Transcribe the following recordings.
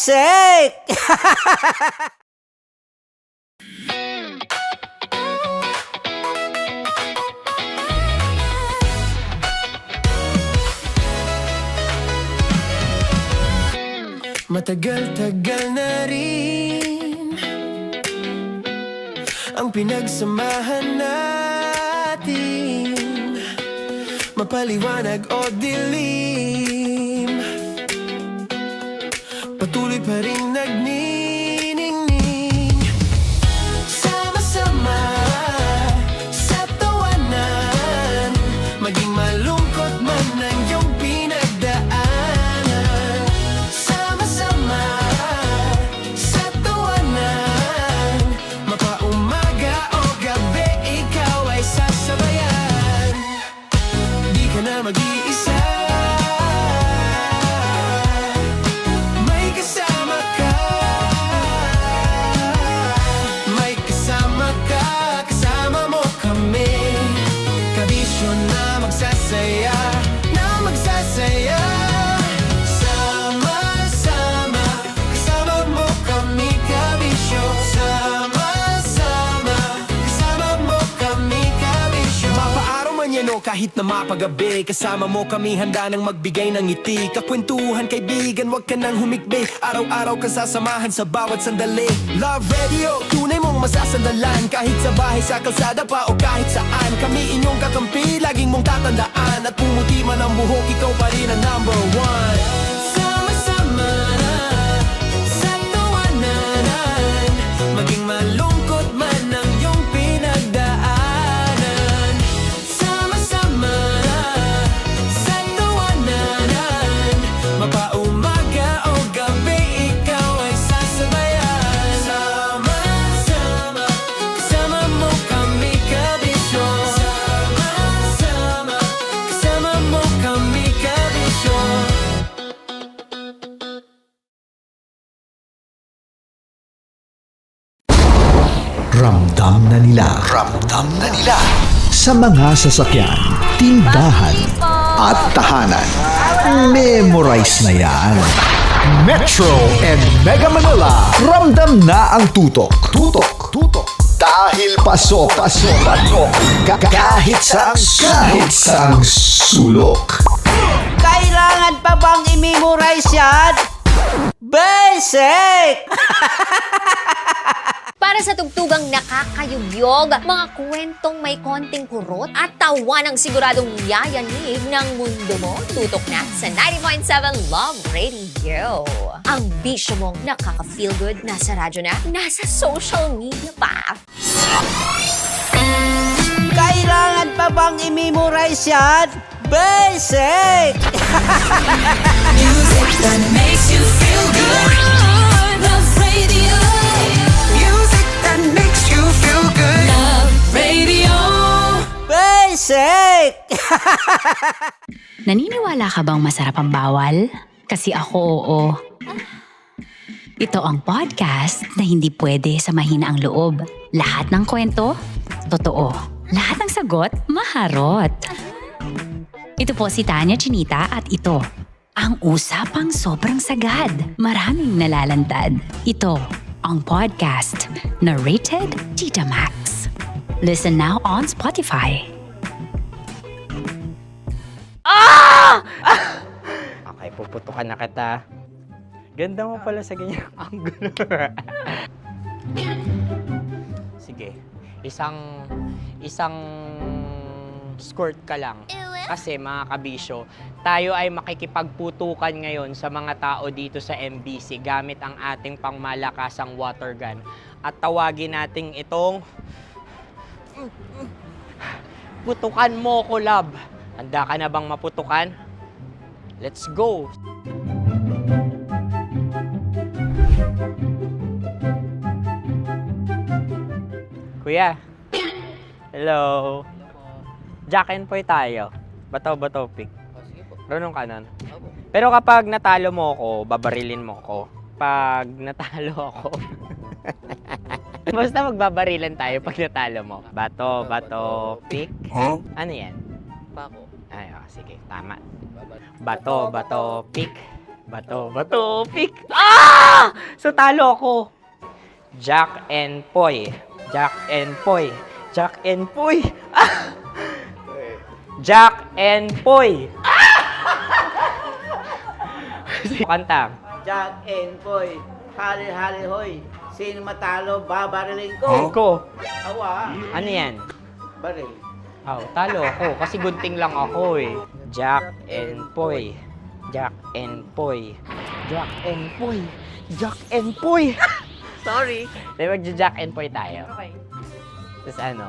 Basic! Matagal-tagal na rin ang pinagsamahan natin, mapaliwanag o dilim, patuloy pa rin nagniningning. Sama-sama sa tawanan, maging malungkot man ang iyong pinagdaanan. Sama-sama sa tawanan, mapaumaga o gabi, ikaw ay sasabayan. Di ka na mag-iisa, may kasama ka. May kasama ka, kasama mo kami. Kabisyo na magsasaya, na magsasaya. Sama-sama, kasama mo kami, kabisyo. Sama-sama, kasama mo kami, kabisyo. Mapaaraw man yan o kahit na mapagabi, kasama mo kami, handa nang magbigay ng ngiti. Kakwentuhan, kaibigan, wag ka nang humikbi. Araw-araw ka sasamahan sa bawat sandali. Love Radio, tunay mong masasandalan. Kahit sa bahay, sa kalsada pa o kahit saan, kami inyong kakampi, laging mong tatandaan. At pumuti man ang buhok, ikaw pa rin ang number one. Sama-sama sa tawanan, maging malungkot man ang iyong pinagdaanan. Sama-sama sa tawanan, mapaumaga o gabi, ikaw ay sasabayan. Sama-sama, kasama mo kami, kabisyo. Sama-sama, kasama mo kami, kabisyo. Ramdam na nila sa mga sasakyan, tindahan at tahanan. Memorize na yan. Metro and Mega Manila, ramdam na ang tutok. Dahil pasok. Kahit saang sulok. Kailangan pa bang i-memorize yan? Basic! Para sa tugtugang nakakayugyog, mga kwentong may konting kurot at tawa ng siguradong yayanig ng mundo mo, tutok na sa 90.7 Love Radio. Ang bisyo mong nakaka-feel good, nasa radyo na, nasa social media pa. Kailangan pa bang i-memorize yan? Basic! Music that makes you feel good. Love Radio. Music that makes you feel good. Love Radio. Basic! Naniniwala ka bang masarap ang bawal? Kasi ako, oo. Ito ang podcast na hindi pwede sa mahina ang loob. Lahat ng kwento, totoo. Lahat ng sagot, maharot. Ito po si Tanya Chinita at ito, ang usapang sobrang sagad. Maraming nalalantad. Ito, ang podcast na Rated Tita Max. Listen now on Spotify. Okay, puputukan na kita. Ganda mo pala sa ganyang angulo. Sige, isang squirt ka lang. Kasi mga kabisyo, tayo ay makikipagputukan ngayon sa mga tao dito sa MBC gamit ang ating pangmalakasang water gun. At tawagin natin itong putukan mo ko, love. Handa ka na bang maputukan? Let's go! Kuya. Hello. Jack and Poy tayo. Bato-bato pick. Sige po. Runong kanan. Opo. Pero kapag natalo mo ako, babarilin mo ako. Pag natalo ako, basta magbabarilan tayo pag natalo mo. Bato, pick. Huh? Ano yan? Pako. Ay, oh, sige, tama. Babat. Bato, pick. Bato, pick. Ah! So talo ako. Jack and Poy. Jack and Poy. Jack and Poy. Ah! Jack and Poy. Kanta. Jack and Poy, hali-hali hoy. Sino matalo, babarilin ko. Ko. Awa, Ano yan? baril. Oh, talo ako kasi gunting lang ako eh. Jack and Poy. Jack and Poy. Jack and Poy. Jack and Poy. Sorry. Di magja-Jack and Poy tayo. Okay. Tapos ano?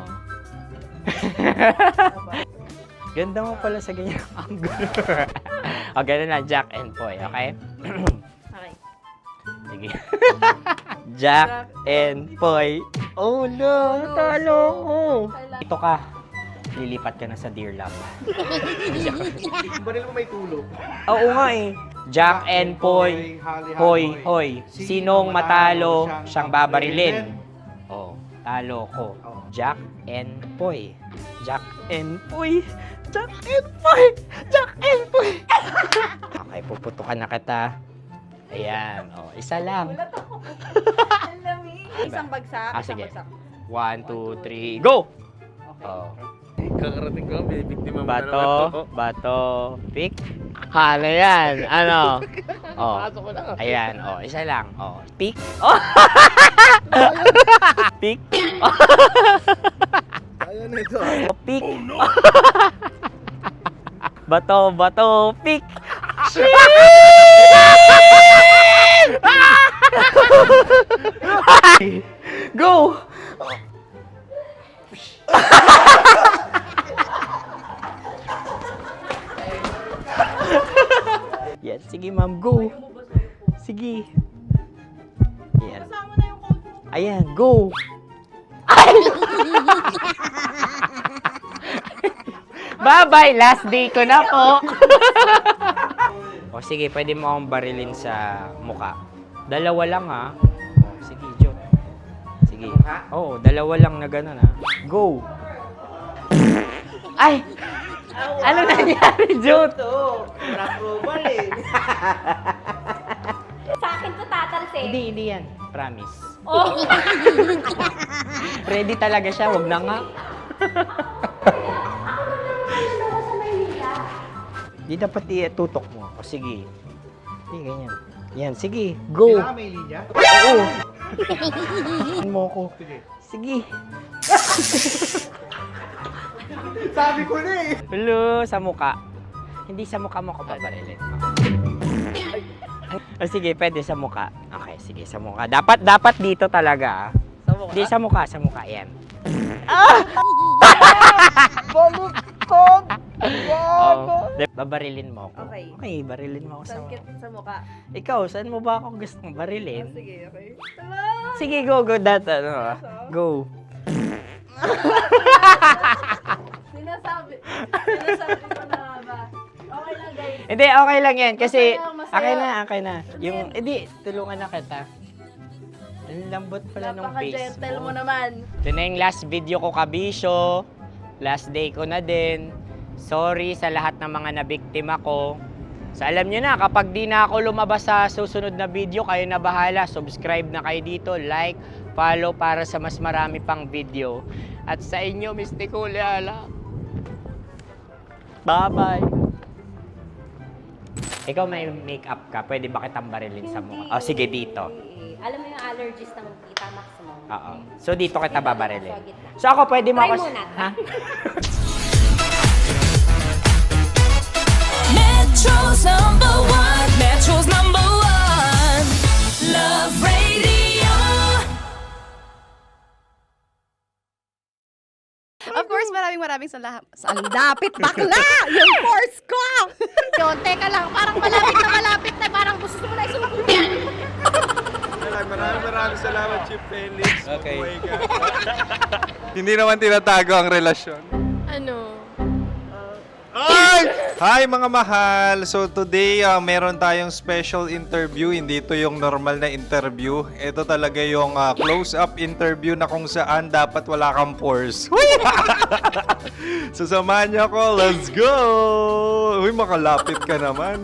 Ganda mo pala sa ganyan angulo. O, ganun lang, Jack and Poy, okay? Okay. Sige. Jack and Poy. Oh no, natalo ko. Ito ka. Lilipat ka na sa Dear Love. Baril mo may tulog. Oo nga eh. Jack and Poy. Hoy, hoy. Sinong matalo, siyang babarilin. Oh, talo ko. Jack and Poy. Jack and Poy. Jack and Poy. Jack and Poy. Okay, puputukan na kita. Ayan. Oh, isa lang. Isang bagsak. Ah, isang sige. bagsak. 1, 2, 3, go! Oh. Kakarating ko, bibiktima mo Bato, pick. Ano yan? Ano? Oh. Ayan, oh, isa lang. Oh, pick. Oh. Pick. Ayan na ito. Oh, pick. Bato, pick. Go! Yan, sige ma'am, go. Sige. Yan. Ayan, go. Ay! Bye-bye, last day ko na po. O sige, pwede mo akong barilin sa muka. Dalawa lang ha. O, sige, Jot. Sige. Oo, dalawa lang na gano'n ha. Go. Ay! Ano nangyari, Jot? Ito, approval eh. Sa akin to tatalsik. Hindi yan. Promise. Oh. Ready talaga siya, wag na nga. Di dapat tutok mo. O sige. Sige, ganyan. Yan, sige. Go. May linya? Oo. Ano mo ko? Sige. Sabi ko na eh. Hello, sa muka. Hindi sa muka mo ko babarilin. O sige, pwede sa muka. Okay, sige, sa muka. Dapat dito talaga. Sa mukha? Hindi sa muka, yan. Baluktot! Oh, babarilin mo ako. Okay. Okay, barilin mo ako sa Sangkit sa mukha. Ikaw, saan mo ba ako gustong barilin? Sige, okay. Sige, go, that, go. Sinasabi ko na ba? Okay lang, guys. Hindi, okay lang yan. Kasi, Masaya. okay na. Yung, hindi, tulungan na kita. Ang lambot pala ng face Napaka-gentle mo mo. naman. Ito na yung last video ko, kabisyo. Last day ko na din. Sorry sa lahat ng mga nabiktima ko. So alam nyo na, kapag di na ako lumabas sa susunod na video, kayo na bahala. Subscribe na kayo dito, like, follow para sa mas marami pang video. At sa inyo, Miss Nicole Ayala. Bye-bye. Ikaw may makeup ka, pwede ba kitang barilin sa mukha? Oh, sige, dito. Alam mo yung allergies ng Tita Max mo? Oo. So dito kita babarilin. So ako, pwede mo Try ako... muna. Ha? Metro's #1, Metro's #1, Love Radio. Of course, maraming salamat. Ang lapit bakla! Yung force ko! Yun, teka lang. Parang malapit na. Parang gusto mo na isumakyan. Maraming salamat, Chief Felix. Okay. Hindi naman tinatago ang relasyon. Ano? Hi mga mahal! So today, meron tayong special interview. Hindi ito yung normal na interview. Ito talaga yung close-up interview na kung saan dapat wala kang pores. So samahan niyo ako. Let's go! Uy, makalapit ka naman.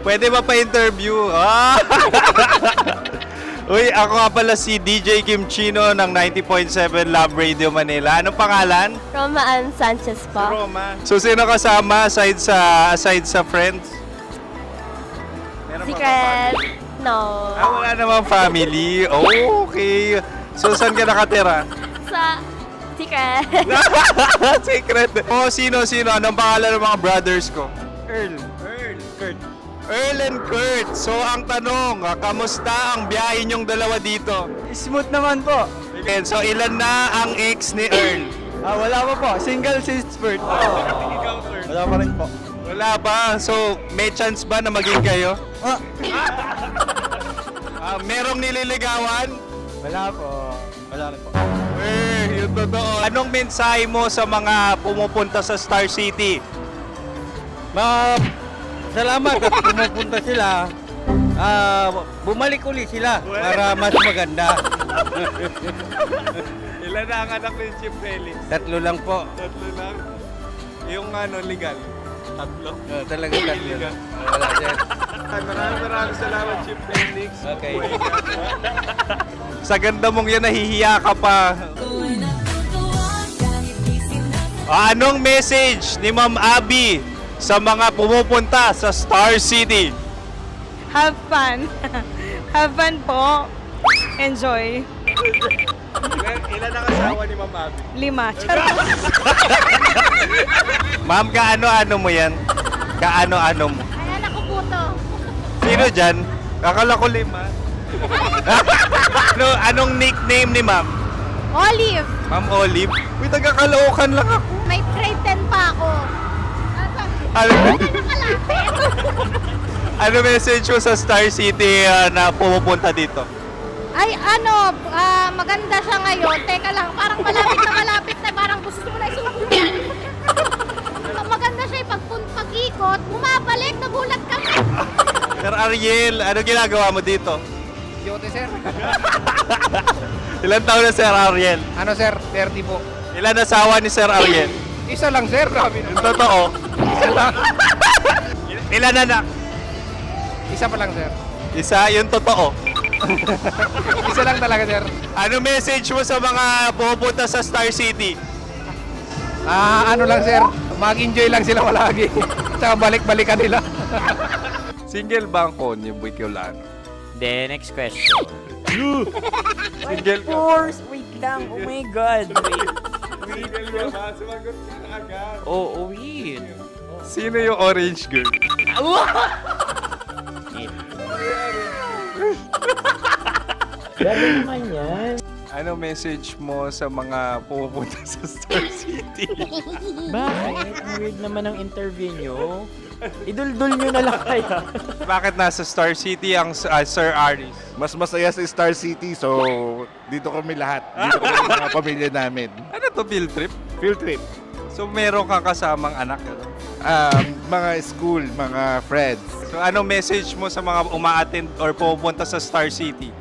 Pwede ba pa-interview? Ah! Uy, ako nga pala si DJ Kim Chino ng 90.7 Love Radio Manila. Anong pangalan? Roma Ann Sanchez po. Roma. So, sino kasama aside sa friends? Meron pa ba Secret. No. wala namang family. Oh, okay. So, saan ka nakatira? Sa Secret. Secret. Oh, sino? Anong pangalan ng mga brothers ko? Kurt. Earl and Kurt. So, ang tanong, kamusta ang biyahe niyong dalawa dito? Smooth naman po. And so, ilan na ang ex ni Earl? Wala pa po. Single since birth. Wala pa rin po. Wala ba? So, may chance ba na maging kayo? Merong nililigawan? Wala po. Wala rin po. Yung totoo. Anong mensahe mo sa mga pumupunta sa Star City? Salamat at pumupunta sila. Bumalik uli sila para mas maganda. Ilan na ang anak ni Chief Felix? 3 lang po. 3 lang. Yung legal? 3? Talaga 3 lang. Wala din. Maraming salamat, Chief Felix. Okay. Sa ganda mong yan, nahihiya ka pa. Anong message ni Ma'am Abby sa mga pumupunta sa Star City? Have fun. Have fun po. Enjoy. Ilan ang asawa ni Ma'am Abby? 5. Charot. Ma'am, kaano-ano mo yan? Kaano-ano mo? Ayan ako po to. Sino dyan? Akala ko 5. Anong nickname ni Ma'am? Olive. Ma'am Olive? Uy, taga-Caloocan lang ako. May grade 10 pa ako. Ano message mo sa Star City na pumupunta dito? Ay, maganda siya ngayon. Teka lang, parang malapit na. Parang gusto mo na isuot. Maganda siya pag-ikot, bumabalik, nagulat kami. Sir Ariel, ano ginagawa mo dito? Yote, sir. Ilan taon na Sir Ariel? Ano, sir? 30 po. Ilan asawa ni Sir Ariel? Isa lang, sir. Grabe Yung totoo. Isa lang. Ilan anak? Isa pa lang, sir. Isa, yung totoo. Isa lang talaga, sir. Ano message mo sa mga pumupunta sa Star City? Ano lang, sir. Mag-enjoy lang sila palagi. Tsaka balik-balikan nila. Single ba ang Konyo, Boy Kiolano? Then, next question. Single ka? Wait lang. Oh my God. Single ka ba? Sumagot ka na agad. Oh, wait. Sino yung orange girl? Ano message mo sa mga pumupunta sa Star City? Bakit? Ang weird naman ang interview nyo. Idul-dul nyo na lang kaya. Bakit nasa Star City ang Sir Aris? Mas masaya sa Star City, so dito kami lahat. Dito kami mga pamilya namin. Ano to, field trip? Field trip. So meron kang kasamang anak? Ano? Mga school, mga friends. So ano message mo sa mga uma-attend or pumupunta sa Star City?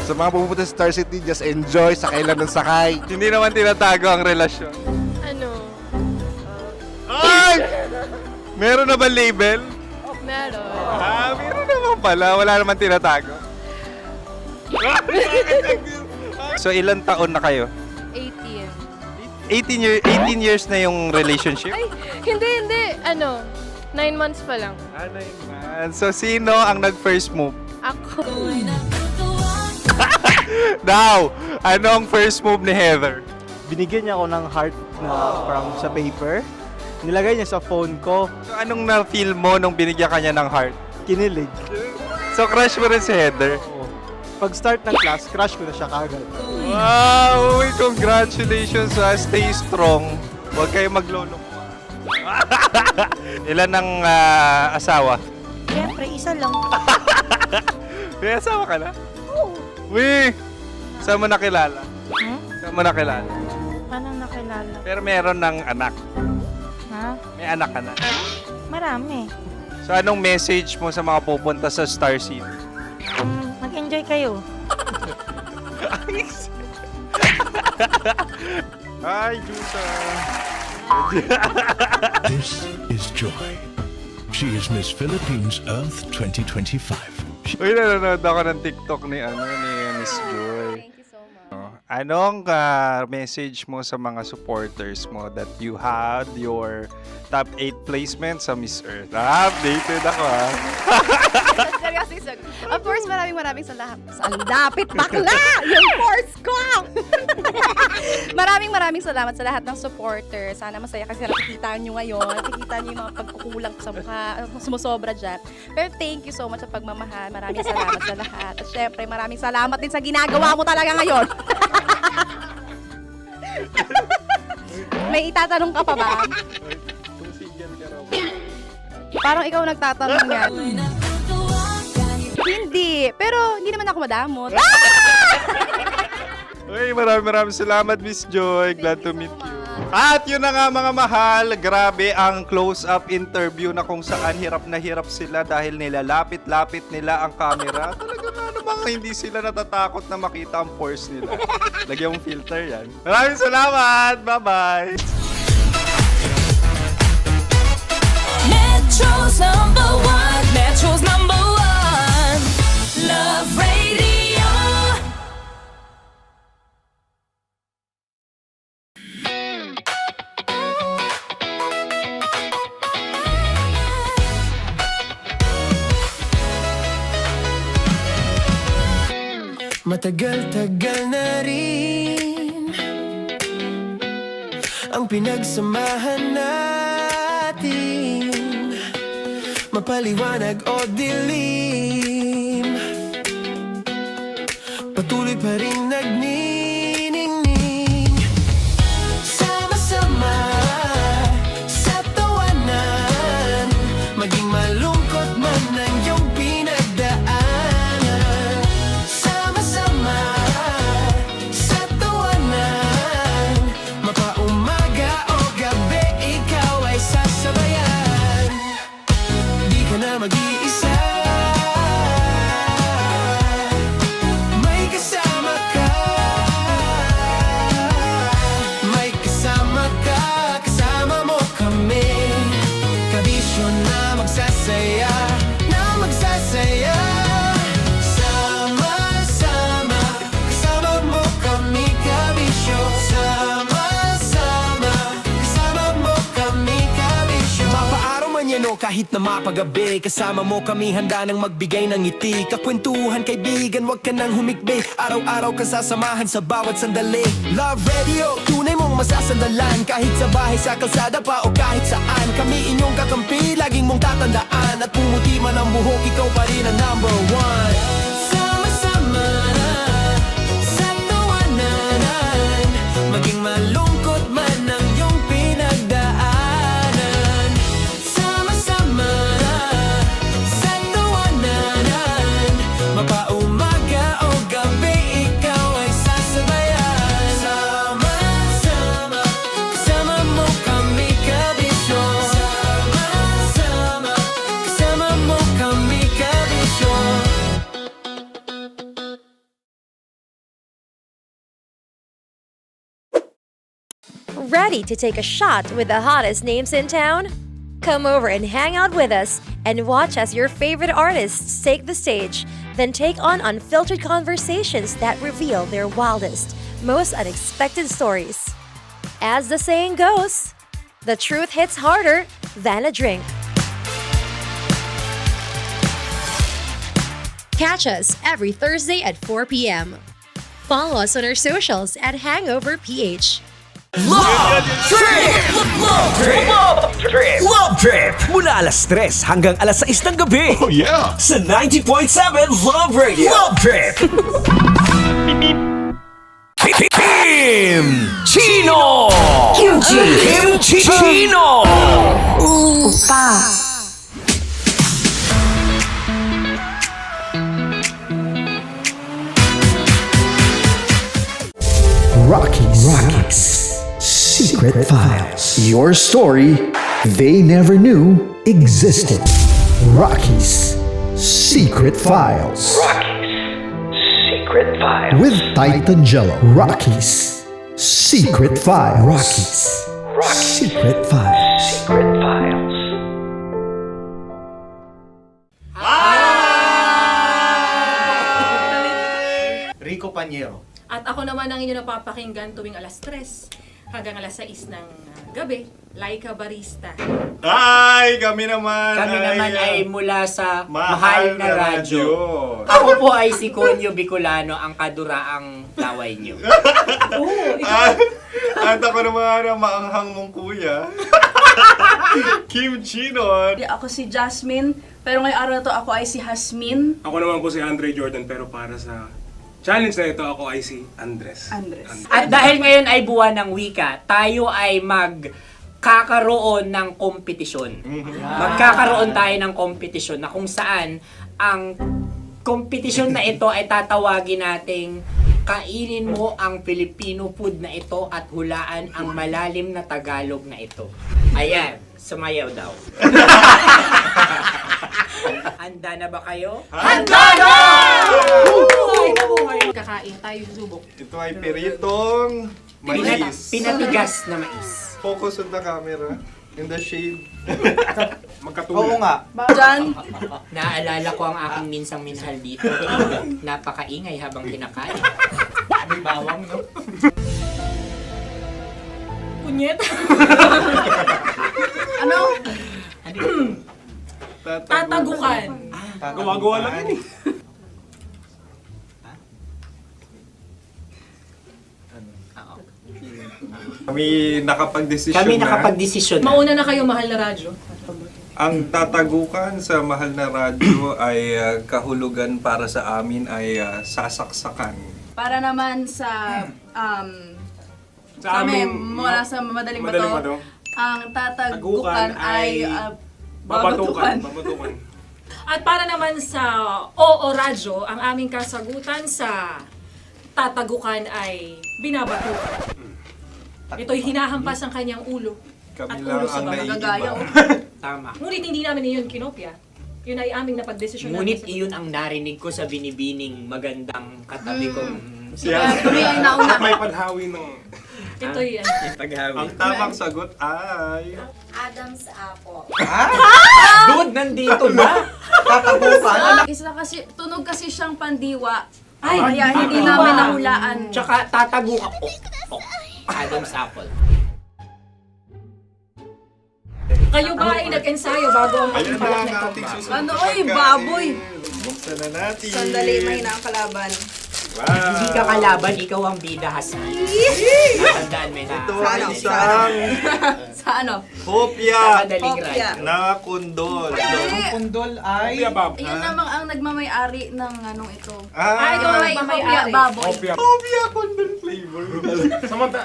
Sa mga pupunta sa Star City, just enjoy, sakay lang ng sakay. Hindi naman tinatago ang relasyon. Ano? Ay! Meron na ba label? Meron. Meron naman pala. Wala naman tinatago. So ilan taon na kayo? 18. 18 years na yung relationship? Ay, hindi. 9 months pa lang. Ano yun? So sino ang nag-first move? Ako. Now, anong first move ni Heather? Binigyan niya ako ng heart na from sa paper. Nilagay niya sa phone ko. So anong na-feel mo nung binigyan ka niya ng heart? Kinilig. So crush mo rin si Heather? Pag start ng class, crush ko na siya kagad. Wow! Uy, congratulations! Stay strong. Huwag kayo magloloko. Ilan ang asawa? Siyempre, isa lang. May asawa ka na? Oo. Uy! Saan mo nakilala? Saan mo nakilala? Paano nakilala? Pero meron ng anak. Ha? May anak ka na. Marami. So anong message mo sa mga pupunta sa Star City? Mag-enjoy kayo. Hi, Juta! This is Joy. She is Miss Philippines Earth 2025. Uy, nanonood ako ng TikTok ni Miss Joy. Thank you so much. Anong message mo sa mga supporters mo that you had your top 8 placement sa Miss Earth? Updated ako Seryoso. Of course, maraming salamat. Ang lapit bakla! Yung course ko! maraming salamat sa lahat ng supporters. Sana masaya kasi nakikita nyo ngayon. Nakikita nyo yung mga pagkukulang ko sa mukha. Sumusobra dyan. Pero thank you so much sa pagmamahal. Maraming salamat sa lahat. At syempre, maraming salamat din sa ginagawa mo talaga ngayon. May itatanong ka pa ba? Parang ikaw nagtatanong yan. Hindi. Pero hindi naman ako madamot. Uy, maraming salamat, Miss Joy. Glad to meet you. At yun na nga mga mahal, grabe ang close-up interview na kung saan hirap na hirap sila dahil nilalapit-lapit nila ang camera. Talaga na namang hindi sila natatakot na makita ang pores nila. Lagyan mong filter yan. Maraming salamat! Bye-bye! Metro's number one, Love Radio. Matagal-tagal na rin ang pinagsamahan natin, mapaliwanag o dilim, patuloy pa rin nagniningning. Sama-sama sa tawanan, maging malungkot man ang iyong pinagdaanan. Sama-sama sa tawanan, mapaumaga o gabi, ikaw ay sasabayan. Di ka na mag-iisa, may kasama ka. May kasama ka, kasama mo kami. Kabisyo na magsasaya, na magsasaya. Sama-sama, kasama mo kami, kabisyo. Sama-sama, kasama mo kami, kabisyo. Mapaaraw man yan o kahit na mapagabi, kasama mo kami, handa nang magbigay ng ngiti. Kakwentuhan, kaibigan, wag ka nang humikbi. Araw-araw ka sasamahan sa bawat sandali. Love Radio, tunay mong masasandalan. Kahit sa bahay, sa kalsada pa o kahit saan, kami inyong kakampi, laging mong tatandaan. At pumuti man ang buhok, ikaw pa rin ang number one. Sama-sama sa tawanan, maging malungkot man ang iyong pinagdaanan. Sama-sama sa tawanan, mapaumaga o gabi, ikaw ay sasabayan. Sama-sama, kasama mo kami, kabisyo. Sama-sama, kasama mo kami, kabisyo. Ready to take a shot with the hottest names in town? Come over and hang out with us and watch as your favorite artists take the stage, then take on unfiltered conversations that reveal their wildest, most unexpected stories. As the saying goes, the truth hits harder than a drink. Catch us every Thursday at 4 p.m. Follow us on our socials at Hangover PH. Love Trip! Love Trip! Love Trip! Love Trip! Mula alas 3 hanggang alas 6 ng gabi. Oh yeah! Sa 90.7 Love Radio. Love Trip! Kim Chino! Kim Chino! Opa. Rockies. Secret Files. Your story they never knew existed. Rockies Secret Files. Secret Files. With Titan Jello. Rockies Secret Files. Rockies Secret Files. Secret Files. Panyero. At ako naman ang inyo napapakinggan tuwing alas 3 hanggang alas 6 ng gabi, Laika Barista. Ay, kami naman. Kami naman ay mula sa Mahal Mahal na na Radyo. Radyo. Ako po ay si Conyo Bicolano, ang kaduraang laway niyo. At ako naman ang maanghang mong kuya. Kim Chinon. Ako si Jasmine, pero ngayong araw na to ako ay si Hasmin. Ako naman po si Andre Jordan, pero para sa challenge na ito, ako ay si Andres. At dahil ngayon ay buwan ng wika, tayo ay magkakaroon ng kompetisyon. Magkakaroon tayo ng kompetisyon na kung saan ang kompetisyon na ito ay tatawagin nating kainin mo ang Filipino food na ito at hulaan ang malalim na Tagalog na ito. Ayan, sumayaw daw. Handa na ba kayo? Handa na! Kakain tayo subok. Ito ay piritong mais. Pinatigas na mais. Focus on the camera. In the shade. Oo nga. Jan, Naalala ko ang aking minsang minahal dito. Napakaingay habang kinakain. May bawang, no? Kunyet. ano? Tatagukan. Gawa-gawa lang yun eh. Kami nakapag-desisyon Kami na. nakapag-desisyon na. Mauna na kayo, Mahal na Radyo. Ang tatagukan sa Mahal na Radyo ay kahulugan para sa amin ay sasaksakan. Para naman sa Sa amin, amin, mula sa madaling Madaling bato, bato. ang tatagukan Tagukan ay Babatukan. babatukan. At para naman sa Oo Radyo, ang aming kasagutan sa tatagukan ay binabatukan. Ito'y hinahampas ang kanyang ulo. Kami At lang ulo sa ang mga gagayaw. naiiba. Tama. Ngunit hindi namin iyon kinopya. Yun ay aming napagdesisyon Ngunit namin. iyon ang narinig ko sa binibining magandang katabi kong Kami ang nauna. At may paghawi ng... Ito'y Ang tamang sagot ay... Adam's apple. Dude, nandito ba? Tatagukan. Isa kasi, tunog kasi siyang pandiwa. Ay, Kaya hindi pandiwa. namin nahulaan. Tsaka tatagukan. Adam's apple. Kayo ba ay nag-ensayo bago ang Ayan pagpapalat na na ang ito? ating susunod Ano, na oy, pagkain. baboy. Buksan na natin. Sandali, may na ang kalaban. Wow. Hindi ka kalaban, ikaw ang bida, Hasmi. Natandaan mo na. Ito ang isang Sa ano? hopya Madaling Hopya. right. na kundol. Ang pundol ay... Opya Bob. Iyon namang ang nagmamay-ari ng anong ito. Ah, ito ay Hopya, baboy. Opya. hopya kundol flavor. Samanta...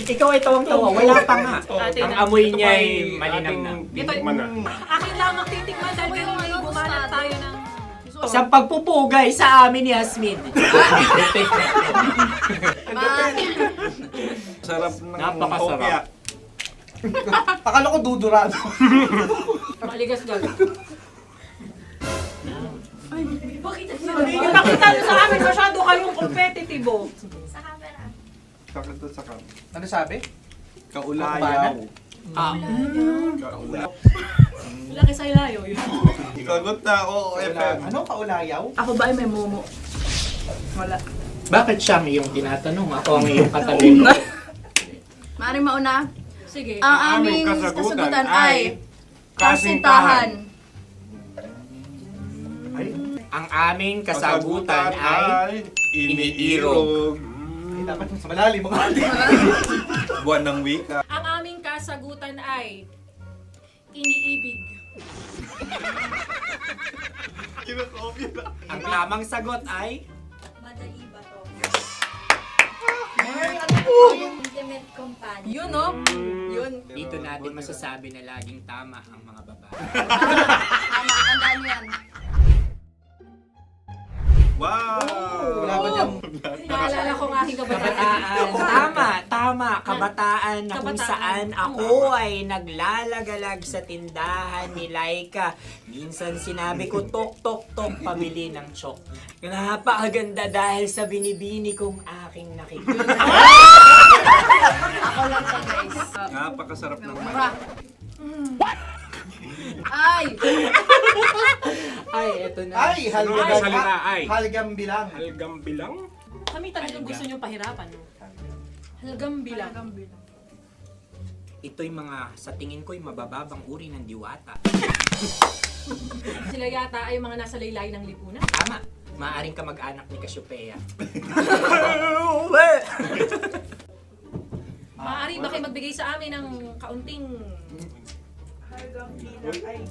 Ikaw ay tawang-tawa, wala pa nga. Atin Ang na. amoy Ito niya pa ay ay malinam na. ating titikman na. Akin lang ang titikman dahil kayo ay bumanat tayo ng... Sa pagpupugay sa amin ni Hasmin. Sarap ng Napakasarap. hopya. Akala ko dudurado. Maligas gal. Bakit? Ipakita nyo sa amin masyado kayong competitive. Sakit sa kam. Ano sabi? Kaulayaw. Laki sa ilayo yun. Sagot na OFM. Ano? Kaulayaw? Ako ba ay may momo? Wala. Bakit siya ang iyong tinatanong? Ako ang iyong katabi. Maaaring mauna. Sige. Ang aming kasagutan ay kasintahan. Ang aming kasagutan ay iniirog. Dapat mas malalim mga Buwan ng wika. Ang aming kasagutan ay iniibig. Kinakopya na. ang tamang sagot ay Madali ba to? Intimate companion. Yun, no? Yun. dito natin masasabi na laging tama ang mga babae. Tama, tandaan nyo yan. Wow! Wala ba diyang... Naalala ko ang aking kabataan. Kabataan. Tama. Kabataan na kung Kabataan. saan ako ay naglalagalag sa tindahan ni Laika. Minsan sinabi ko, tok, tok, tok, pabili ng chok. Napakaganda dahil sa binibini kong aking nakikita. Ako lang siya, guys. Napakasarap ng Mura. Ay! Ay, eto na. Ay, Ano ang salita ay? halgam bilang. Halgam bilang? Kami talagang gusto niyong pahirapan. No? Halagang bilang. Ito'y mga, sa tingin ko'y mabababang uri ng diwata. Sila yata ay mga nasa laylay ng lipunan. Tama, maaaring ka mag-anak ni Cassiopeia. Maaari ba kayo magbigay sa amin ng kaunting...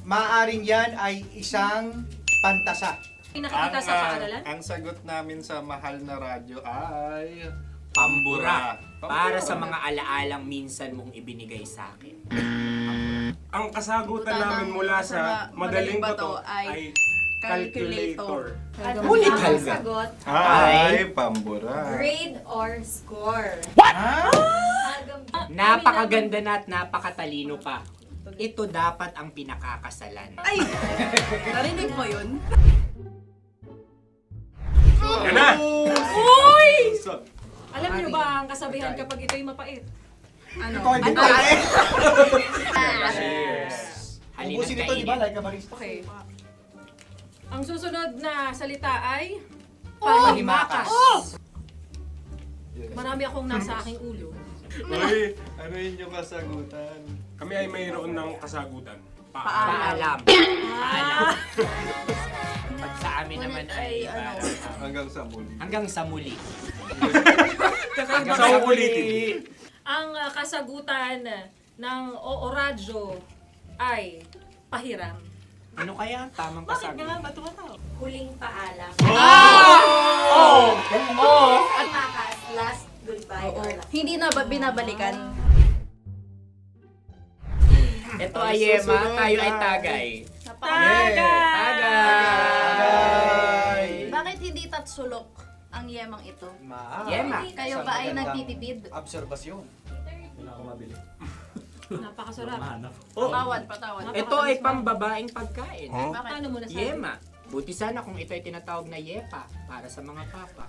Maaring yan ay isang pantasa. Nakikita sa paaralan? Ang sagot namin sa mahal na radyo ay... Pambura. Para sa mga alaalang minsan mong ibinigay sa akin. Ang kasagutan namin mula sa madaling bato ay calculator. Ulit halga. Sagot, Ay, pambura. grade or score. Napakaganda na at napakatalino pa. Ito dapat ang pinakakasalan. Ay! Narinig mo yun? Yan na! Uy! Alam niyo ba ang kasabihan kapag ito'y mapait? Ano? Ito hindi pa eh. Cheers! Halina't Ubusin ito, di ba? kainin. Like a barista. Okay. Ang susunod na salita ay... Pahimakas. Marami akong nasa aking ulo. Uy, ano yun yung kasagutan? Kami ay mayroon ng kasagutan. Paalam. Paalam. Pag sa amin naman ay Hanggang sa muli. hanggang sa muli. Sa ulitin. Ang kasagutan ng Oo Radyo ay pahiram. Ano kaya ang tamang kasagutan? Ba't tumatawa? Huling paalam. Oh! Oh! Pahimakas, last goodbye or last. Hindi na ba binabalikan? Ito ay Yema, tayo ay Tagay. Tagay! Bakit hindi tatsulok ang yemang ito? Yema. Kayo ba ay nagtitipid? Obserbasyon. Hindi na ako mabili. Napakasarap. Patawad. Ito ay pambabaeng pagkain. Bakit? Paano mo nasabi? Yema. Buti sana kung ito ay tinatawag na Yepa para sa mga papa.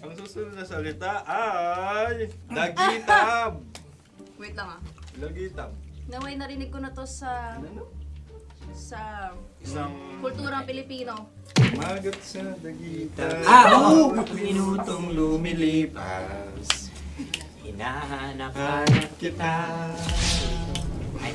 Ang susunod na salita ay... Dagitab! Wait lang ah. Dagitab. Naway narinig ko na to sa Isang... kulturang Pilipino. Magat sa dagitab. Oo! Minutong lumilipas. Hinahanap-hanap kita. Ay.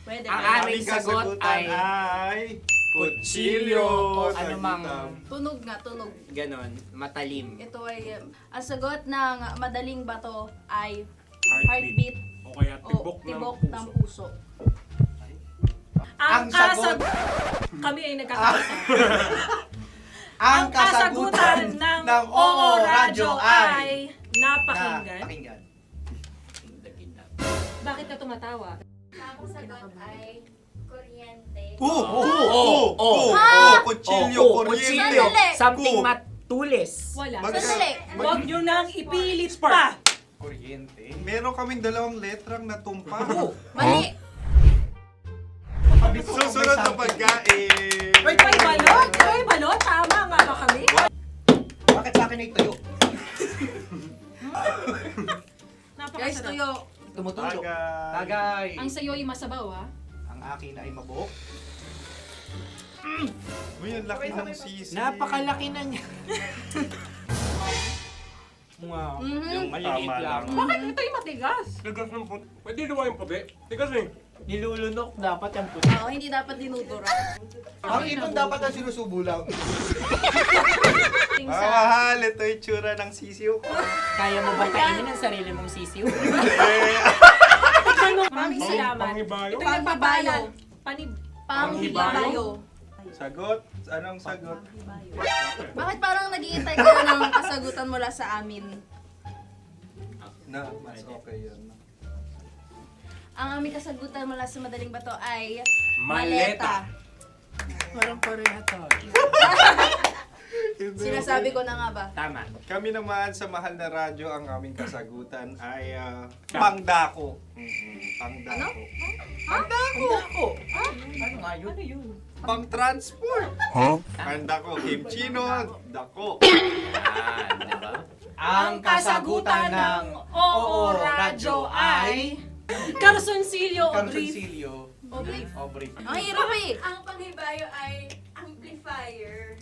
Pwede. Ang ba? aming sagot ay kutsilyo o anumang Tunog nga, tunog. ganon, matalim. Ito ay, ang sagot ng madaling bato ay Heartbeat. heartbeat O kaya o tibok tibok ng ng puso. puso. Ang sagot- Kami ay nagkakaisa. Ang kasagutan ng Oo Radyo ay... napakinggan. Napakinggan. Bakit ka tumatawa? Ang sagot ay kuryente. Kutsilyo, kuryente. Sandali. Something matulis. Wala. Sandali. Huwag nyo nang ipilit pa. Kuryente. Meron kaming dalawang letrang natumpa. Mali. Susunod na pagkain. Wait, may balot? May balot? Tama nga ba kami? Bakit sa akin ay tuyo? Guys, Napakasarap. tuyo. Tumutulo. Tagay. Tagay. Ang sayo ay masabaw, ha? Ang akin ay mabuhok. Uy, ang laki ng sisi. Napakalaki na niya. Wow. Yung maliliit Tama lang. lang. Bakit ito'y matigas? Tigas ng puti. Pwede nawa yung puti. Tigas eh. Nilulunok dapat yung puti. Oo, hindi dapat dinudura. Ang ibon dapat ang sinusubo lang. Mahal, ito yung tsura ng sisiw ko. Kaya mo ba kainin ang sarili mong sisiw? Maraming salamat. Panghibayo. Ito yung pabalan. Panghibayo. Sagot? Anong sagot? Bakit parang naghihintay kayo ng kasagutan mula sa amin? Na, mas okay yun. Ang aming kasagutan mula sa madaling bato ay Maleta. Parang pareha tayo. Sinasabi ko na nga ba? Tama. Kami naman sa mahal na radyo, ang aming kasagutan ay pangdako. Pangdako. Pangdako. Ano nga yun? Ano yun? Pang-transport. Pangdako, kimchino, dako. Yan, diba? Ang kasagutan ng Oo Radyo ay Carsoncillo o Beef Carsoncillo. Aubrey. Ang hirap eh. Ang panghibayo ay amplifier.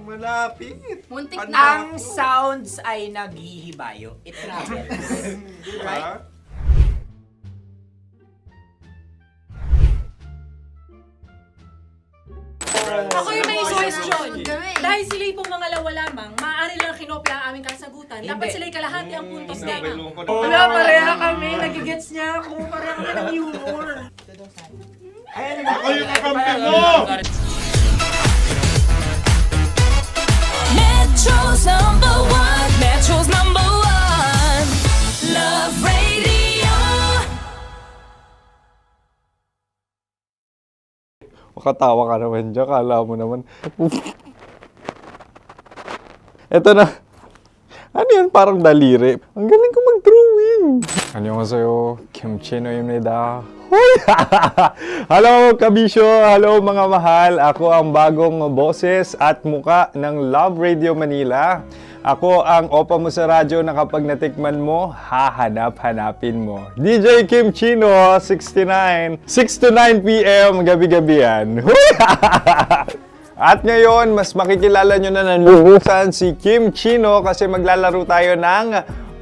Malapit. Muntik na. Ang sounds ay naghihibayo. It travels. Right? Ako yung may suggestion. Kami. Dahil sila pong mga lawa lamang, maaari lang kinopya ang aming kasagutan. Dapat sila'y kalahati ang puntos lamang. Wala, pareha kami. Nagigets niya ako. Pareha kami ng humor. Ako yung kakampi mo! Metro's number one. Metro's number one. Love Radio. Makatawa ka naman dyan. Kala mo naman. Eto na. Ano yan? Parang daliri. Ang galing ko mag-drawing. 안녕하세요. 김치노입니다. Hello, kabisyo! Hello, mga mahal! Ako ang bagong boses at muka ng Love Radio Manila. Ako ang opa mo sa radyo na kapag natikman mo, hahanap-hanapin mo. DJ Kim Chino, 69. 6 to 9 p.m. gabi-gabi yan. At ngayon, mas makikilala nyo na nanuhusan si Kim Chino kasi maglalaro tayo ng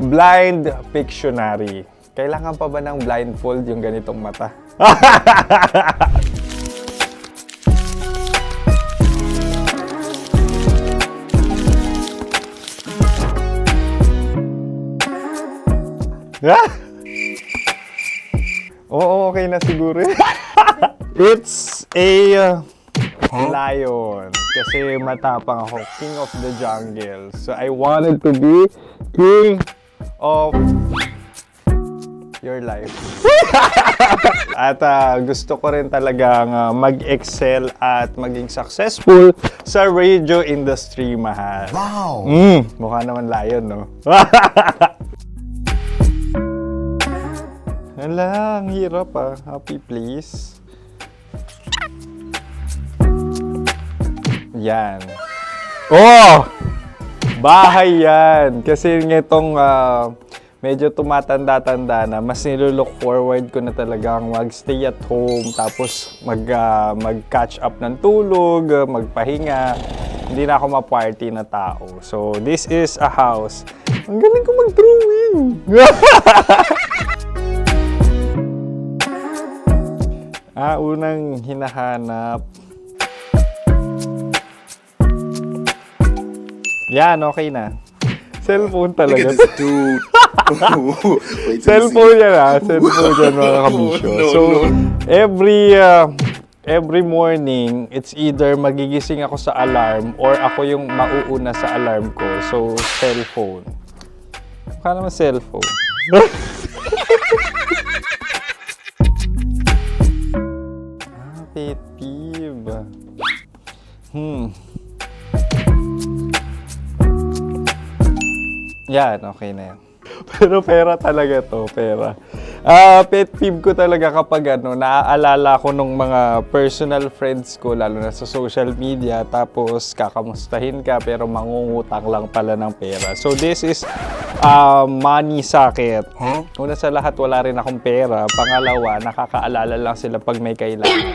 Blind Pictionary. Kailangan pa ba ng blindfold yung ganitong mata? Oo, okay na siguro. It's a lion. Kasi matapang ako. King of the jungle. So I wanted to be king of your life. At gusto ko rin talagang mag-excel at maging successful sa radio industry, mahal. Wow! Mukha naman lion, no? Hala, ang hirap ah. Happy, please. Yan. Oh! Bahay yan. Kasi nitong medyo tumatanda-tanda na, mas nilulook forward ko na talagang mag-stay at home, tapos mag-catch up ng tulog, magpahinga. Hindi na ako ma-party na tao. So, this is a house. Ang galing ko mag-drawing! Unang hinahanap. Yan, okay na. Cellphone talaga. Dude. Cellphone yan ha. Cellphone yan, mga kabisyo. So, every morning, it's either magigising ako sa alarm or ako yung mauuna sa alarm ko. So, cellphone. Mukha naman cellphone. Pet peeve. Yan, okay na yan. Pero pera talaga to, pera. Pet peeve ko talaga kapag naaalala ko nung mga personal friends ko, lalo na sa social media, tapos kakamustahin ka pero mangungutang lang pala ng pera. So this is money sakit. Una sa lahat, wala rin akong pera. Pangalawa, nakakaalala lang sila pag may kailangan.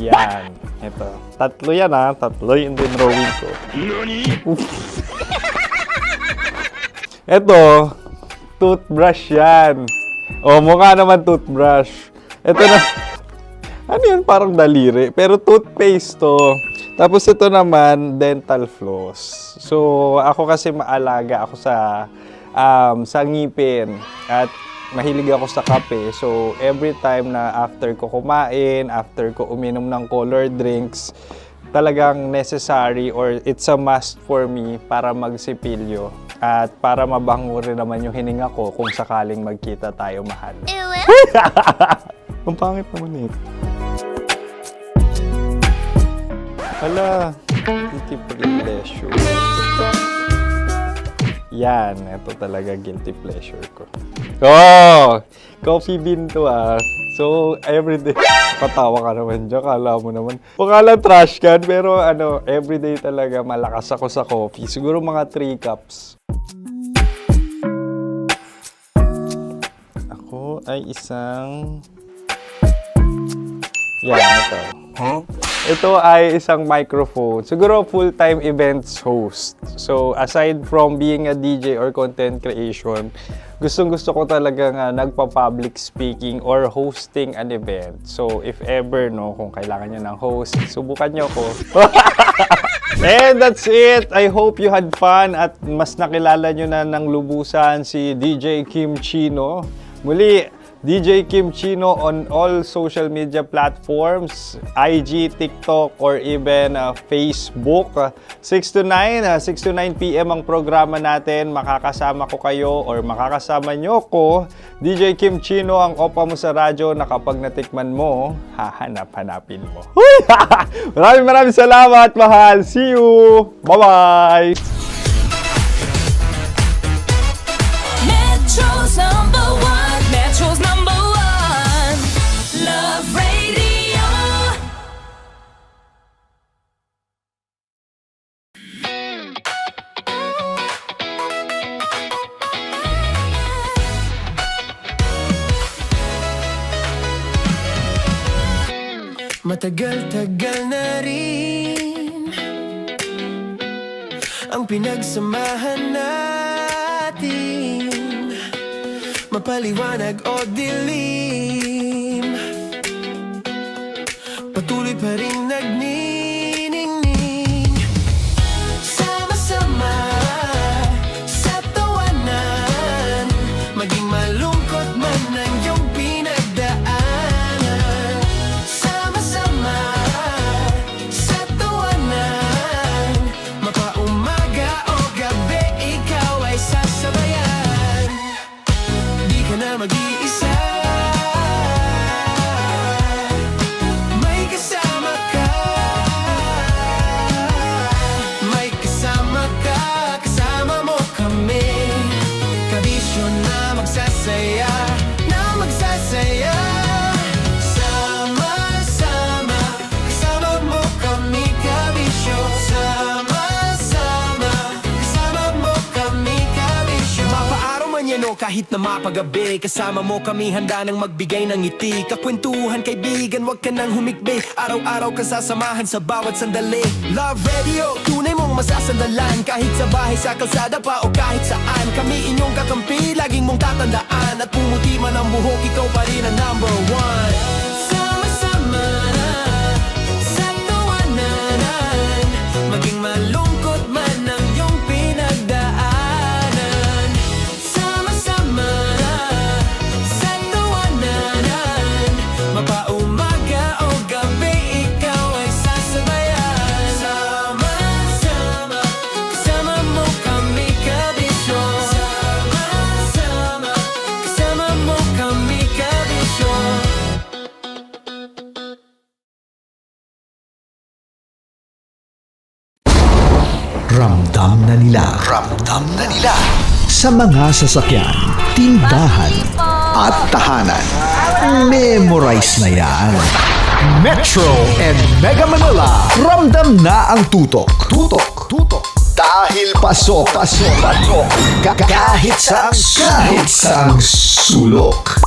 Yan. Ito. Tatlo yan ha. Tatlo yung dinrawing ko. Ito. Toothbrush yan. O, mukha naman toothbrush. Ito na. Ano yan? Parang daliri. Pero toothpaste to. Tapos ito naman, dental floss. So, ako kasi maalaga ako sa ngipin. At mahilig ako sa kape. So, every time na after ko kumain, after ko uminom ng colored drinks, talagang necessary or it's a must for me para magsipilyo. At para mabango rin naman yung hininga ko kung sakaling magkita tayo, mahal. Ang pangit naman ito. Hala, guilty pleasure. Yan, ito talaga guilty pleasure ko. Oh! Coffee bean to ah. So, everyday. Patawa ka naman dyan. Kala mo naman. Pakala trash can, pero everyday talaga malakas ako sa coffee. Siguro mga 3 cups. Ako ay isang... Yan, ito. Ito ay isang microphone. Siguro full-time events host. So, aside from being a DJ or content creation, gustong-gusto ko talagang nagpa-public speaking or hosting an event. So, if ever, kung kailangan nyo ng host, subukan nyo ko. And that's it. I hope you had fun at mas nakilala nyo na ng lubusan si DJ Kim Chino. Muli, DJ Kim Chino on all social media platforms, IG, TikTok, or even Facebook. 6 to 9 p.m. ang programa natin. Makakasama ko kayo or makakasama nyo ko. DJ Kim Chino, ang opa mo sa radyo na kapag natikman mo, hahanap-hanapin mo. Maraming salamat, mahal. See you! Bye-bye! Metro's number one. Metro's number one. Love Radio. Matagal-tagal na rin ang pinagsamahan natin, mapaliwanag o dilim, patuloy pa rin nagniningning. Sama-sama sa tawanan, maging malungkot man ang iyong pinagdaanan. Sama-sama sa tawanan, mapaumaga o gabi, ikaw ay sasabayan. Di ka na mag-iisa, may kasama ka. May kasama ka, kasama mo kami. Kabisyo na magsasaya, na magsasaya. Sama-sama, kasama mo kami, kabisyo. Sama-sama, kasama mo kami, kabisyo. Mapaaraw man yan o kahit na mapagabi, kasama mo kami, handa nang magbigay ng ngiti. Kakwentuhan, kaibigan, wag ka nang humikbi. Araw-araw ka sasamahan sa bawat sandali. Love Radio, tunay mong masasandalan. Kahit sa bahay, sa kalsada pa o kahit saan, kami inyong kakampi, laging mong tatandaan. At pumuti man ang buhok, ikaw pa rin ang number one. Sama-sama na sa tawanan, maging malungkot man ang iyong pinagdaanan. Sama-sama na sa tawanan, mapaumaga o gabi, ikaw ay sasabayan. Sama-sama, kasama mo kami, kabisyo. Sama-sama, kasama mo kami, kabisyo. Ramdam na nila sa mga sasakyan, tindahan at tahanan. Memorize na yan. Metro and Mega Manila, ramdam na ang tutok. Dahil pasok. Kahit saang sulok.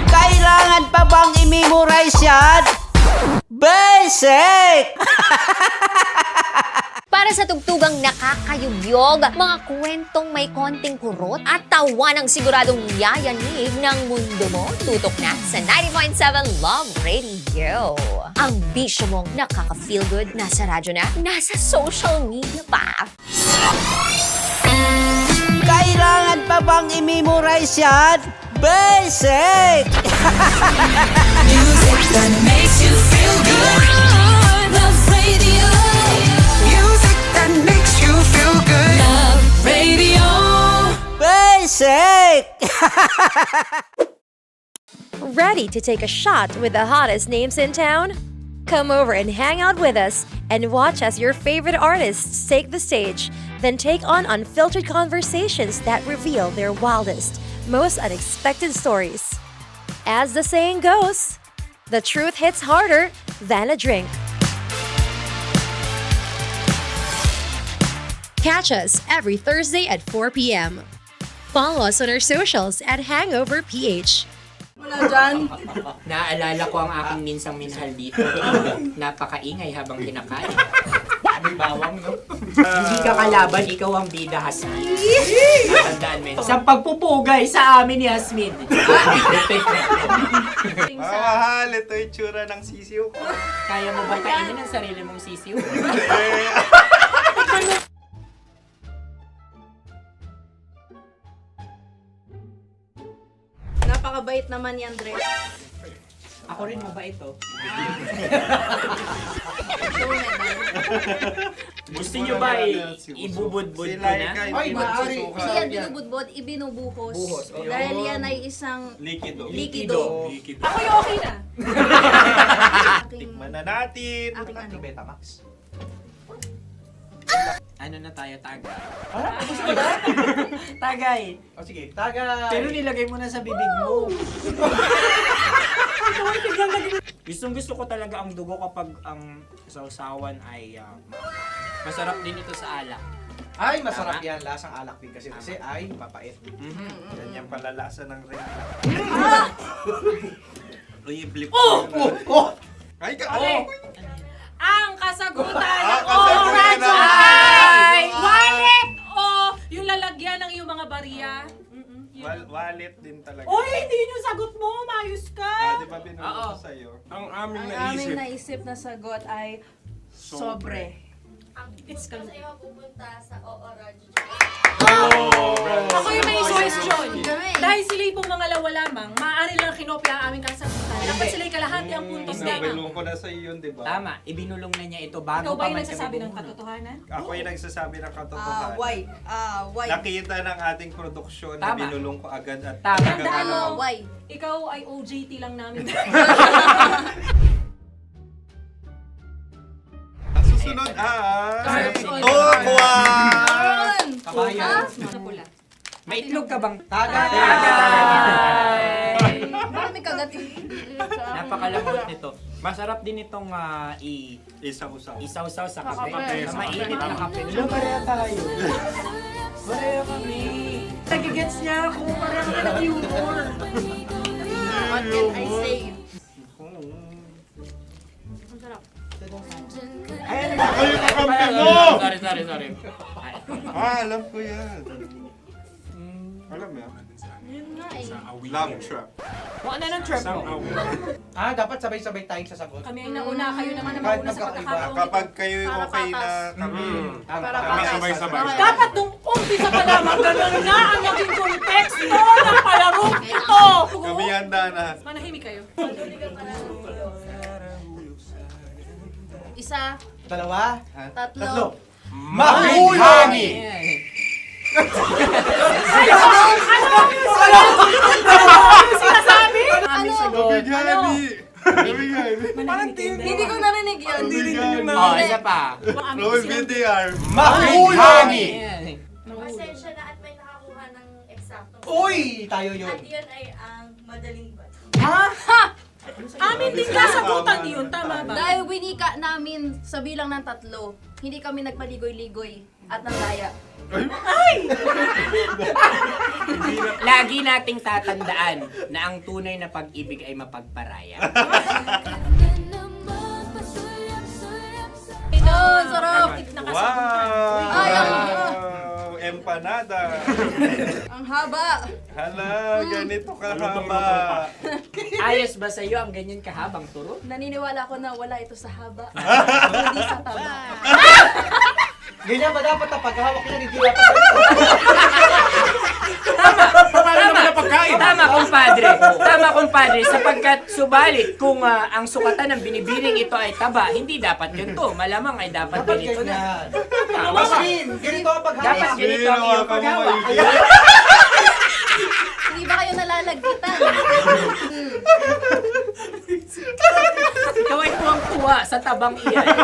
Kailangan pa bang i-memorize yan? Basic! Para sa tugtugang nakakayubyog, mga kwentong may konting kurot at tawa ng siguradong yayanig ng mundo mo, tutok na sa 90.7 Love Radio. Ang bisyo mong nakaka-feel good, nasa radyo na, nasa social media pa. Kailangan pa bang i-memorize yan? Basic! Music that makes you feel good. Love Radio. Music that makes you feel good. Love Radio. Basic! Ready to take a shot with the hottest names in town? Come over and hang out with us and watch as your favorite artists take the stage, then take on unfiltered conversations that reveal their wildest, most unexpected stories. As the saying goes, the truth hits harder than a drink. Catch us every Thursday at 4 p.m. Follow us on our socials at Hangover PH. Wala dyan. Naaalala ko ang aking minsang minahal dito. Napakaingay habang kinakain. May bawang, no? Hindi ka kalaban, ikaw ang bida, Hasmin. Natandaan mo yun. Sa pagpupugay sa amin ni Hasmin. Mahal, ito yung tsura ng sisiw ko. Kaya mo ba kainin ang sarili mong sisiw? Napakabait naman yan, Dre. Ako rin mabait, oh. Gusto nyo ba ibubudbud ko na? Ay, maaari. Hindi yan binubudbod, ibinubuhos. Buhos, oh. Dahil yan ay isang Likido. likido. Ako yung okay na. Tikman na natin. Aking ano. Betamax. Ano na tayo, tagay? Tagay. O sige, tagay. Pero nilagay mo na sa bibig mo. Gusto ko talaga ang dugo kapag ang sausawan ay masarap din ito sa alak. Ay, masarap yan. Lasang alak din kasi ay papait. Yan yung palalasa ng rin. Uy, blip. Ay, Ang kasagutan ng kasagutan Orange ay wallet o yung lalagyan ng iyong mga bariya. Wallet din talaga. Oy, hindi yun yung sagot mo. Mayos ka. Di ba binulong ko sa'yo? Ang aming Ang aming naisip na sagot ay sobre. It's Kasi mapupunta sa Orange. Ako yung may question. Kami. Dahil sila'y pong mga lawa lamang, maaari lang kinopya ang aming kasagutan. Dapat sila'y kalahati ang puntos na. Binulong ko na sa'yo yun, di ba? Tama, ibinulong na niya ito bago Ikaw ba pa yung man nagsasabi kami ng bumuno. katotohanan? Ako yung nagsasabi ng katotohanan. Why? Why? Nakita ng ating produksyon na Tama. binulong ko agad at Tama. talagang Tandaan ano, mo, Why? ikaw ay OJT lang namin. Ang susunod ay... Susunod. Tokwa! Kabayan. Sa pula. May itlog ka bang? Tagay. Marami kagat. Napakalambot nito. Masarap din itong Isaw-usaw. isaw-saw sa kape. Kape. Sa mainit na kape. Alam, pareha tayo. Pareha kami. Nagigets niya ako. Pareha kami ng humor. What can I say? Ang sarap. Ay, Sorry. Alam ko yan. Alam mo yan? Yun nga eh. Love trap. Kung ano ng trap mo? Dapat sabay-sabay tayong sasagot. Kami ay nauna, kayo naman ang Kahit mauna sa magkakaiba. pagkakataon. Kapag kayo okay na kami. Para Kami patas. sabay-sabay. Dapat nung umpisa pa lamang, ganun na ang naging konteksto ng palarong ito! Kami handa na. Manahimik kayo. Isa, Dalawa. tatlo. Mahulog! Sinasabi? Hindi ko narinig yun. Oh, isa pa. Roll VTR. Mahulog! Pasensya na at may nakakuha ng eksakto. Uy! Tayo yun. At yun ay ang madaling bato. Amin din kasagutan yun, tama ba? Dahil winika namin sa bilang ng 3, hindi kami nagpaligoy-ligoy at nandaya. Lagi nating tatandaan na ang tunay na pag-ibig ay mapagparaya. Ito, sarap! Wow! Ay, Empanada. Ang haba! Hala, ganito kahaba. Ayos ba sa'yo ang ganyan kahabang turo? Naniniwala ko na wala ito sa haba. Hindi sa taba. Ganyan ba dapat ang paghawak niya? Hindi dapat Tama, kumpadre. Sapagkat subalit kung ang sukatan ng binibining ito ay taba, hindi dapat ganito. Malamang ay dapat ganito na. Maskin! Ganito ang paghawak. Dapat ganito ang iyong paghawak. Hindi ba kayo nalalagkitan? Ikaw ay tuwang-tuwa natutuwa sa tabang iyan.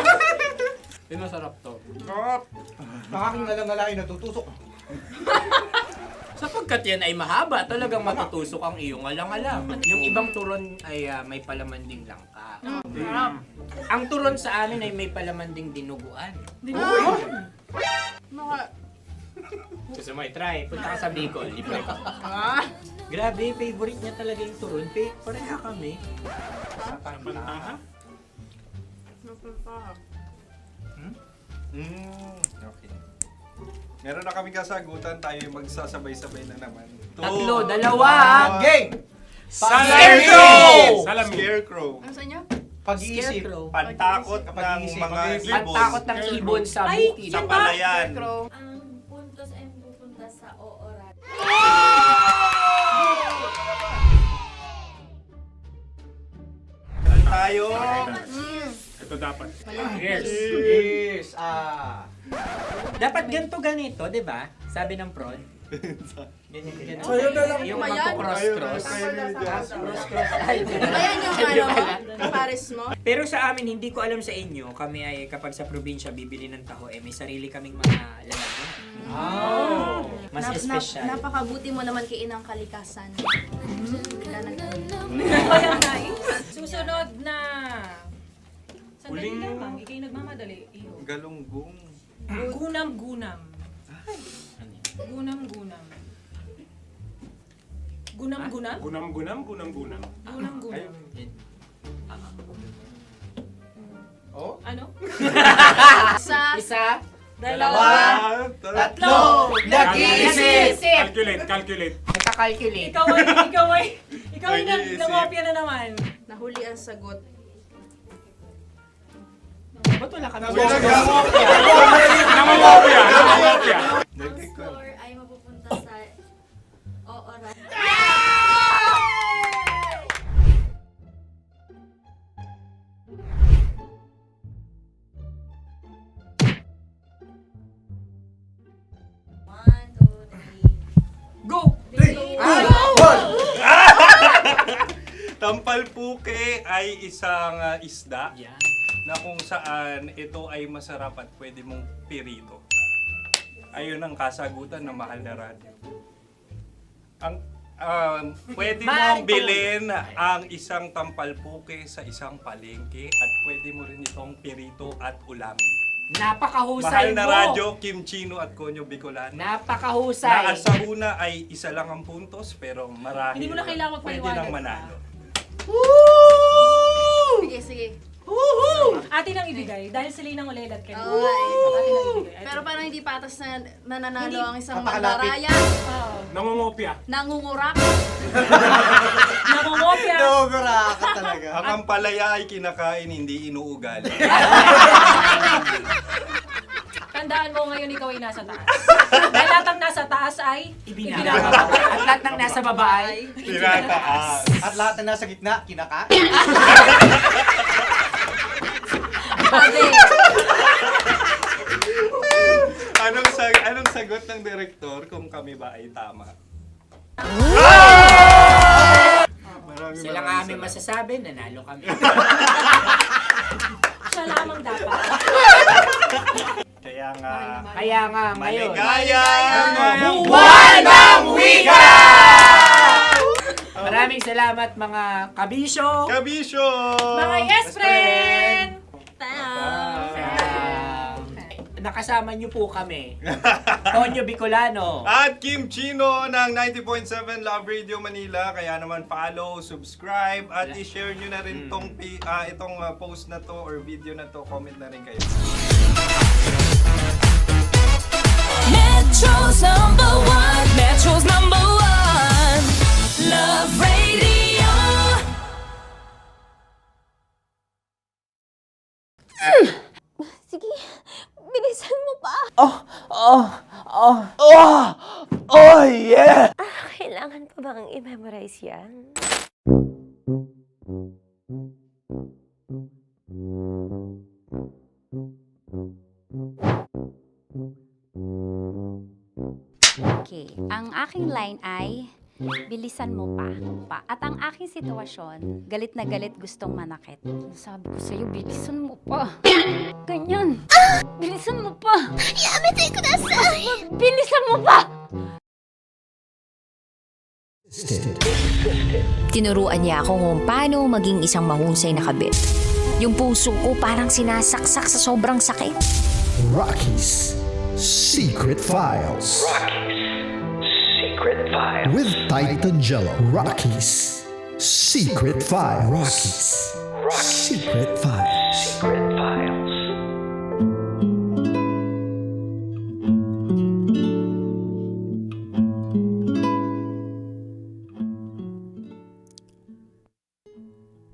Masarap to. Nakaking ngalang-ngalain natutusok. Sapagkat yan ay mahaba, talagang matutusok ang iyong alang-alang. Yung ibang turon ay may palaman ding langka. Ang turon sa amin ay may palaman ding dinuguan. Gusto mo i-try? Punta ka sa Bicol, libre ka. Grabe, favorite niya talaga yung turon. Pareha kami. Okay. Meron na kami kasagutan, tayo yung magsasabay-sabay na naman. Tatlo, dalawa. Game! Scarecrow! Scarecrow. Ano sa inyo? Pag-iisip. Pantakot ng mga ibon. Pantakot ng ibon sa bukid. Sa palayan. Ang puntos ay pupunta sa oorat. Meron tayo. Ito dapat. Yes. Dapat ganito, di ba? Sabi ng prod. Ganyan. Yung Mayan. magpo-cross-cross. Cross-cross. Ay, Ayan yung pares mo. Pero sa amin, hindi ko alam sa inyo, kami ay kapag sa probinsya bibili ng taho, may sarili kaming mga lalagyan. Mas espesyal. Napakabuti mo naman kay Inang Kalikasan. Susunod na. Sandali lamang, ikay nagmamadali. Iyo. Galunggong. Gunam-gunam. Gunam-gunam. Gunam-gunam? Gunam-gunam. Gunam-gunam. Oh? Ano? Isa. Dalawa. Tatlo. Nag-iisip. Calculate. Nakakalculate. Ikaw ay nangopya na naman. Nahuli ang sagot. Ba't wala kami? Nangongopya. Ang score ay mapupunta sa oorat. Go! Tampalpuke ay isang isda na kung saan ito ay masarap at pwede mong pirito. Ayun ang kasagutan ng Mahal na Radyo. Pwede mong bilhin ang isang tampalpuke sa isang palengke at pwede mo rin itong pirito at ulamin. Napakahusay Mahal na mo! Radyo, Kim Chino at Konyo Bicolano. Napakahusay! Na sa una ay isa lang ang puntos pero marahil Hindi mo na kailangan pwede magpaliwanag nang pa. manalo. Sige. Atin ang ibigay dahil sila yung ulelat kayo. Oo nga Atin ang ibigay. Pero parang hindi patas na nananalo ang isang Napakalapit. mandaraya. Nangongopya. Nangungurak. Nangungopya. Dogora ka talaga. Ang ampalaya ay kinakain, hindi inuugali. Tandaan mo ngayon ikaw ay nasa taas. Dahil lahat ng nasa taas ay Ibinababa. At lahat ng nasa baba ay Tinataas. At lahat na nasa gitna, kinakain. Anong sagot ng direktor kung kami ba ay tama? Sila nga aming masasabi, nanalo kami. siya lamang dapat. Kaya nga, ngayon. maligayang Buwan ng Wika! Maraming salamat mga kabisyo. Kabisyo! Mga yes friend! Nakasama niyo po kami. Konyo Bicolano. At Kim Chino ng 90.7 Love Radio Manila. Kaya naman follow, subscribe, at i-share nyo na rin itong post na to or video na to. Comment na rin kayo. Metro's number one, Love Radio. Sige, bilisan mo pa. Oh, yeah! Kailangan pa bang i-memorize yan? Okay, ang aking line ay, Bilisan mo pa. At ang aking sitwasyon, galit na galit gustong manakit. Sabi ko sa'yo, bilisan mo pa. Ganyan. Bilisan mo pa. Yamete kudasai. Bilisan mo pa. Tinuruan niya ako kung paano maging isang mahusay na kabit. Yung puso ko parang sinasaksak sa sobrang sakit. Rocky's Secret Files. With Titan Jello. Rocky's Secret Files. Rocky's Secret Files.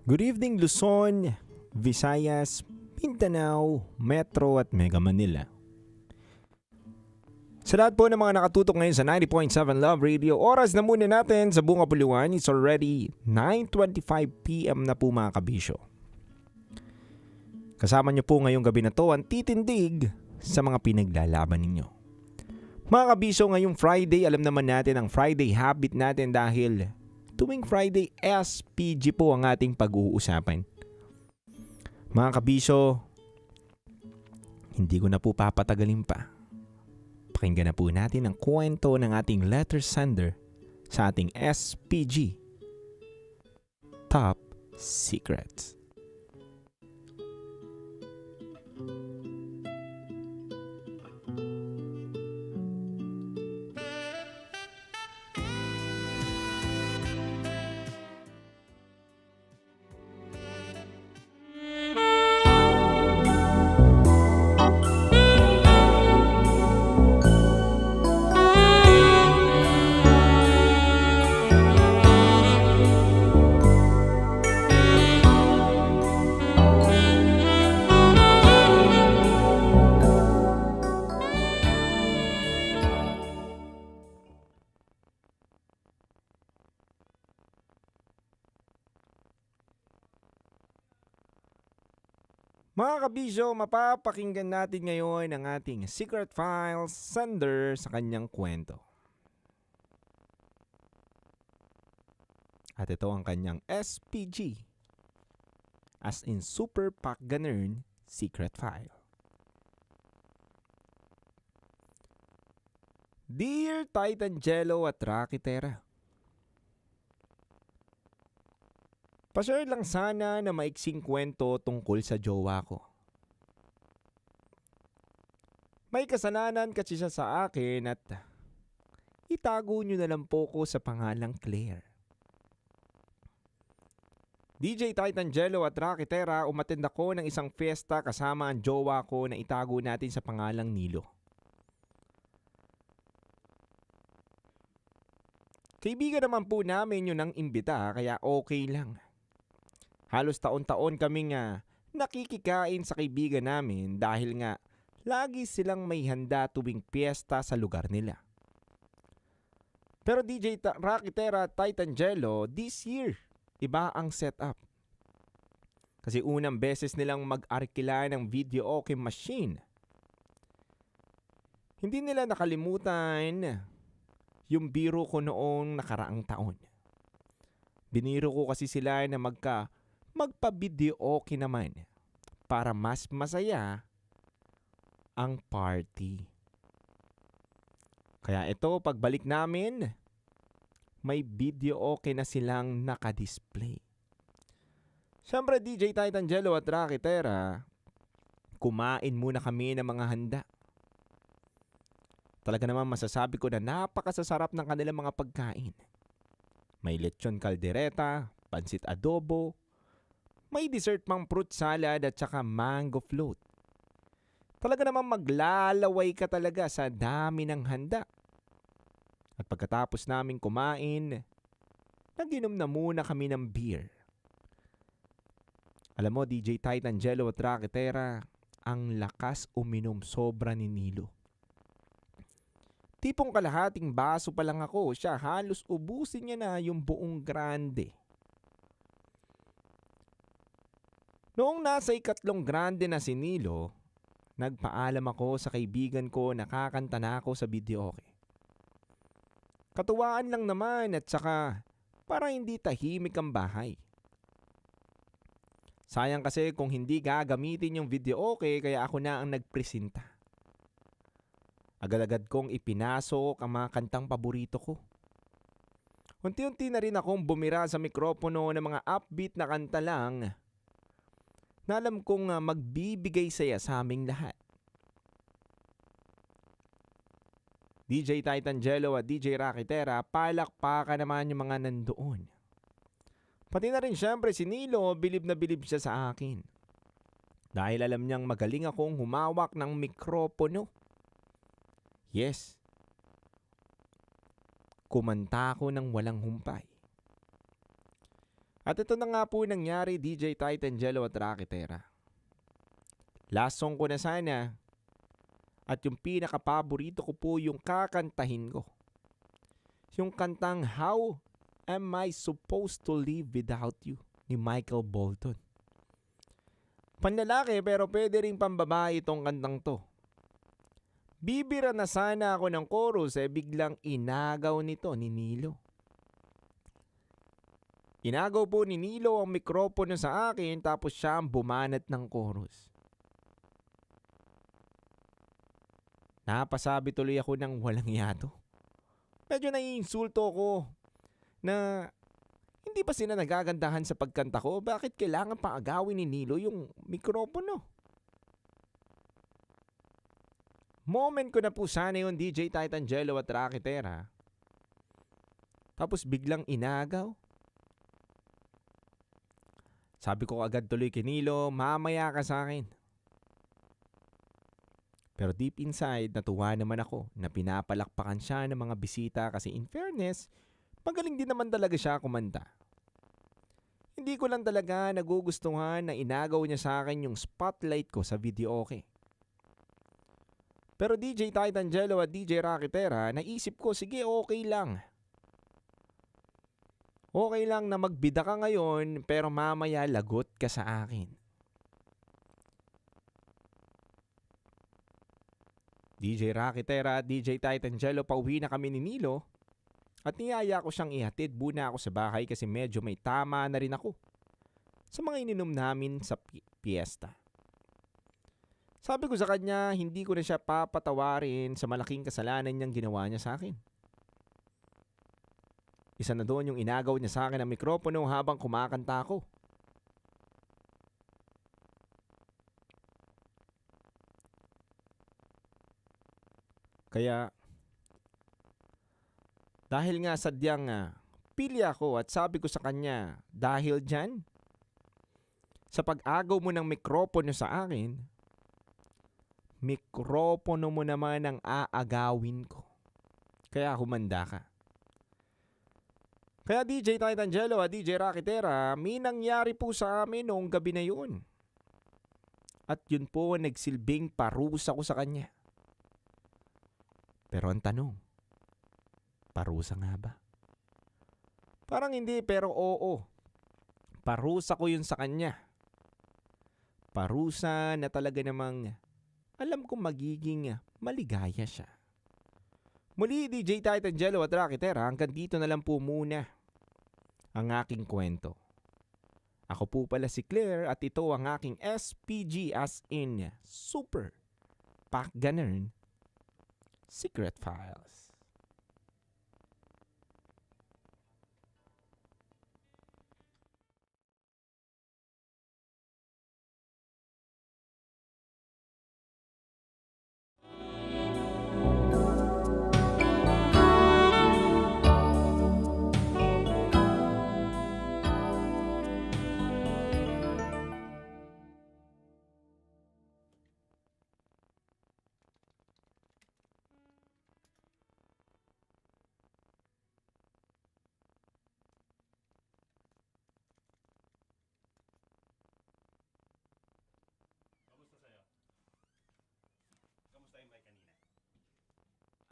Good evening Luzon, Visayas, Mindanao, Metro at Mega Manila. Sa lahat po ng mga nakatutok ngayon sa 90.7 Love Radio, oras na muna natin sa Bunga Puluan. It's already 9:25 PM na po mga kabisyo. Kasama niyo po ngayong gabi na to ang titindig sa mga pinaglalaban ninyo. Mga kabisyo, ngayong Friday, alam naman natin ang Friday habit natin dahil tuwing Friday, SPG po ang ating pag-uusapan. Mga kabisyo, hindi ko na po papatagalin pa. Pakinggan na po natin ang kwento ng ating letter sender sa ating SPG Top Secrets. Mga kabisyo, mapapakinggan natin ngayon ang ating Secret Files sender sa kanyang kwento. At ito ang kanyang SPG, as in Super Pack Ganern Secret File. Dear Titan Jello at Rocky Terra, pa-share lang sana na maiksing kwento tungkol sa jowa ko. May kasalanan kasi siya sa akin at itago nyo na lang po ko sa pangalang Claire. DJ Titan Jello at Rocky Terra, umattend ako ng isang fiesta kasama ang jowa ko na itago natin sa pangalang Nilo. Kaibigan naman po namin yun ang imbita kaya okay lang. Halos taon-taon kaming nakikikain sa kaibigan namin dahil nga lagi silang may handa tuwing piyesta sa lugar nila. Pero DJ Rocky Terra at Titan Jello, this year, iba ang setup. Kasi unang beses nilang mag-arkila ng videoke machine. Hindi nila nakalimutan yung biro ko noong nakaraang taon. Biniro ko kasi sila na magpa-videoke naman para mas masaya ang party. Kaya ito, pagbalik namin, may videoke na silang nakadisplay. Siyempre, DJ Titan Jello at Rocky Terra, kumain muna kami ng mga handa. Talaga naman masasabi ko na napakasasarap ng kanilang mga pagkain. May lechon caldereta, pansit adobo, may dessert pang fruit salad at saka mango float. Talaga naman maglalaway ka talaga sa dami ng handa. At pagkatapos namin kumain, nag-inom na muna kami ng beer. Alam mo, DJ Titan Jello at Rocky Terra, ang lakas uminom sobra ni Nilo. Tipong kalahating baso pa lang ako, siya halos ubusin niya na yung buong grande. Noong nasa ikatlong grande na si Nilo, nagpaalam ako sa kaibigan ko na kakanta na ako sa videoke. Katuwaan lang naman at saka para hindi tahimik ang bahay. Sayang kasi kung hindi gagamitin yung video okay, kaya ako na ang nagpresenta. Agad-agad kong ipinasok ang mga kantang paborito ko. Unti-unti na rin akong bumira sa mikropono ng mga upbeat na kanta lang na alam kong magbibigay saya sa aming lahat. DJ Titangelo at DJ Rakitera, palakpakan naman yung mga nandoon. Pati na rin syempre si Nilo, bilib na bilib siya sa akin. Dahil alam niyang magaling akong humawak ng mikropono. Yes. Kumanta ako ng walang humpay. At ito na nga po nangyari, DJ Titangelo at Rakitera. Last song ko na sana. At yung pinaka-paborito ko po yung kakantahin ko. Yung kantang How Am I Supposed to Live Without You ni Michael Bolton. Panlalaki pero pwede rin pambabae itong kantang to. Bibira na sana ako ng chorus biglang inagaw nito ni Nilo. Inagaw po ni Nilo ang mikropono sa akin tapos siya ang bumanat ng chorus. Napasabi tuloy ako ng walang yato. Medyo naiinsulto ko na hindi ba sila nagagandahan sa pagkanta ko? Bakit kailangan pa agawin ni Nilo yung mikropono? Moment ko na po sana yung DJ Titangelo at Rakitera. Tapos biglang inagaw. Sabi ko agad tuloy kay Nilo, mamaya ka sa akin. Pero deep inside, natuwa naman ako na pinapalakpakan siya ng mga bisita kasi in fairness, magaling din naman talaga siya kumanta. Hindi ko lang talaga nagugustuhan na inagaw niya sa akin yung spotlight ko sa video okay. Pero DJ Titangelo at DJ Rakitera, naisip ko sige okay lang. Okay lang na magbida ka ngayon pero mamaya lagot ka sa akin. DJ Rakitera at DJ Titangelo, pauwi na kami ni Nilo at niyaya ko siyang ihatid muna ako sa bahay kasi medyo may tama na rin ako sa mga ininom namin sa piyesta. Sabi ko sa kanya, hindi ko na siya papatawarin sa malaking kasalanan niyang ginawa niya sa akin. Isa na doon yung inagaw niya sa akin ang mikropono habang kumakanta ako. Kaya, dahil nga sadyang pili ako at sabi ko sa kanya, dahil dyan, sa pag-agaw mo ng mikropono sa akin, mikropono mo naman ang aagawin ko. Kaya humanda ka. Kaya DJ Titangelo at DJ Rakitera, may nangyari po sa amin noong gabi na yun. At yun po nagsilbing parusa ko sa kanya. Pero ang tanong, parusa nga ba? Parang hindi pero oo. Parusa ko yun sa kanya. Parusa na talaga namang alam kong magiging maligaya siya. Muli DJ Titangelo at Rakitera, hanggang dito na lang po muna ang aking kwento. Ako po pala si Claire at ito ang aking SPG as in Super Pack Ganern Secret Files.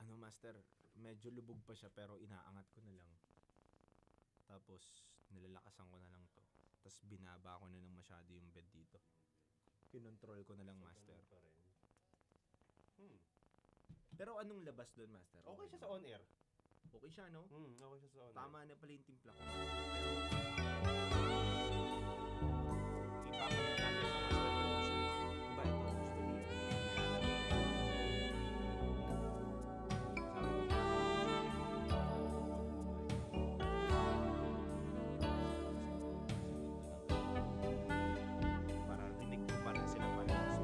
Ano master, medyo lubog pa siya pero inaangat ko na lang. Tapos nilalakasan ko na lang to. Tapos binaba ko na lang masyado yung bed dito. Kinontrol ko na lang master. Pero anong labas doon master? Okay siya sa on air. Okay siya, no? Okay siya sa on-air. Tama na pala yung timpla ko. Pero, ipapalit natin sa master producer. Ba, ito gusto niya. Para rinig ko pa rin sila parehas.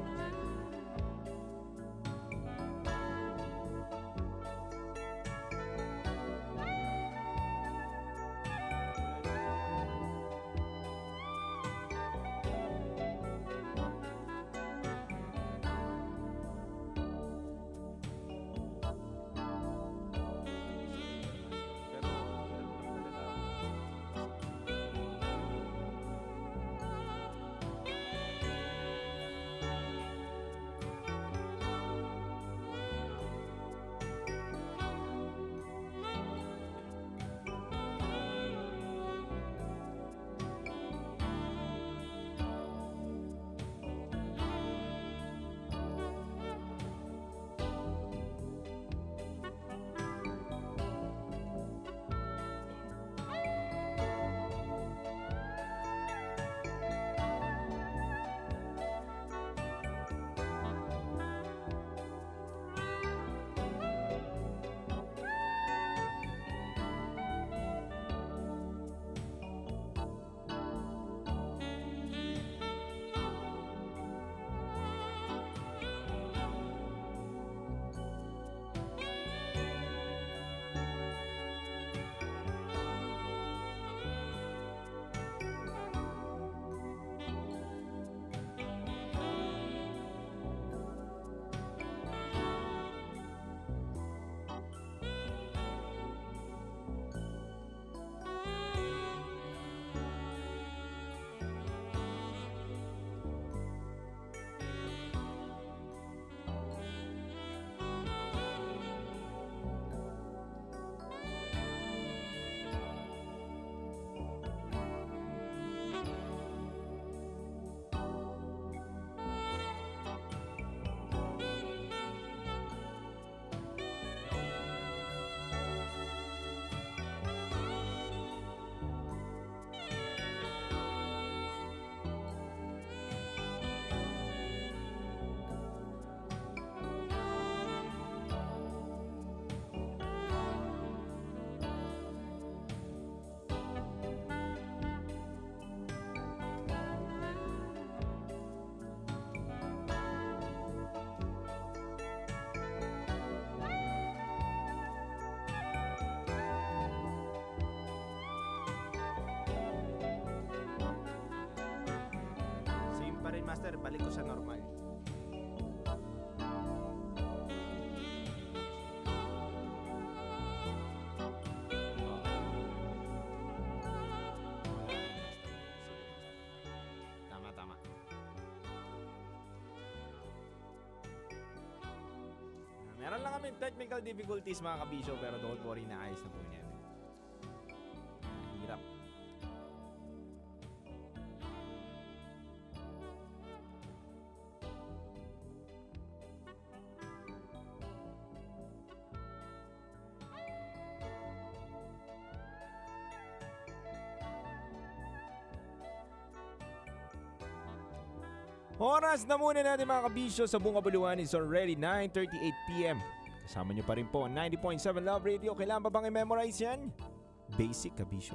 Master, balik ko sa normal. Tama. Meron lang kami technical difficulties mga kabisyo, pero don't worry, naayos na po niyan. Hirap. Oras na muna natin mga kabisyo sa buong kabuluhan is already 9:38 PM. Kasama nyo pa rin po ang 90.7 Love Radio. Kailangan ba bang i-memorize yan? Basic kabisyo.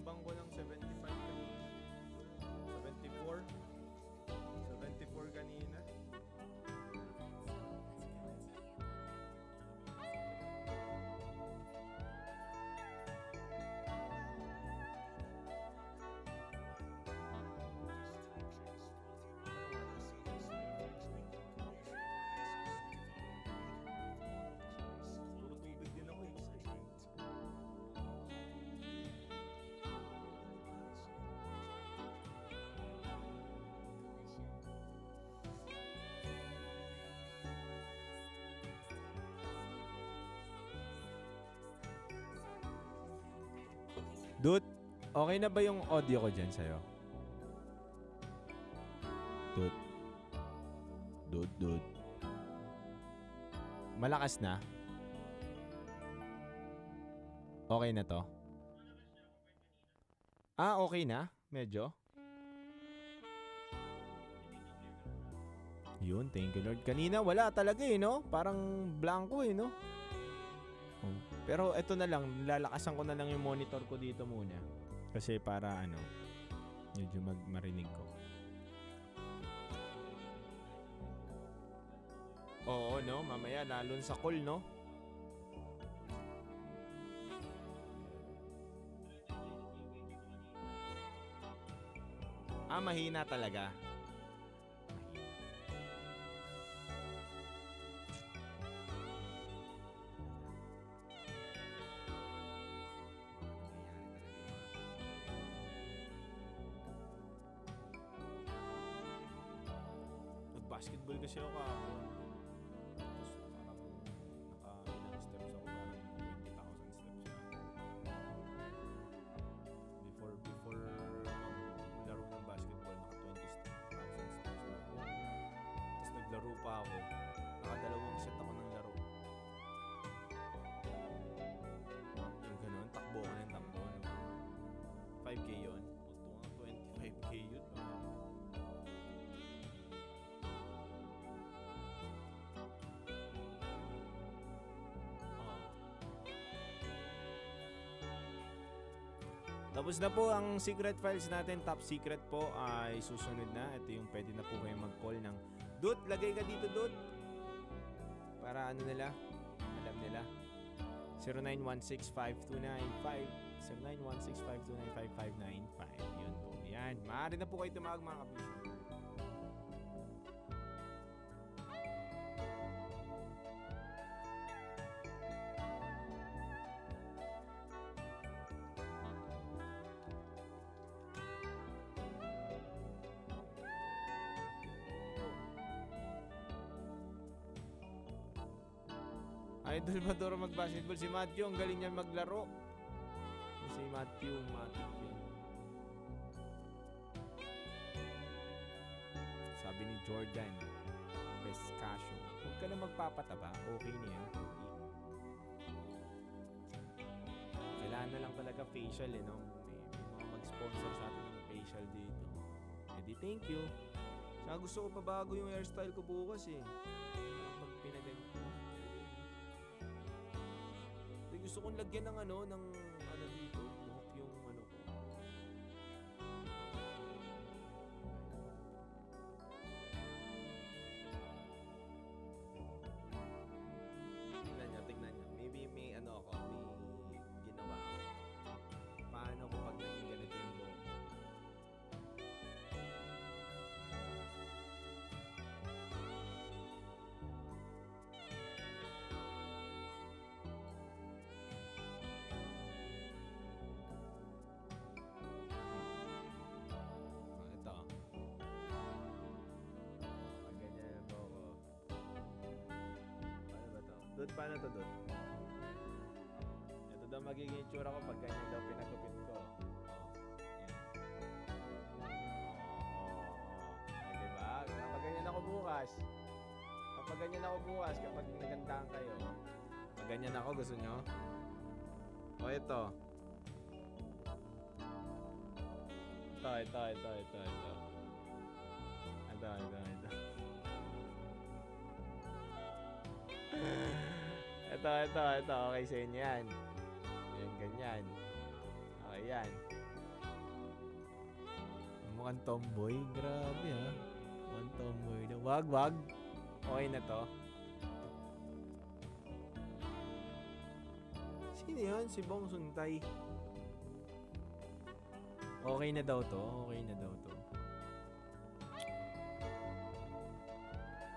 Timbang ko ng 75 kanina. 74. 74 kanina. Puro tubig din ako eh. Dude, okay na ba yung audio ko dyan sa'yo? Dude. Dude. Malakas na? Okay na to? Okay na? Medyo? Yun, thank you Lord. Kanina wala talaga eh, no? Parang blanco eh, no? Pero eto na lang, lalakasan ko na lang yung monitor ko dito muna. Kasi para medyo marinig ko. Oo, no? Mamaya lalon sa call, no? Mahina talaga. Nag-basketball kasi ako kahapon. Tapos parang naka-ilang steps ako, parang 20,000 steps na. Before laro ng basketball, naka 20,000 steps na ako. Tapos naglaro pa ako. Nakadalawang set ako ng laro. Yung ganun, takbo ko ng takbo. 5K yun. Ito nga, 25K yun. Tapos na po ang secret files natin. Top secret po ay susunod na. Ito yung pwede na po kayo mag-call ng Dut, lagay ka dito, Dut. Para nila, alam nila. 0916-5295 0916-5295-5595. Yun po. Yan. Maaari na po kayo tumawag mga kabisyo. Idol Maduro mag-basketball. Si Matthew, ang galing niya maglaro. Si Matthew, matik yun. Sabi ni Jordan Pescasio, huwag ka na magpapataba. Okay na yan. Kailangan na lang talaga facial no? May mga mag-sponsor sa atin ng facial dito. Edi thank you. Saka gusto ko pabago yung hairstyle ko bukas eh. Parang pag pinagay. Gusto kong lagyan ng dito, buhok yung ko. Tignan nyo. Maybe may may ginawa ako. Paano ko pag naging ganito yung buhok? Dut, paano to, Dut? Ito daw magiging itsura ko pag ganyan daw pinagupit ko. Yan. Diba? Kapag ganyan ako bukas, kapag nagandahan kayo, pag ganyan ako, gusto nyo? O, ito. Ito. Ito. Okay sa inyo yan. Yan, ganyan. Okay, yan. Mukhang tomboy. Grabe ha. Mukhang tomboy na. Wag. Okay na to. Sino yun? Si Bong Suntay. Okay na daw to.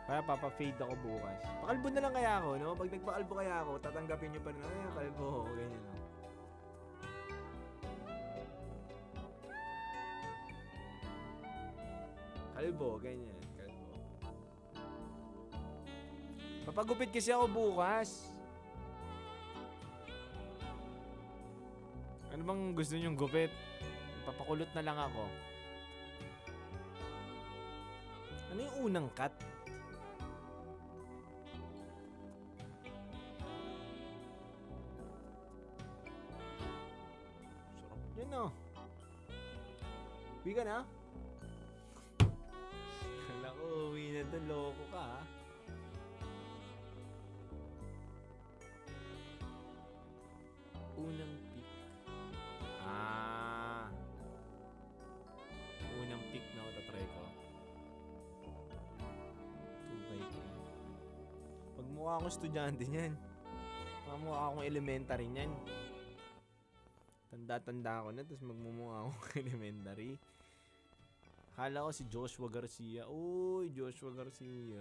Kaya papa-fade ako bukas. Pakalbo na lang kaya ako, no? Pag nagpakalbo kaya ako, tatanggapin nyo pa rin. Ay, kalbo. Ganyan, no? Kalbo, ganyan. Kalbo. Papagupit kasi ako bukas. Ano bang gusto nyong gupit? Papakulot na lang ako. Ano yung unang cut? Sarap yan ah. Uwi ka na? Kala ko uwi na doon. Loko ka ha. Unang pick. Unang pick na ako tatry ko. 2x3. Pag mukha akong estudyante niyan. Mukha akong elementary niyan. Tanda-tanda ako na, tapos magmumukha akong elementary. Akala ko si Joshua Garcia. Uy, Joshua Garcia.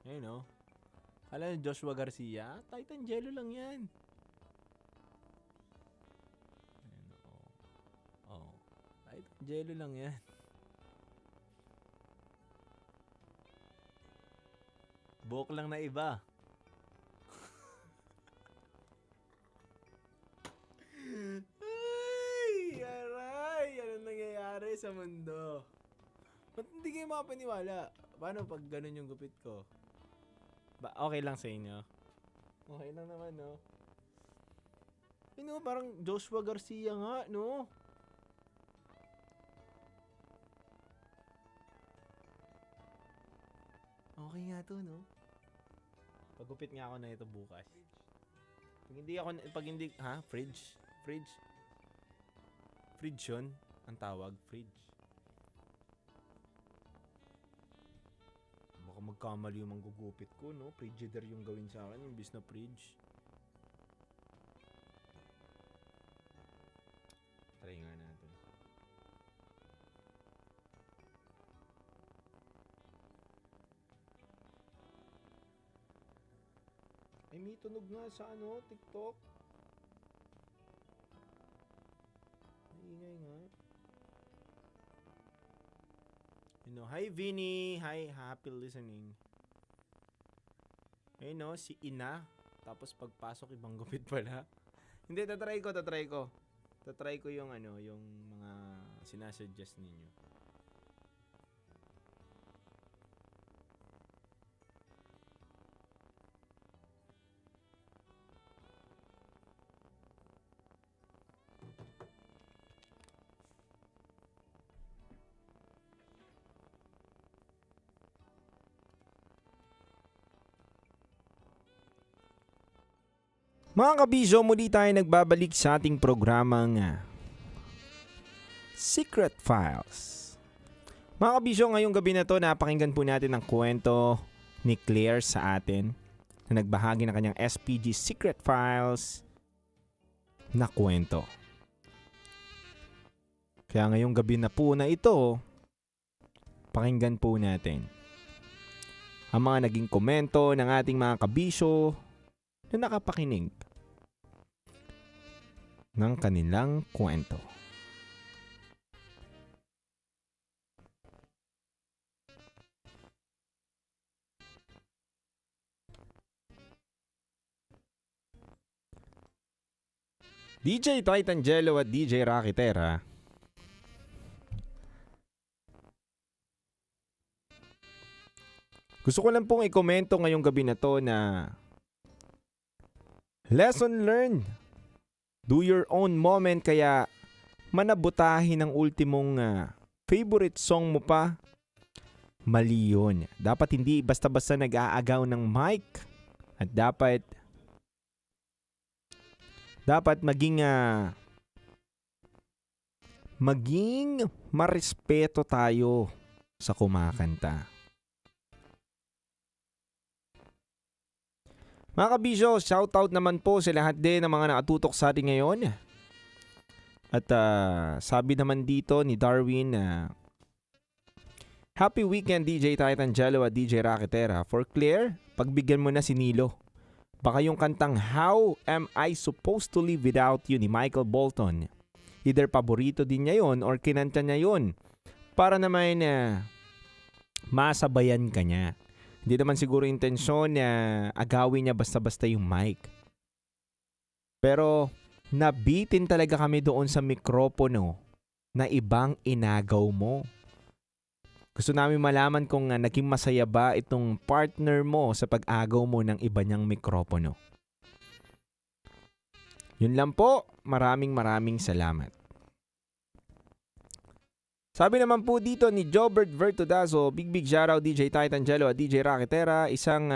Ayun o. Kala ni Joshua Garcia, Titan Jello lang yan. Ayun o. Oh. Titan Jello lang yan. Buhok lang na iba. Ay! Aray! Ano nangyayari sa mundo? Ba't hindi kayo makapaniwala? Paano pag ganun yung gupit ko? Okay lang sa inyo? Okay lang naman, no? Parang Joshua Garcia nga, no? Okay nga to, no? Pagupit nga ako na ito bukas. Fridge? Fridge yun? Ang tawag, fridge. Baka magkamali yung manggugupit ko, no? Frigidaire yung gawin sa akin, imbis na fridge. Try nga natin. Ay, may tunog nga sa TikTok. Maingay nga. Hi Vinny! Hi, happy listening. Ayun si Ina. Tapos pagpasok ibang gupit pala. Hindi, tatry ko. Tatry ko yung yung mga sinasuggest ninyo. Mga kabisyo, muli tayo nagbabalik sa ating programang Secret Files. Mga kabisyo, ngayong gabi na to, napakinggan po natin ang kwento ni Claire sa atin na nagbahagi ng kanyang SPG Secret Files na kwento. Kaya ngayong gabi na po na ito, pakinggan po natin ang mga naging komento ng ating mga kabisyo na nakapakinig ng kanilang kwento. DJ Titan Jello at DJ Rakitera, Gusto ko lang pong ikomento ngayong gabi na to na lesson learned. Do your own moment, kaya manabutahin ang ultimong favorite song mo pa. Mali yun. Dapat hindi basta-basta nag-aagaw ng mic. At dapat maging marespeto tayo sa kumakanta. Mga kabisyo, shoutout naman po sa lahat din ng mga nakatutok sa atin ngayon. At sabi naman dito ni Darwin na happy weekend DJ Titan Jello at DJ Raketera. For Claire, pagbigyan mo na si Nilo. Baka yung kantang How Am I Supposed to Live Without You ni Michael Bolton. Either paborito din niya yun or kinanta niya yun para naman masabayan ka niya. Hindi naman siguro intensyon na agawin niya basta-basta yung mic. Pero nabitin talaga kami doon sa mikropono na ibang inagaw mo. Gusto namin malaman kung naging masaya ba itong partner mo sa pag-agaw mo ng iba niyang mikropono. Yun lang po. Maraming salamat. Sabi naman po dito ni Jobert Vertodazo, big shoutout DJ Titan Jello at DJ Raketera. Isang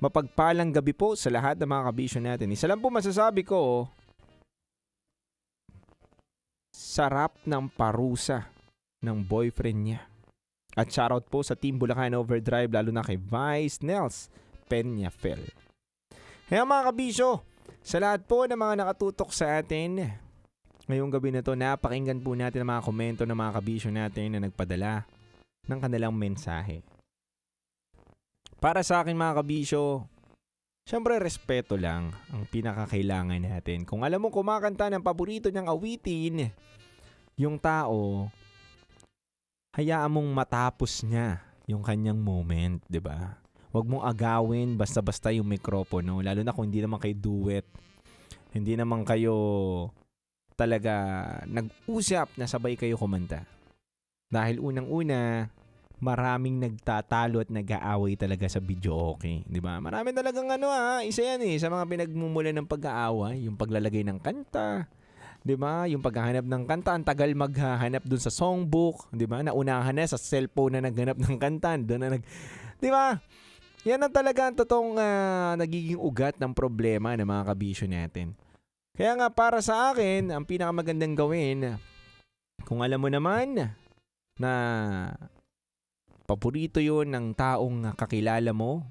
mapagpalang gabi po sa lahat ng mga kabisyo natin. Isa lang po masasabi ko, sarap ng parusa ng boyfriend niya. At shoutout po sa Team Bulacan Overdrive, lalo na kay Vice Nels Peñafel. Kaya mga kabisyo, sa lahat po ng mga nakatutok sa atin, ngayong gabi na to, napakinggan po natin ang mga komento ng mga kabisyo natin na nagpadala ng kanilang mensahe. Para sa akin mga kabisyo, syempre respeto lang ang pinakakailangan natin. Kung alam mo kumakanta ng paborito niyang awitin, yung tao, hayaan mong matapos niya yung kanyang moment, di ba? Huwag mong agawin basta-basta yung mikropono, lalo na kung hindi naman kayo duet. Hindi naman kayo talaga nag-usap na sabay kayo kumanta. Dahil unang-una, maraming nagtatalo at nag-aaway talaga sa video okay, di ba? Marami talagang isa yan sa mga pinagmumulan ng pag-aaway, yung paglalagay ng kanta, di ba? Yung paghahanap ng kanta, ang tagal maghahanap dun sa songbook, di ba? Naunahan na sa cellphone na naghanap ng kanta, doon na di ba? Yan ang talaga ang totoong nagiging ugat ng problema ng mga kabisyo natin. Kaya nga para sa akin, ang pinakamagandang gawin, kung alam mo naman na paborito yun ng taong kakilala mo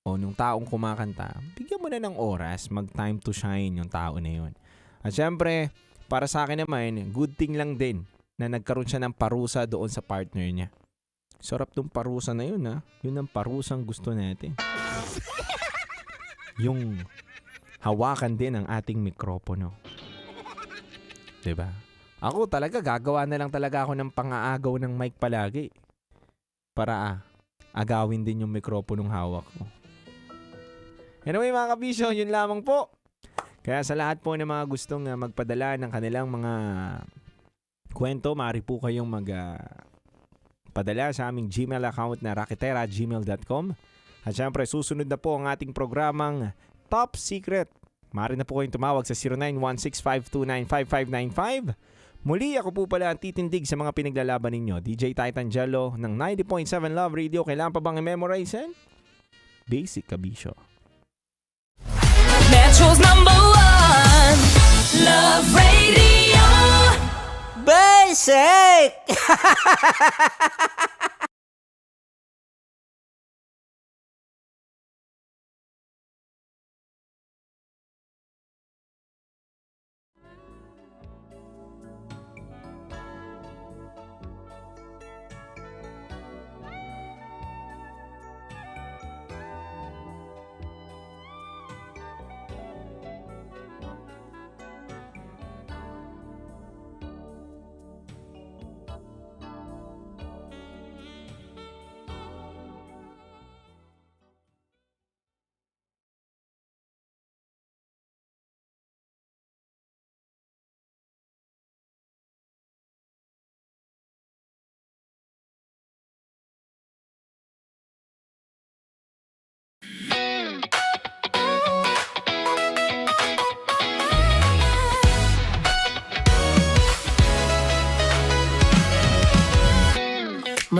o ng taong kumakanta, bigyan mo na ng oras, mag-time to shine yung tao na yun. At syempre, para sa akin naman, good thing lang din na nagkaroon siya ng parusa doon sa partner niya. Sarap tong parusa na yun Yun ang parusang gusto natin. Yung hawakan din ang ating mikropono. Diba? Ako talaga, gagawa na lang talaga ako ng pang-aagaw ng mic palagi. Para agawin din yung mikroponong hawak ko. Anyway mga kabisyo, yun lamang po. Kaya sa lahat po ng mga gustong magpadala ng kanilang mga kwento, maaari po kayong magpadala sa aming Gmail account na raketera@gmail.com. At syempre, susunod na po ang ating programang Top Secret. Maaari na po kayong tumawag sa 0916-529-5595. Muli ako po pala ang titindig sa mga pinaglalaban ninyo. DJ Titan Jello ng 90.7 Love Radio. Kailangan pa bang i-memorize yan? Basic kabisyo. Metro's #1 Love Radio. Basic!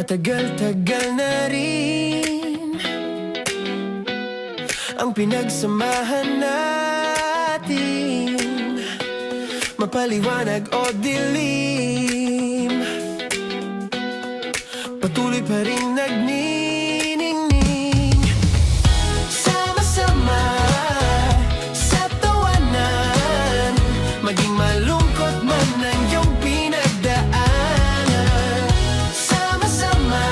Matagal-tagal na rin ang pinagsamahan natin, mapaliwanag o dilim, patuloy pa rin nagniningning. Sama-sama sa tawanan, maging malungkot man ang iyong pinagdaanan. Sama-sama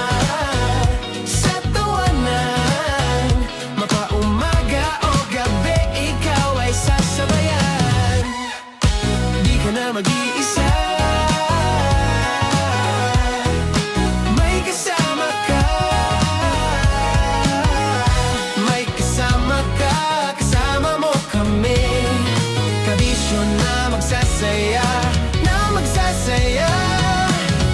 sa tawanan, mapaumaga o gabi, ikaw ay sasabayan. Di ka na mag-iisa, may kasama ka. May kasama ka, kasama mo kami. Kabisyo na magsasaya, na magsasaya.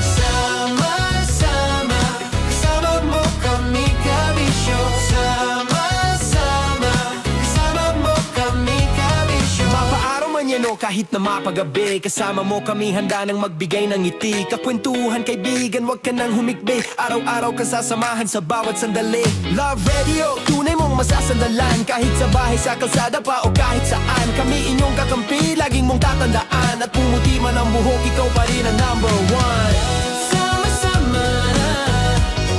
Sama-sama, kasama mo kami, kabisyo. Sama-sama, kasama mo kami, kabisyo. Mapaaraw man yan o kahit na mapagabi, kasama mo kami, handa nang magbigay ng ngiti. Kakwentuhan, kaibigan, wag ka nang humikbi. Araw-araw ka sasamahan sa bawat sandali. Love Radio, tunay mong masasandalan. Kahit sa bahay, sa kalsada pa o kahit saan, kami inyong kakampi, laging mong tatandaan. At pumuti man ang buhok, ikaw pa rin ang number one. Sama-sama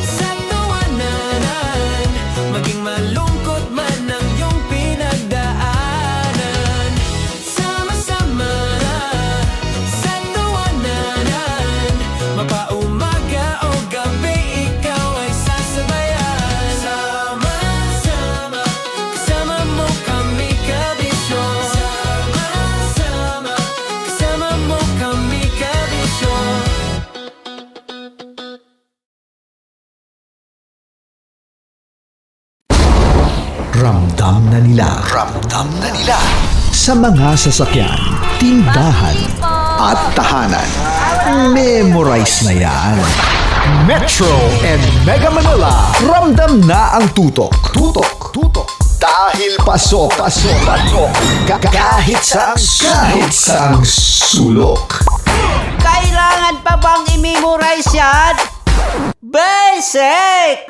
sa tawanan, maging malungkot man ang iyong pinagdaanan. Sama-sama sa tawanan, mapaumaga o gabi, ikaw ay sasabayan. Sama-sama, kasama mo kami, kabisyo. Sama-sama, kasama mo kami, kabisyo. Ramdam na nila sa mga sasakyan, tindahan at tahanan. Memorize na yan. Metro and Mega Manila, ramdam na ang tutok. Dahil pasok. Kahit saang sulok. Kailangan pa bang i-memorize yan? Basic!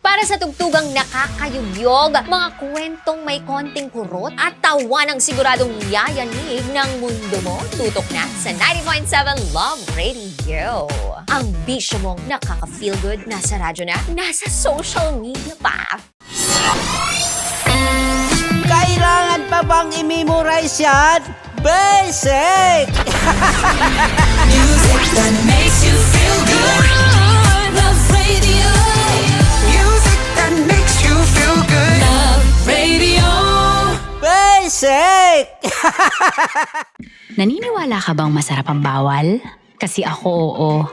Para sa tugtugang nakakayugyog, mga kwentong may konting kurot at tawa ng siguradong yayanig ng mundo mo, tutok na sa 90.7 Love Radio. Ang bisyo mong nakaka-feel good, nasa radyo na, nasa social media pa. Kailangan pa bang i-memorize yan? Basic! Music that makes you feel good. Love Radio. Music that makes you feel good. Love Radio. Basic! Naniniwala ka bang masarap ang bawal? Kasi ako oo.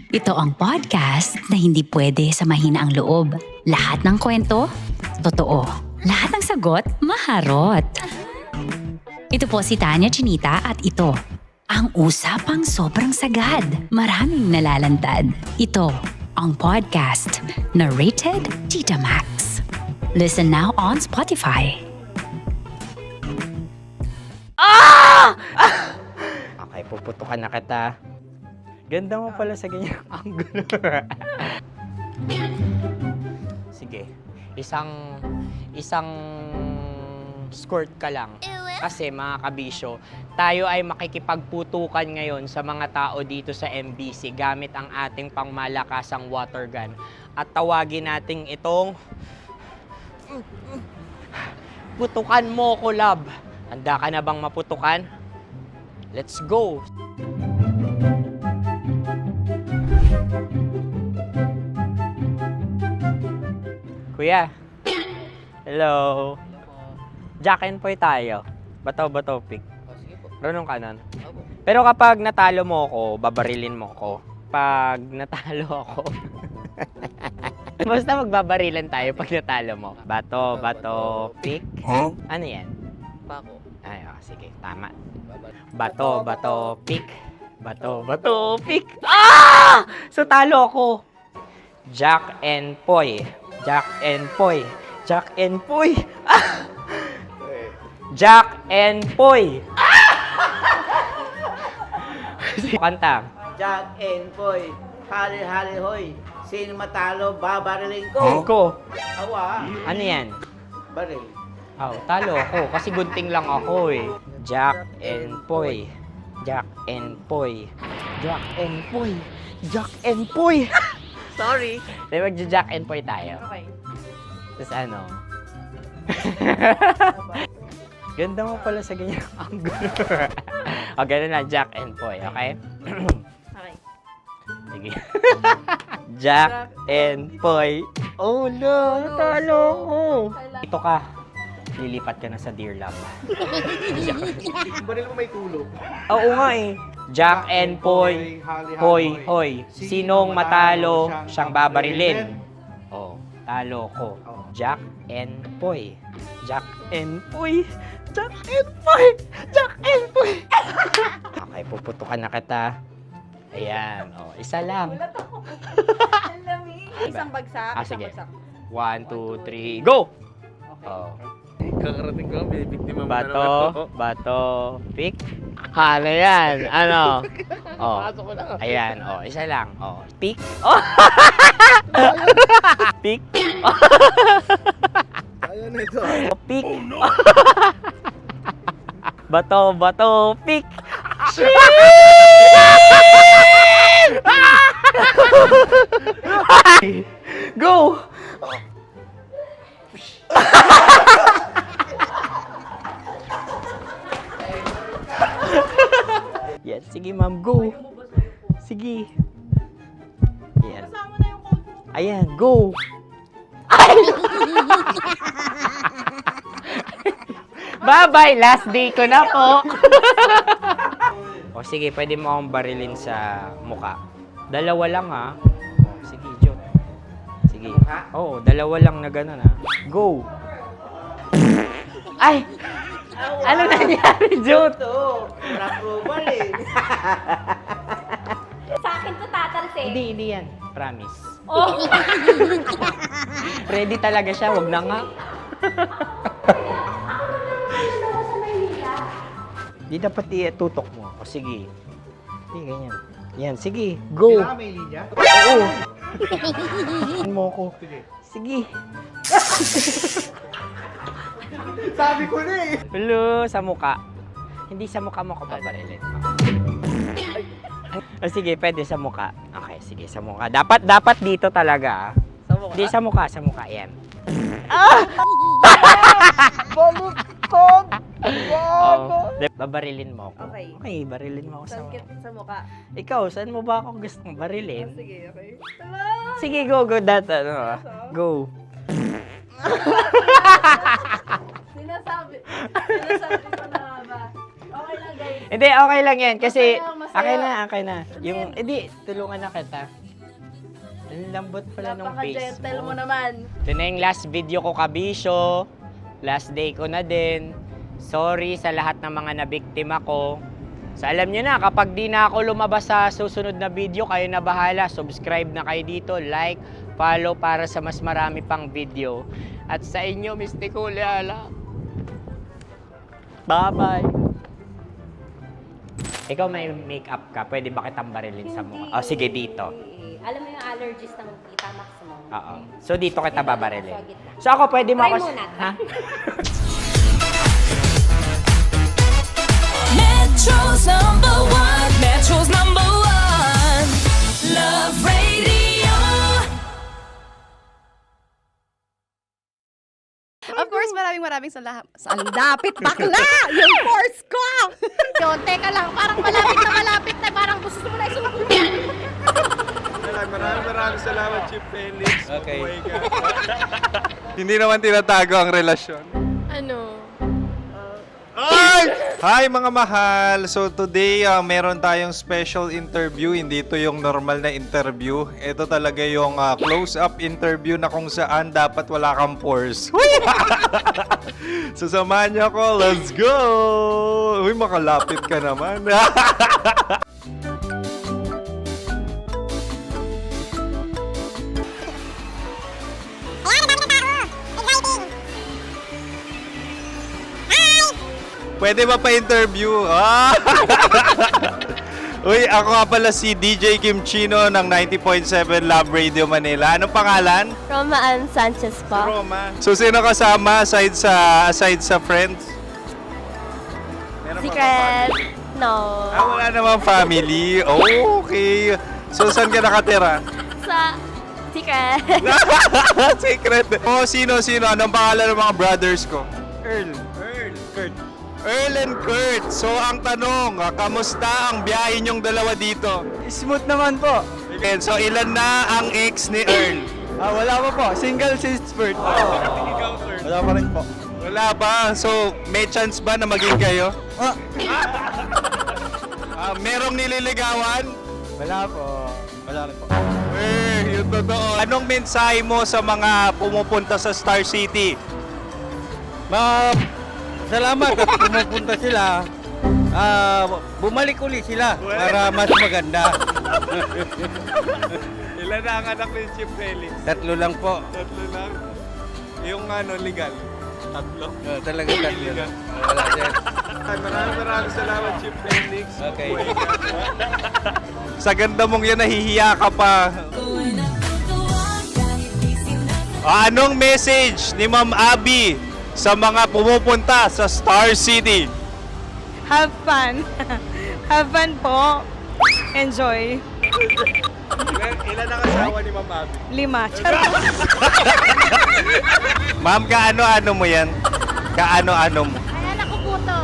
Ito ang podcast na hindi pwede sa mahina ang loob. Lahat ng kwento, totoo. Lahat ng sagot, maharot. Ito po si Tanya Chinita at ito, ang usapang sobrang sagad. Maraming nalalantad. Ito, ang podcast na Rated Tita Max. Listen now on Spotify. Okay, puputukan na kita. Ganda mo pala sa ganyang angulo. Sige, isang skirt ka lang. Kasi mga kabisyo, tayo ay makikipagputukan ngayon sa mga tao dito sa MBC gamit ang ating pangmalakasang water gun. At tawagin natin itong putukan mo ko, love. Handa ka na bang maputukan? Let's go! Kuya. Hello. Jack and Poy tayo. Bato-bato pick. Runong kanan. Pero kapag natalo mo ako, babarilin mo ako. Pag natalo ako, basta magbabarilan tayo pag natalo mo. Bato, pick. Huh? Ano yan? Pako. Ay, sige, tama. Bato, pick. Bato, pick. Ah! So talo ako. Jack and Poy. Jack and Poy. Jack and Poy. Ah! Jack and Poy. Kanta. Jack and Poy. Hali-hali hoy. Sino matalo, babariling ko. Ko. Awa. Ano yan? Baril. Oh, talo ako kasi gunting lang ako eh. Jack and Poy. Jack and Poy. Jack and Poy. Jack and Poy. Sorry. Di magja-Jack and Poy tayo. Okay. Tapos ano? Ganda mo pala sa ganyan angulo. O, ganun na, Jack and Poy, okay? Okay. Sige. Jack and Poy. Oh no, natalo ko. Ito ka. Lilipat ka na sa Deer Lab. Baril mo may tulog. Oo nga eh. Jack and Poy. Hoy, hoy. Sinong matalo, siyang babarilin. Oh, talo ko. Jack and Poy. Jack and Poy. Jack and Poy. Jack and Poy. Okay, puputukan na kita. Ayan. Oh, isa lang. Isang bagsak. Ah, isang sige. bagsak. 1, 2, 3, go! Oh. Kakarating ko, may biktima mo Bato, pick. Ano yan? Ano? Oh. Ayan, oh, isa lang. Oh, pick. Oh. Pick. Ayan na ito. Oh, pick. Bato, pick. Go! Yan, sige ma'am, go. Sige. Ayan. Ayan, go. Bye-bye, last day ko na po. O sige, pwede mo akong barilin sa muka. Dalawa lang ha. O, sige, Jot. Sige. Oo, dalawa lang na gano'n ha. Go. Ay! Ano nangyari, Jot? Approval eh. Sa akin to tatalsik. Hindi yan. Promise. Oh. Ready talaga siya, wag na nga. Di dapat tutok mo. O sige. Sige, ganyan. Yan, sige. Go. Kailangan may linya? Oo. Mo ko. Sige. Sabi ko na eh. Hello, sa muka. Hindi sa muka mo ko paparilin. O sige, pwede sa muka. Okay, sige, sa muka. Dapat dito talaga. Sa muka? Hindi, sa muka. Yan. Ah! Baluktot! Oh, babarilin mo ako. Okay. Okay, barilin mo ako sa Sakit sa mukha. Ikaw, saan mo ba ako gustong barilin? Sige, okay. Sige, go. Go. Sinasabi ko na ba? Okay lang, guys. Hindi, okay lang yan. Kasi, Masaya. okay na. Yung, hindi, tulungan na kita. Ang lambot pala nung face Napaka-gentle mo. mo naman. Ito na yung last video ko, kabisyo. Last day ko na din. Sorry sa lahat ng mga nabiktima ko. So alam nyo na, kapag di na ako lumabas sa susunod na video, kayo na bahala. Subscribe na kayo dito, like, follow para sa mas marami pang video. At sa inyo, Mistiko Leala. Bye-bye. Ikaw may makeup ka, pwede ba kitang barilin sa mukha? O sige, dito. Alam mo yung allergies ng Tita Max mo? Oo. So dito kita babarilin. So ako, pwede mo Try ako... muna. Ha? Metro's number one, Love Radio. Of course, maraming salamat. Ang lapit bakla! Yung force ko! Yun, teka lang, parang malapit na, parang gusto mo na isulat. Maraming salamat, Chief Felix. Okay. Mabuhay ka. Hindi naman tinatago ang relasyon. Ano? Hi mga mahal! So today, meron tayong special interview. Hindi ito yung normal na interview. Ito talaga yung close-up interview na kung saan dapat wala kang pores. So samahan niyo ako. Let's go! Uy, makalapit ka naman. Pwede ba pa-interview? Uy, ako nga pala si DJ Kim Chino ng 90.7 Love Radio Manila. Anong pangalan? Roma Ann Sanchez po. Roma. So, sino kasama aside sa friends? Meron Secret. No. Wala namang family. Oh, okay. So, saan ka nakatira? Sa Secret. Secret. Oh, sino? Anong pangalan ng mga brothers ko? Earl. Kurt. Earl and Kurt. So, ang tanong, kamusta ang biyahe niyong dalawa dito? Smooth naman po. Okay, so, ilan na ang ex ni Earl? Wala pa po. Single since birth. Wala pa rin po. Wala ba? So, may chance ba na maging kayo? Merong nililigawan? Wala po. Wala rin po. Yung totoo. Anong mensahe mo sa mga pumupunta sa Star City? Salamat at pumupunta sila. Bumalik uli sila para mas maganda. Ilan na ang anak ni Chief Felix? 3 lang po. 3 lang? Yung legal? 3? Talaga 3. Wala din. Maraming salamat, Chief Felix. Okay. Sa ganda mong yan, nahihiya ka pa. Anong message ni Ma'am Abby sa mga pumupunta sa Star City? Have fun. Have fun po. Enjoy. Ilan ang asawa ni Ma'am Abby? 5. Charot. Ma'am, kaano-ano mo yan? Kaano-ano mo? Ayan ako po to.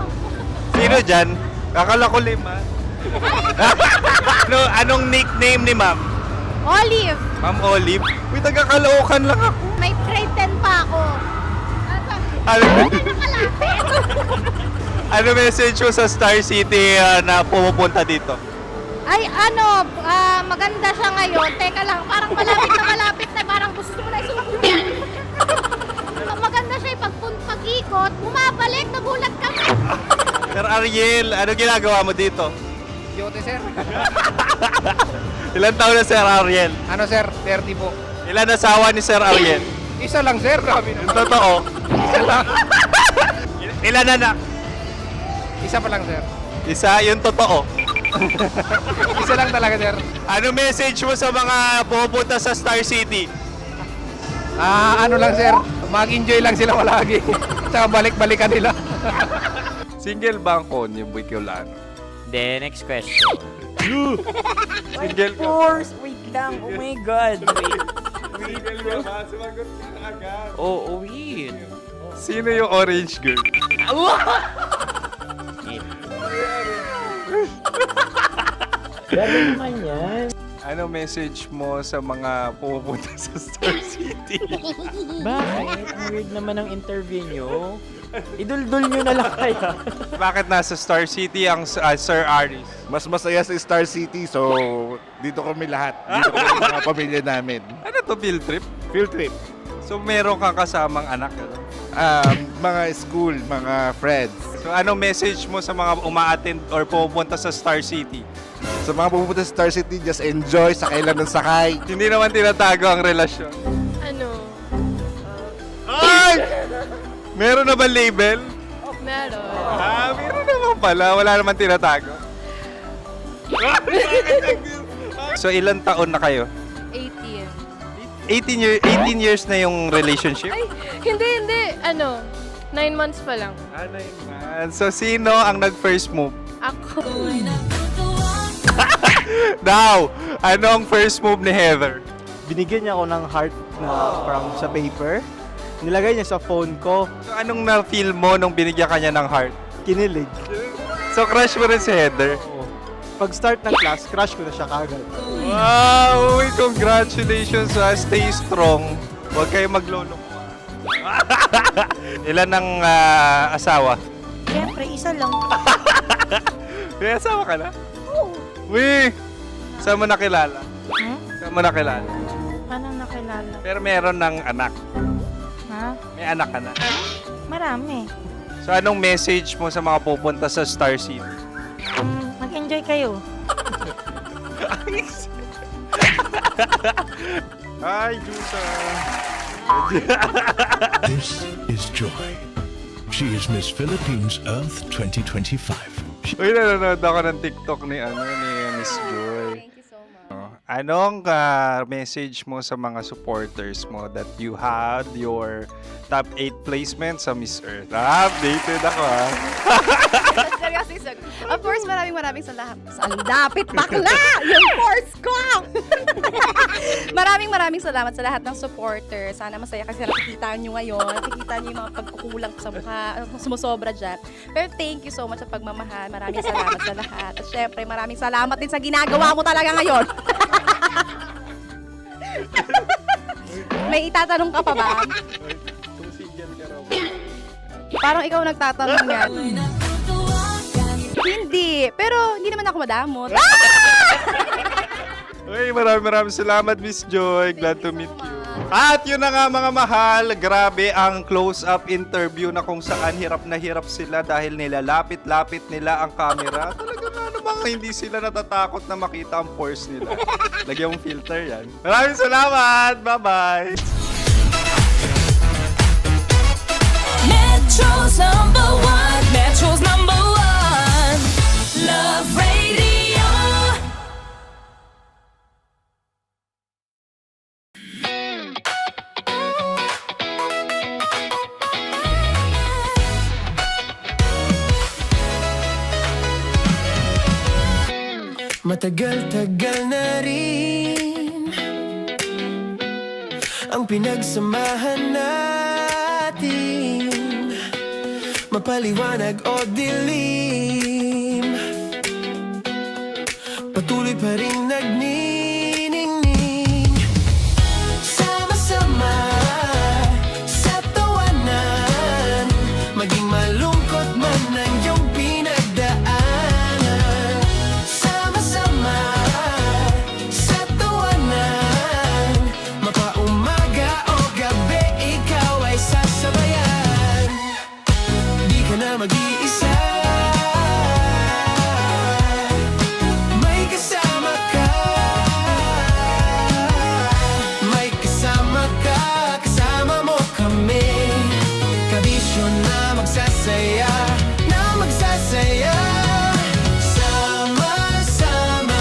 Sino dyan? Akala ko 5. Anong nickname ni Ma'am? Olive. Ma'am Olive? Uy, taga-Caloocan lang ako. May grade 10 pa ako. Ano message mo sa Star City na pumupunta dito? Ay, maganda siya ngayon. Teka lang, parang malapit na. Parang gusto mo na isulat. Maganda siya pag-ikot, bumabalik, nagulat ka. Sir Ariel, ano ginagawa mo dito? Yote, sir. Ilan taon na Sir Ariel? Ano, sir? 30 po. Ilan asawa ni Sir Ariel? Isa lang, sir. Grabe Yung totoo. Isa lang. Ilan anak? Isa pa lang, sir. Isa, yung totoo. Isa lang talaga, sir. Ano message mo sa mga pumupunta sa Star City? Ano lang, sir. Mag-enjoy lang sila palagi. Tsaka balik-balikan nila. Single ba ang Konyo, Boy Kiolano? Then, next question. Single ka? Wait lang. Oh my God. Single ka ba? Sumagot ka na agad. Oh, wait. Sino yung orange girl? Grabe naman yan. Ano message mo sa mga pumupunta sa Star City? Bakit? Ang weird naman ang interview nyo. Idul-dul nyo na lang kaya. Bakit nasa Star City ang Sir Aris? Mas masaya sa Star City, so dito kami lahat. Dito kami mga pamilya namin. Ano to, field trip? Field trip. So meron kang kasamang anak? Ano? Mga school, mga friends. So anong message mo sa mga uma-attend or pumupunta sa Star City? Sa mga pupunta sa Star City, just enjoy, sakay lang ng sakay. Hindi naman tinatago ang relasyon. Ano? Ay! Meron na ba label? Meron. Meron naman pala. Wala naman tinatago. So ilan taon na kayo? 18. 18 years na yung relationship? Ay, hindi. 9 months pa lang. 9 months. So sino ang nag-first move? Ako. Now, anong first move ni Heather? Binigyan niya ako ng heart na from sa paper. Nilagay niya sa phone ko. So anong na-feel mo nung binigyan ka niya ng heart? Kinilig. So crush mo rin si Heather? Pag-start ng class, crush ko na siya kagad. Wow! Uy, congratulations ha. Stay strong. Huwag kayo magloloko. Ilan ang asawa? Siyempre, isa lang. May asawa ka na? Oo. Uy! Saan mo nakilala? Saan mo nakilala? Paano nakilala? Pero meron ng anak. Ha? May anak ka na. Marami. So anong message mo sa mga pupunta sa Star City? Mag-enjoy kayo. Hi, Jusa! This is Joy. She is Miss Philippines Earth 2025. Uy, nanonood ako ng TikTok ni Miss Joy. Thank you so much. Anong message mo sa mga supporters mo that you had your top 8 placement sa Miss Earth? Updated ako Seryoso. Of course, maraming salamat. Ang dapit bakla! Yung course ko! maraming salamat sa lahat ng supporters. Sana masaya kasi nakikita nyo ngayon. Nakikita nyo yung mga pagkukulang sa mukha, sumusobra dyan. Pero thank you so much sa pagmamahal. Maraming salamat sa lahat. At syempre, maraming salamat din sa ginagawa mo talaga ngayon. May itatanong ka pa ba? Parang ikaw nagtatanong yan. Hindi. Pero hindi naman ako madamot. Uy, maraming salamat, Miss Joy. Glad to meet you. At yun na nga mga mahal, grabe ang close-up interview na kung saan hirap na hirap sila dahil nilalapit-lapit nila ang camera. Talagang ano bang hindi sila natatakot na makita ang pores nila. Lagyan mong filter yan. Maraming salamat! Bye-bye! Metro's number one. Metro's number one. Love Radio. Matagal-tagal na rin ang pinagsamahan natin, mapaliwanag o dilim, patuloy pa rin nagniningning. Sama-sama sa tawanan, maging malungkot man ang iyong pinagdaanan. Sama-sama sa tawanan, mapaumaga o gabi, ikaw ay sasabayan. Di ka na mag-iisa, may kasama ka. May kasama ka, kasama mo kami. Kabisyo na magsasaya, na magsasaya. Sama-sama,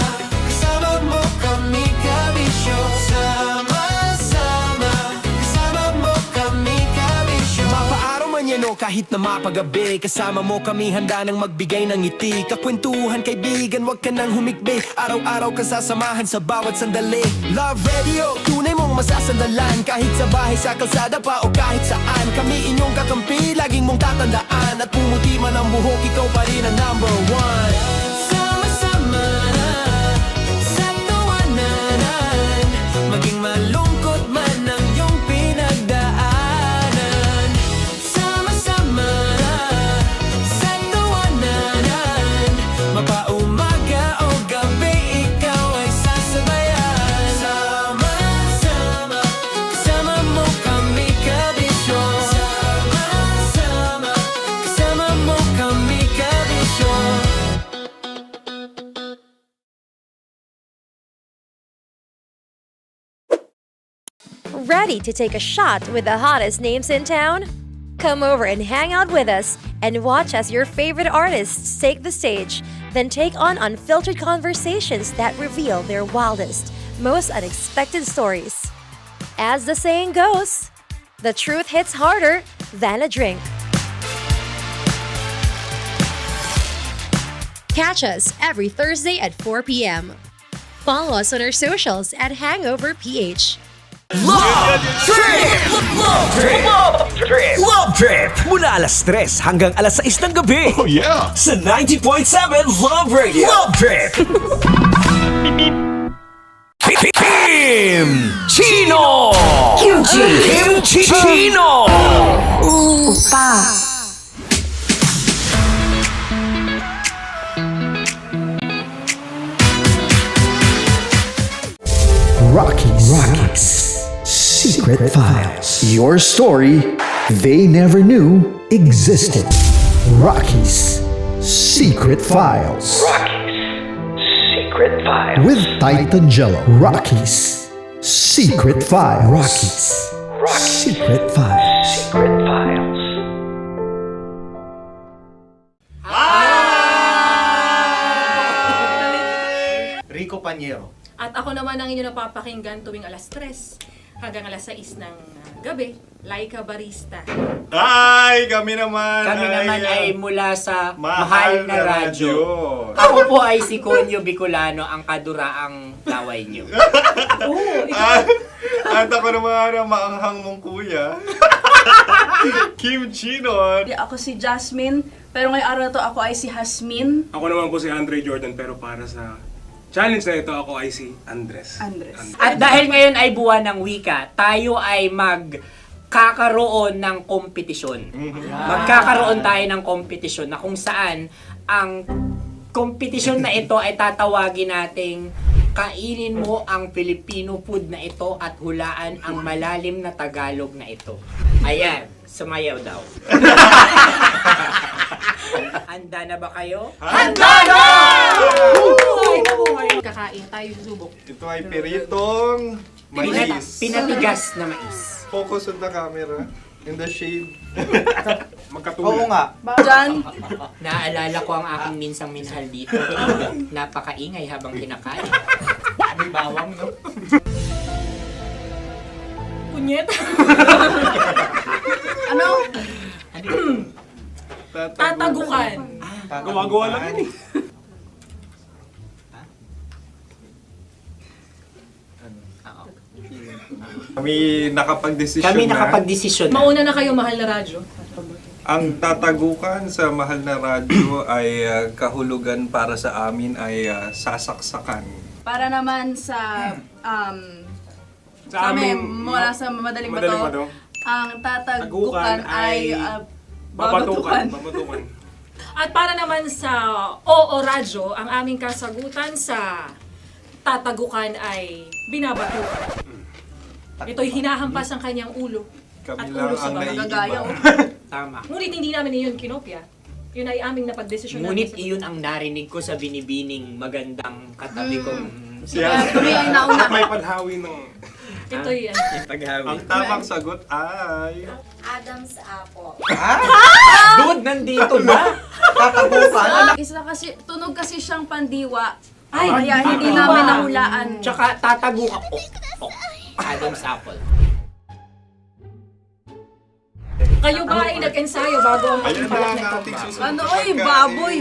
kasama mo kami, kabisyo. Sama-sama, kasama mo kami, kabisyo. Mapaaraw man yan o kahit na mapagabi, kasama mo kami, handa nang magbigay ng ngiti. Kakwentuhan, kaibigan, wag ka nang humikbi. Araw-araw ka sasamahan sa bawat sandali. Love Radio, tunay mong masasandalan. Kahit sa bahay, sa kalsada pa o kahit saan, kami inyong kakampi, laging mong tatandaan. At pumuti man ang buhok, ikaw pa rin ang number one. Sama-sama sa tawanan, maging malungkot man ang iyong pinagdaanan. Sama-sama sa tawanan, mapaumaga o gabi, ikaw ay sasabayan. Sama-sama, kasama mo kami, kabisyo. Sama-sama, kasama mo kami, kabisyo. Ready to take a shot with the hottest names in town? Come over and hang out with us and watch as your favorite artists take the stage, then take on unfiltered conversations that reveal their wildest, most unexpected stories. As the saying goes, the truth hits harder than a drink. Catch us every Thursday at 4 p.m. Follow us on our socials at Hangover PH. Love Trip! Love Trip! Love Trip! Love Trip! Mula alas 3 hanggang alas 6 ng gabi. Oh yeah! Sa 90.7 Love Radio. Love Trip! Kim Chino! Kimchi Chino! Opa. Rockies. Secret Files. Your story they never knew existed. Rockies. Secret Files. Secret Files. With Titan Jello. Rockies. Secret Files. Rockies. Secret Files. Secret Files. kompanyero. At ako naman ang inyo napapakinggan tuwing alas 3 hanggang alas 6 ng gabi, Laika Barista. Ay, kami naman. Kami naman ay mula sa Mahal Mahal na na Radyo. Radyo. Ako po ay si Conyo Bicolano, ang kaduraang laway niyo. At ako naman ang maanghang mong kuya. Kim Chinon. Ako si Jasmine, pero ngayong araw na to ako ay si Hasmin. Ako naman po si Andre Jordan, pero para sa challenge na ito, ako ay si Andres. At dahil ngayon ay buwan ng wika, tayo ay magkakaroon ng kompetisyon. Magkakaroon tayo ng kompetisyon na kung saan ang kompetisyon na ito ay tatawagin nating kainin mo ang Filipino food na ito at hulaan ang malalim na Tagalog na ito. Ayan, sumayaw daw. Handa na ba kayo? Handa na! Kakain tayo subok. Ito ay piritong mais. Pinatigas na mais. Focus on the camera. In the shade. Oo nga. Diyan. Naalala ko ang aking minsang minahal dito. Napakaingay habang kinakain. May bawang, no? Punyet. Ano? Tatagukan. Gawa-gawa lang yun eh. Kami nakapag-desisyon Kami na. nakapag-desisyon na. Mauna na kayo, Mahal na Radyo. Ang tatagukan sa Mahal na Radyo ay kahulugan para sa amin ay sasaksakan. Para naman sa Sa amin, amin, mula sa madaling Madaling bato, bato. ang tatagukan Tagukan ay babatukan. babatukan. At para naman sa Oo Radyo, ang aming kasagutan sa tatagukan ay binabatukan. Ito'y hinahampas ang kanyang ulo. Kami At lang ulo sa ang mga naiiba. gagayaw. Tama. Ngunit hindi namin iyon kinopya. Yun ay aming napagdesisyon Ngunit namin. iyon ang narinig ko sa binibining magandang katabi kong Siya. Kami ay nauna. May panhawi ng... Ito'y paghawi. Ang tamang sagot ay... Adam's apple. Dude, nandito ba? Tatagukan. Isa kasi, tunog kasi siyang pandiwa. Ay, Kaya hindi pandiwa. namin nahulaan. Tsaka tatagukan. Adam's apple. Kayo ba ay nag-ensayo bago ang Ayan na pagpalak ang nito? ating susunod Ano, na oy, pagkain. baboy.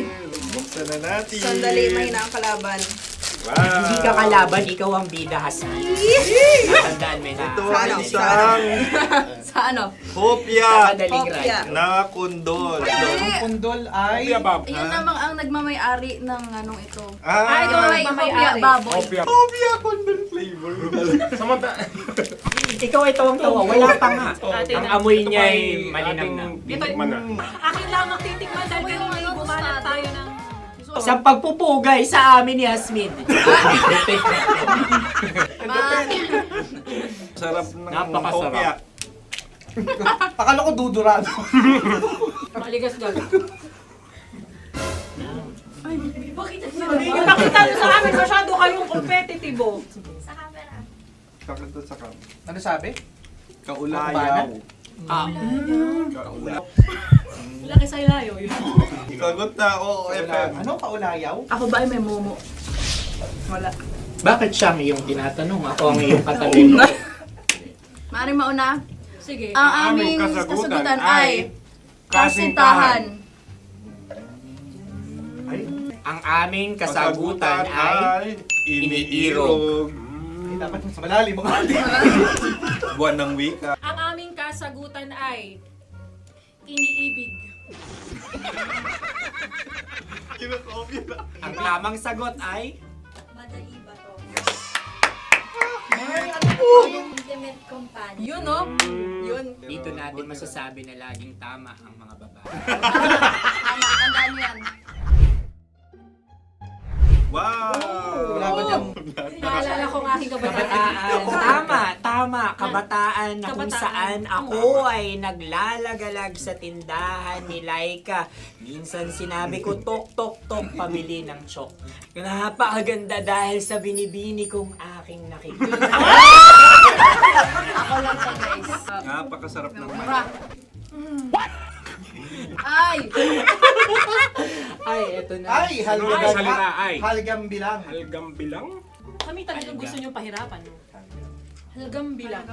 Buksan na natin. Sandali, may na ang kalaban. Wow. Hindi ka kalaban, ikaw ang bida, Hasmin. Natandaan mo na. Ito ay isang Sa ano? hopya Madaling Hopya. ride. na kundol. Ang pundol ay... Ayun namang ang nagmamayari ng anong ito. Ah, Ito ay hopya baboy. hopya kundol flavor. Ikaw ay tawang-tawa, wala pa nga. Ang amoy niya ay malinam na. Titikman na. Akin lamang titikman dahil kayo ay bumanat tayo ng... Sa pagpupugay sa amin ni Hasmin. Sarap ng Napakasarap. hopya. Akala ko dudurado. Maligas gaga. Ipakita nyo sa amin, masyado kayong competitive. Kakanta sa kam. Ano sabi? Kaulayaw. Laki sa ilayo yun. Sagot na, oo, FM. Ano? Kaulayaw? Ako ba ay may momo? Wala. Bakit siya ang iyong tinatanong? Ako ang iyong katabi. Maaaring mauna. Sige. Ang aming kasagutan ay kasintahan. Ang aming kasagutan ay iniirog. Dapat sa malalim mga Buwan ng wika. Ang aming kasagutan ay iniibig. Kinakopya na. Ang tamang sagot ay Madali ba to? Intimate companion. Yun, no? Yun. dito natin masasabi na laging tama ang mga babae. Tama, tandaan mo yan. Wow! Wala ba dyan? Naalala ko ang aking kabataan. Kabataan. Tama. Kabataan na kung Kabataan. saan ako ay naglalagalag sa tindahan ni Laika. Minsan sinabi ko, tok, tok, tok, pamili ng chok. Napakaganda dahil sa binibini kong aking nakikita. Ako lang siya, guys. Napakasarap ng Mura. Ay! Ay, eto na. Ay, Ano ang salita ay? halgam bilang. Halgam bilang? Kami talagang gusto niyong pahirapan, no? Halagang bilang.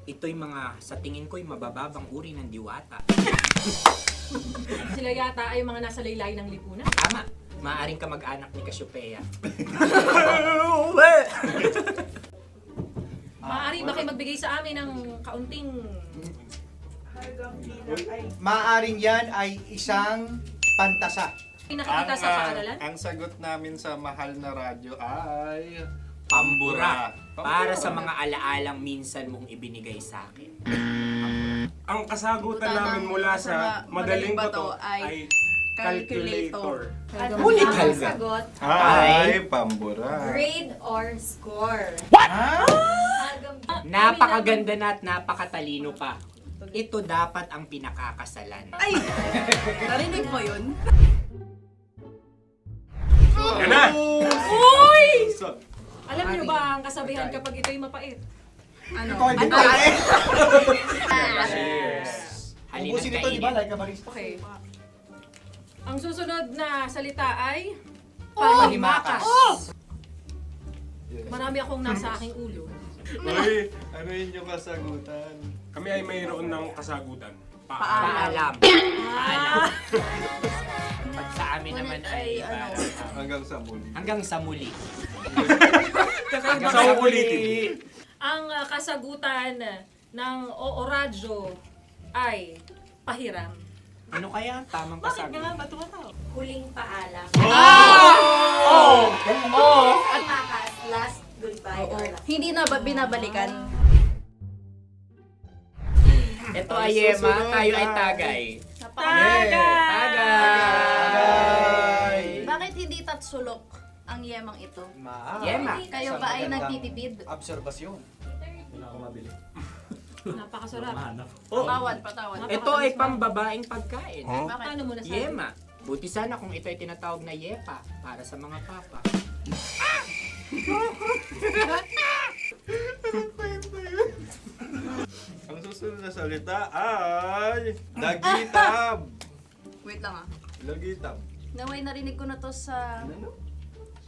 Ito'y mga, sa tingin ko'y mabababang uri ng diwata. Sila yata ay mga nasa laylay ng lipunan. Tama. Maaring ka mag-anak ni Cassiopeia. Maaari ba kayo magbigay sa amin ng kaunting... Maaring yan ay isang pantasa. Nakikita sa paaralan? Ang sagot namin sa mahal na radyo ay... Pambura. Para sa mga alaalang minsan mong ibinigay sa akin. Ang kasagutan namin mula sa madaling bato ay calculator. Ulit halga. Sagot, Ay, pambura. grade or score. Napakaganda na at napakatalino pa. Ito dapat ang pinakakasalan. Ay! Narinig mo yun? Yan na! Uy! Alam niyo ba ang kasabihan kapag ito'y mapait? Ano? Ito ay Ano? Halina't Ubusin ito, di ba? kainin. Like a barista. Okay. Ang susunod na salita ay... Palimakas. Marami akong nasa aking ulo. Uy, ano yun yung kasagutan? Kami ay mayroon ng kasagutan. Paalam. Paalam. Pag sa amin naman ay Hanggang sa muli. hanggang sa muli. Sa ulitin. Ang kasagutan ng Oo Radyo ay pahiram. Ano kaya ang tamang kasagutan? Huling paalam. At Makas, last goodbye or last. hindi na ba binabalikan? Ito ay Yema, tayo ay Tagay. Tagay! Bakit hindi tatsulok ang yemang ito? Yema. Kayo ba ay nagtitipid? Obserbasyon. Hindi na ako mabili. Napakasarap. Patawad. Ito ay pambabaing pagkain. Bakit? Paano mo nasabi? Yema. Buti sana kung ito ay tinatawag na Yepa para sa mga papa. Ang susunod na salita ay... Dagitab! Wait lang ah. Dagitab. Naway narinig ko na to sa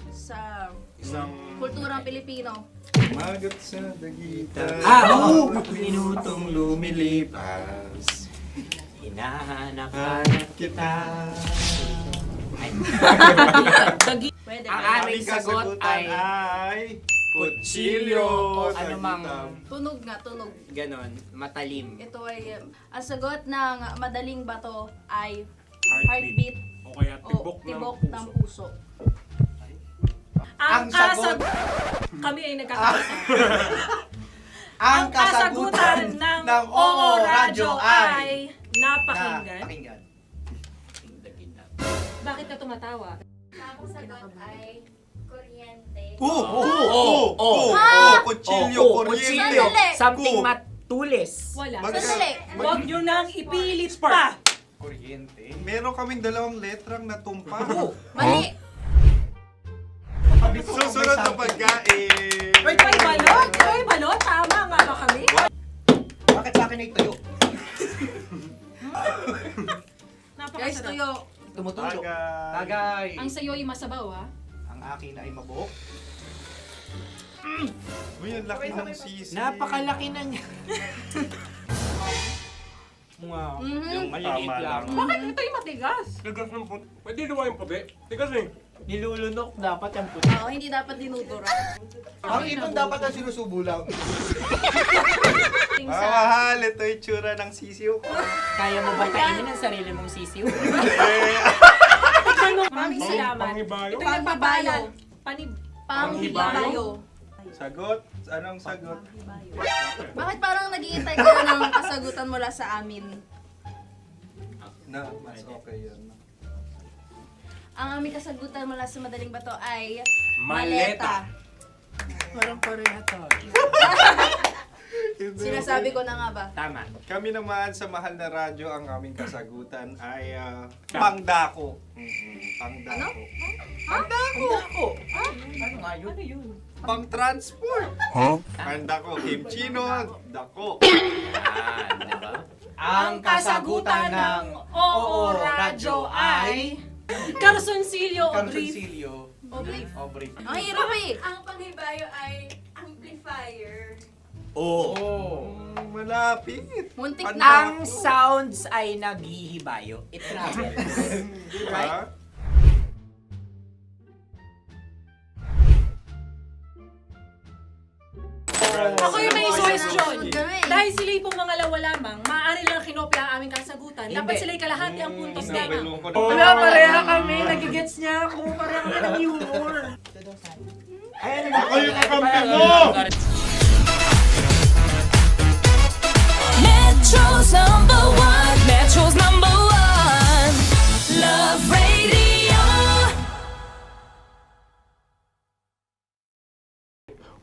Isang... kulturang Pilipino. Magat sa dagitab. Oo! Minutong lumilipas. Hinahanap-hanap kita. Pwede. Ang aming sagot ay kutsilyo. O anumang Tunog nga, tunog. ganon, matalim. Ito ay, ang sagot ng madaling bato ay Heartbeat. heartbeat O kaya o tibok tibok ng ng puso. puso. Ang sagot- Kami ay nagkakaisa. Ang Ang kasagutan ng Oo Radyo ay napakinggan. Pakinggan. Bakit ka tumatawa? Ang sagot ay kuryente. Kutsilyo, kuryente. Sandali. Something matulis. Wala. Sandali. Huwag nyo nang ipilit pa. Kuryente. Meron kaming dalawang letrang natumpa. Mali. Susunod na pagkain. Wait, Ay, balot! Ay, balot! Tama nga ba kami? Bakit sa akin ay tuyo? Guys, Napakasarap. tuyo. Tumutulo. Tagay. Tagay. Ang sayo ay masabaw, ha? Ang akin ay mabuhok. Uy, ang laki ng sisi. Napakalaki na niya. Wow. Yung maliliit Tama lang. lang. Bakit ito'y matigas? Tigas ng puti. Pwede luwa yung puti. Tigas eh. Nilulunok dapat yung puti. Oo, hindi dapat dinudura. Ang ibon dapat ang sinusubo lang. Mga mahal, ito yung tsura ng sisiw ko. Kaya mo ba kainin ang sarili mong sisiw? Maraming salamat. Panghibayo. Ito yung pabayan. Panghibayo. Sagot? Anong sagot? Bakit parang naghihintay kayo ng kasagutan mula sa amin? Na, mas okay yun. Ang aming kasagutan mula sa madaling bato ay Maleta. Parang pareha tayo. Sinasabi ko na nga ba? Tama. Kami naman sa mahal na radyo, ang aming kasagutan ay pangdako. Pangdako. Pangdako! Ano nga yun? Ano yun? Pang-transport. Pangdako, kimchino, dako. Yan, diba? Ang kasagutan ng Oo Radyo ay Carsoncillo o Grief Carsoncillo. Obrif. Ang hirap eh. Ang panghibayo ay amplifier. Malapit. Muntik Ang sounds ay naghihibayo. It travels. Right? Ako yung may suggestion. Dahil sila pong mga lawa lamang, maaari lang kinopya ang aming kasagutan. Dapat sila'y kalahati ang puntos lamang. Wala, pareha kami. Nagigets niya ako. Pareha kami ng humor. Ako yung kakampi mo! Metro's number one. Metro's number one. Love Radio.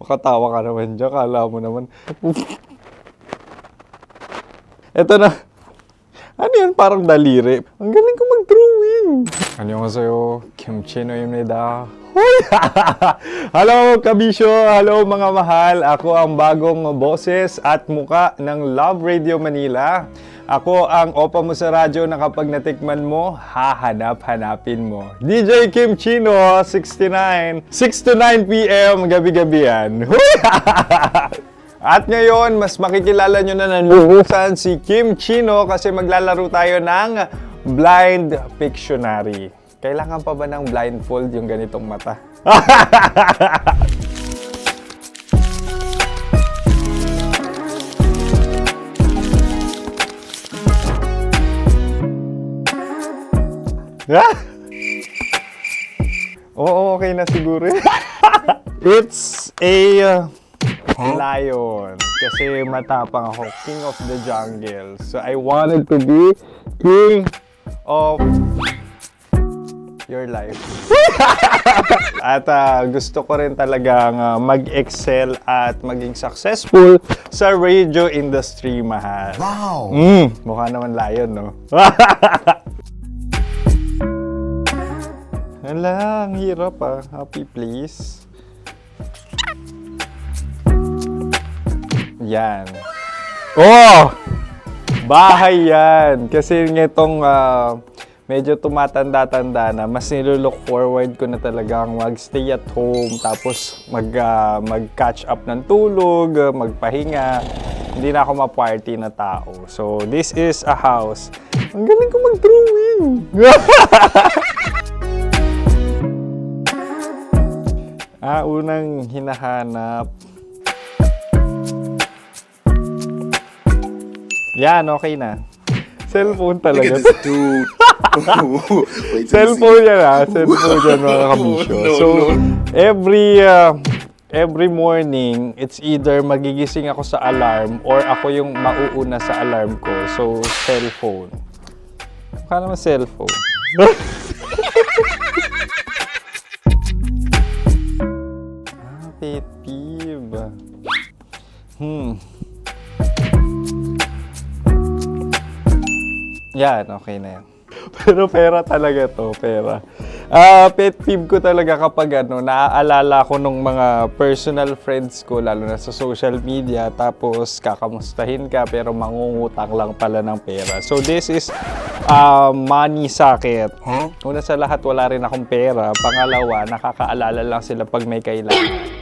Makatawa ka naman dyan. Kala mo naman. Eto na. Ano yan? Parang daliri. Ang galing ko mag-drawing. 안녕하세요. 김치노입니다. Hello kabisyo! Hello mga mahal! Ako ang bagong boses at muka ng Love Radio Manila. Ako ang opa mo sa radyo na kapag natikman mo, hahanap-hanapin mo. DJ Kim Chino, 69. 6 to 9 p.m. gabi-gabi yan. At ngayon, mas makikilala nyo na ng lubusan si Kim Chino kasi maglalaro tayo ng Blind Pictionary. Kailangan pa ba ng blindfold yung ganitong mata? Oo, okay na siguro. It's a lion. Kasi matapang ako. King of the jungle. So I wanted to be king of your life. At gusto ko rin talagang mag-excel at maging successful sa radio industry, mahal. Wow! Mukha naman lion, no? Hala, ang hirap Happy, please. Yan. Oh! Bahay yan. Kasi nitong medyo tumatanda-tanda na, mas nilook forward ko na talagang mag-stay at home, tapos mag-catch up ng tulog, magpahinga. Hindi na ako ma-party na tao. So, this is a house. Ang galing ko mag-drawing! Unang hinahanap. Yan, okay na. Cellphone talaga. Look at this dude. Wait till you Cellphone yan Cellphone yan mga kabisyo. So, every morning, it's either magigising ako sa alarm or ako yung mauuna sa alarm ko. So, cellphone. Mukha naman cellphone. Pet peeve. Yan, okay na yan. Pero pera talaga to, pera. Pet peeve ko talaga kapag naaalala ko nung mga personal friends ko, lalo na sa social media, tapos kakamustahin ka pero mangungutang lang pala ng pera. So this is money sakit. Una sa lahat, wala rin akong pera. Pangalawa, nakakaalala lang sila pag may kailangan.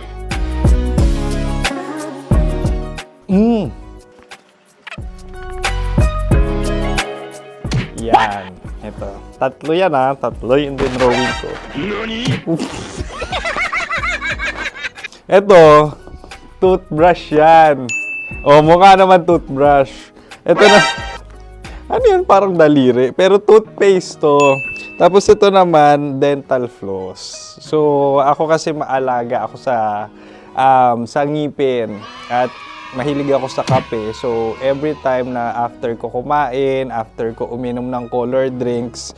Yan. Ito. Tatlo yan Tatlo yung dinrawing ko. Ito. Toothbrush yan. Mukha naman toothbrush. Ito na. Ano yun? Parang daliri. Pero toothpaste to. Tapos ito naman, dental floss. So, ako kasi maalaga ako sa ngipin. At mahilig ako sa kape. So, every time na after ko kumain, after ko uminom ng colored drinks,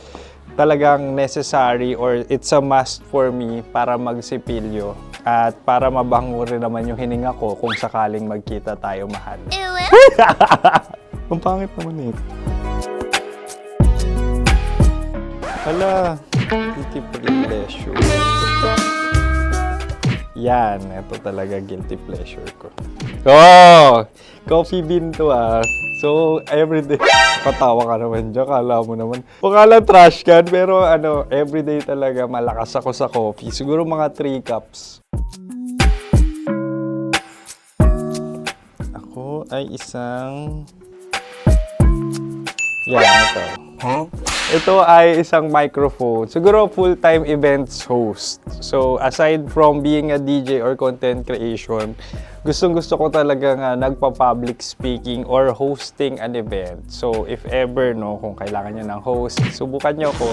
talagang necessary or it's a must for me para magsipilyo. At para mabango rin naman yung hininga ko kung sakaling magkita tayo, mahal. Ang pangit naman Hala, beauty privilege. Yan, ito talaga guilty pleasure ko. Oh! Coffee bean to So, everyday. Patawa ka naman dyan, kala mo naman. Pakala trash can, pero everyday talaga malakas ako sa coffee. Siguro mga 3 cups. Ako ay isang... Yan, ito. Ito ay isang microphone. Siguro full-time events host. So, aside from being a DJ or content creation, gustong-gusto ko talaga nga nagpa-public speaking or hosting an event. So, if ever, kung kailangan nyo ng host, subukan nyo ko.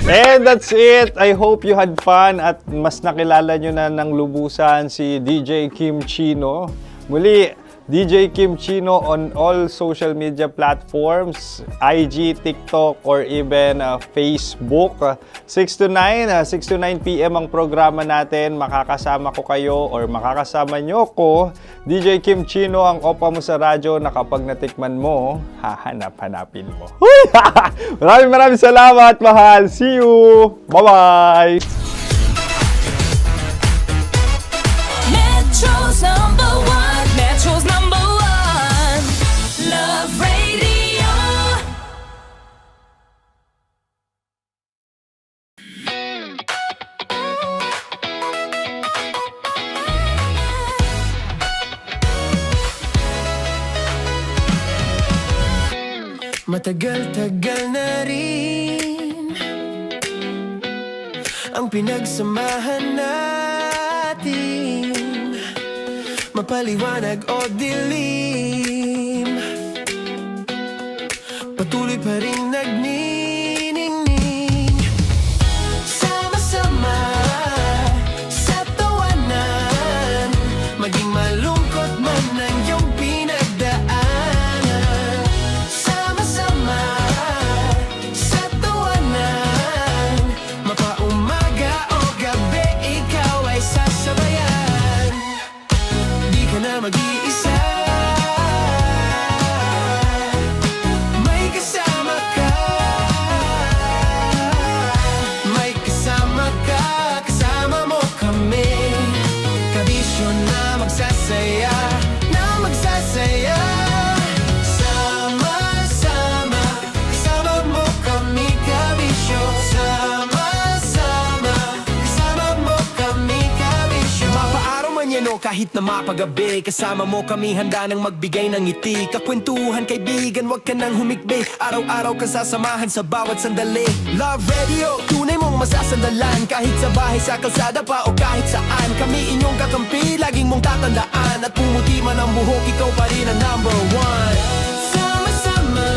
And that's it! I hope you had fun at mas nakilala nyo na ng lubusan si DJ Kim Chino. Muli, DJ Kim Chino on all social media platforms, IG, TikTok, or even Facebook. 6 to 9 p.m. ang programa natin. Makakasama ko kayo or makakasama nyo ko. DJ Kim Chino, ang opa mo sa radyo na kapag natikman mo, hahanap-hanapin mo. Maraming salamat, mahal. See you! Bye-bye! Metro's number one. Metro's number one. Love Radio. Matagal-tagal na rin ang pinagsamahan natin, mapaliwanag o dilim, patuloy pa rin nagniningning. Sama-sama sa tawanan, maging malungkot man ang iyong pinagdaanan. Sama-sama sa tawanan, mapaumaga o gabi, ikaw ay sasabayan. Di ka na mag-iisa, may kasama ka. May kasama ka, kasama mo kami. Kabisyo na magsasaya, na magsasaya. Sama-sama, kasama mo kami, kabisyo. Sama-sama, kasama mo kami, kabisyo. Mapaaraw man yan o kahit na mapagabi, kasama mo kami, handa nang magbigay ng ngiti. Kakwentuhan, kaibigan, wag ka nang humikbi. Araw-araw ka sasamahan sa bawat sandali. Love Radio, tunay mong masasandalan. Kahit sa bahay, sa kalsada pa o kahit saan, kami inyong kakampi, laging mong tatandaan. At pumuti man ang buhok, ikaw pa rin ang number one. Sama-sama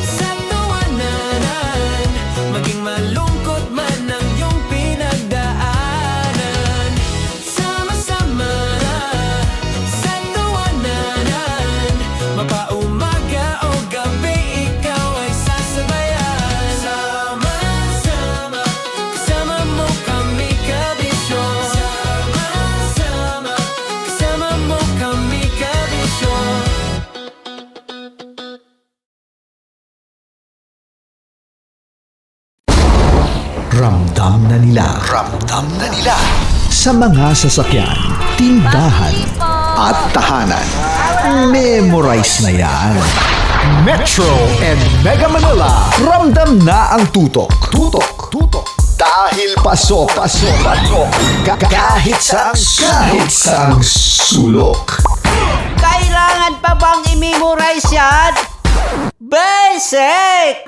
sa tawanan, maging malungkot man ang iyong pinagdaanan. Sama-sama sa tawanan, mapaumaga o gabi, ikaw ay sasabayan. Sama-sama, kasama mo kami, kabisyo. Sama-sama, kasama mo kami, kabisyo. Ramdam na nila sa mga sasakyan, tindahan at tahanan. Memorize na yan. Metro and Mega Manila, ramdam na ang tutok. Dahil pasok. Kahit saang sulok. Kailangan pa bang i-memorize yan? Basic!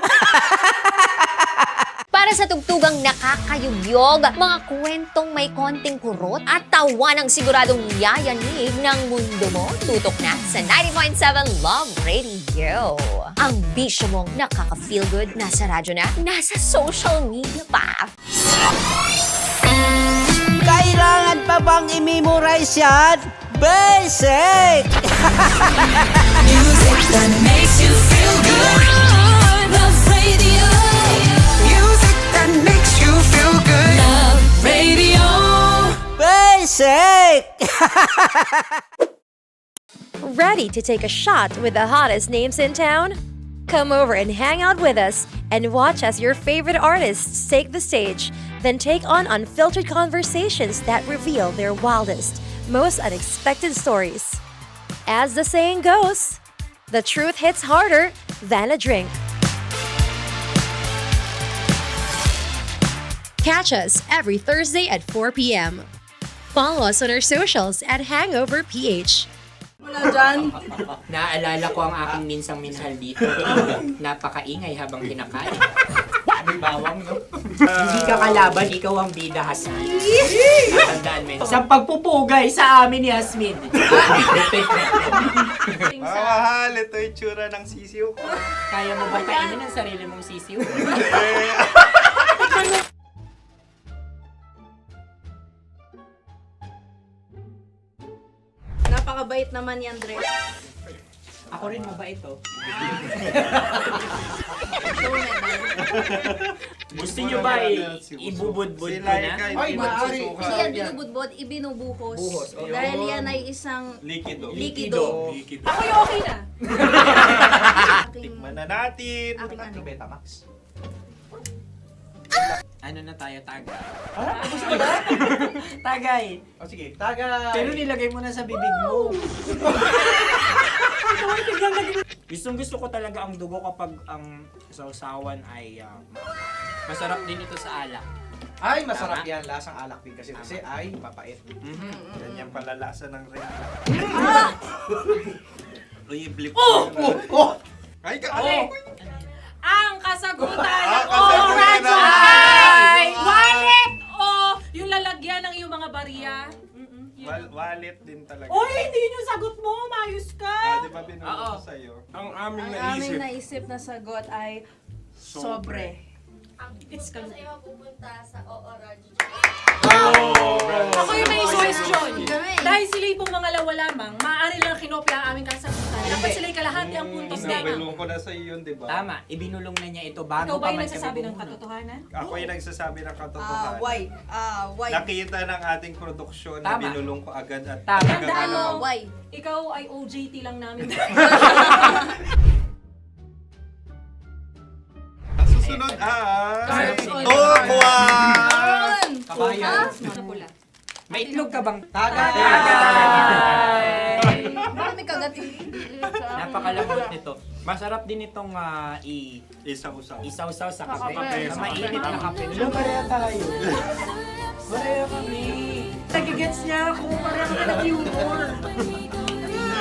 Para sa tugtugang nakakayugyog, mga kwentong may konting kurot at tawa ng siguradong yayanig ng mundo mo, tutok na sa 90.7 Love Radio. Ang bisyo mong nakaka-feel good, nasa radyo na, nasa social media pa. Kailangan pa bang i-memorize yan? Basic! Music that makes you feel good. Love Radio. Music that makes you feel good. Love Radio. Basic! Ready to take a shot with the hottest names in town? Come over and hang out with us and watch as your favorite artists take the stage. Then take on unfiltered conversations that reveal their wildest, most unexpected stories. As the saying goes, the truth hits harder than a drink. Catch us every Thursday at 4 p.m. Follow us on our socials at Hangover PH. Wala dyan. Naaalala ko ang aking minsang minahal dito. Napakaingay habang kinakain. May bawang, no? Hindi ka kalaban, ikaw ang bida, Hasmin. Natandaan mo yun. Sa pagpupugay sa amin ni Hasmin. Mahal, ito yung tsura ng sisiw ko. Kaya mo ba kainin ang sarili mong sisiw? Napakabait naman yan, Dre. Ako rin mabait, oh. Gusto nyo ba ibubudbud ko na? Ay, maaari. Hindi yan binubudbud, ibinubuhos. Buhos, okay. Dahil yan ay isang Likido. likido. Ako yung okay na. Tikman na natin. Aking ano? Betamax. Ano na tayo, tagay? Gusto ba? Tagay. O sige, tagay. Pero nilagay mo na sa bibig mo. Gusto ko talaga ang dugo kapag ang sausawan ay masarap din ito sa alak. Ay, masarap yan. Lasang alak din kasi ay papait. Yan yung palalasa ng rin. Uy, blip. Ay, ka! Ang kasagutan ng kasagutan Radyo ay wallet o yung lalagyan ng iyong mga bariya. Wallet din talaga. Oy, hindi yun yung sagot mo. Mayos ka. Di ba binulong ko sa'yo? Ang aming Ang aming naisip na sagot ay sobre. It's ka. pupunta sa Oo Radyo. Ako yung may question. Dahil sila pong mga lawa lamang, maaari lang kinopya ang aming kasagutan. Dapat sila'y kalahati ang puntos na. Binulong ko na sa'yo yun, di ba? Tama, ibinulong na niya ito bago Ikaw ba pa yung man nagsasabi kami ng bumuno. katotohanan? Ako yung nagsasabi ng katotohanan. Why? Nakita ng ating produksyon na Tama. binulong ko agad at Tama. talagang Tandaan mo, ano. Why? ikaw ay OJT lang namin. Ang susunod ay... Susunod. Tokwa! Kabayan. Sa pula. May itlog ka bang? Tagay! Marami kagat. Napakalambot nito. Masarap din itong Isaw-saw. isaw-saw sa kape. kape. Sa mainit na kape. Alam, pareha tayo. Pareha kami. Nagigets niya ako. Parang ka ng humor.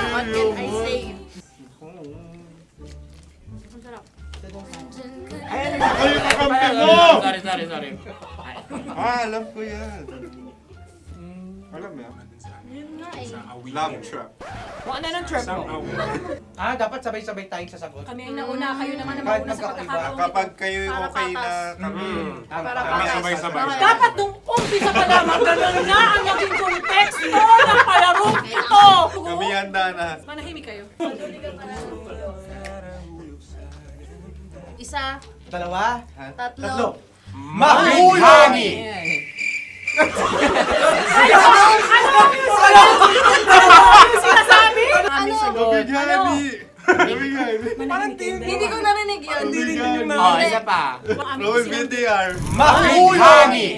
What can I say? Ang sarap. Sorry. Alam ko yan. Alam mo yan? Yun nga eh. Love trap. Kung ano ng trap mo? Dapat sabay-sabay tayong sasagot. Kami ay nauna. Kayo naman ang Kahit mauna sa magkakaiba. pagkakataon. Kapag kayo okay na kami. Kami sabay-sabay. Dapat nung umpisa pa lamang, ganun na ang naging konteksto ng palarong ito. Kami handa na. Manahimik kayo. Isa, Dalawa. tatlo. Mahulagi! Sinasabi? Hindi ko narinig yun. Oh, isa pa. Roll VTR. Mahulagi!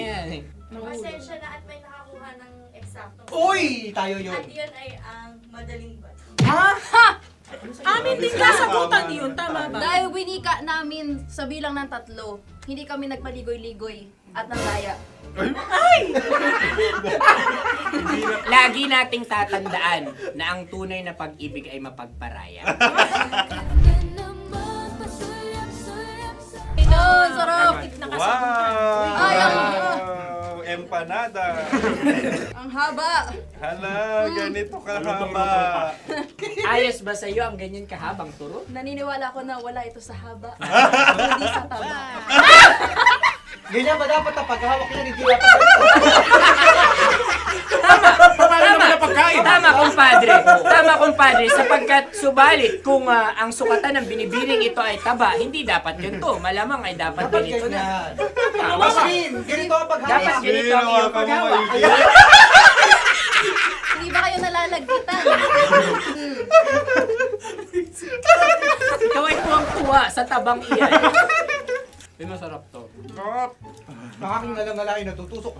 Pasensya na at may nakakuha ng eksakto. Uy! Tayo yun. At yun ay ang madaling ba? Amin din kasagutan yun, tama ba? Dahil winika namin sa bilang ng 3, hindi kami nagpaligoy-ligoy at nandaya. Lagi nating tatandaan na ang tunay na pag-ibig ay mapagparaya. Sarap! Wow! Ay, Empanada. ang haba! Hala, ganito kahaba. Ayos ba sa'yo ang ganyan kahabang turo? Naniniwala ko na wala ito sa haba. Hindi sa taba. Ganyan ba dapat ang paghawak yan? Hindi dapat Tama, kumpadre. Sapagkat subalit kung ang sukatan ng binibining ito ay taba, hindi dapat ganito. Malamang ay dapat ganito na. Maskin! Ganito ang paghawak. Dapat ganito ang iyong paghawak. Hindi ba kayo nalalagkitan? Ikaw ay tuwang-tuwa sa tabang iyan. Masarap to. Nakaking nalang natutusok.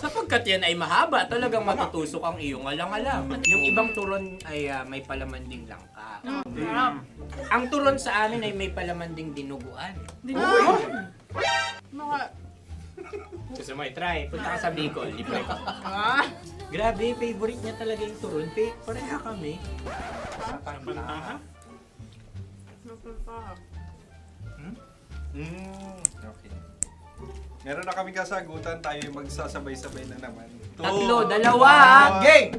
Sapagkat yan ay mahaba, talagang matutusok ang iyong alang-alang. Yung ibang turon ay may palaman ding langka. Ang turon sa amin ay may palaman ding dinuguan. Gusto mo i-try? Punta ka sa Bicol, libre ko. Grabe, favorite niya talaga yung turon. Pareha kami. Okay. Meron na kaming kasagutan, tayo yung magsasabay-sabay na naman. Tatlo, dalawa. Gang!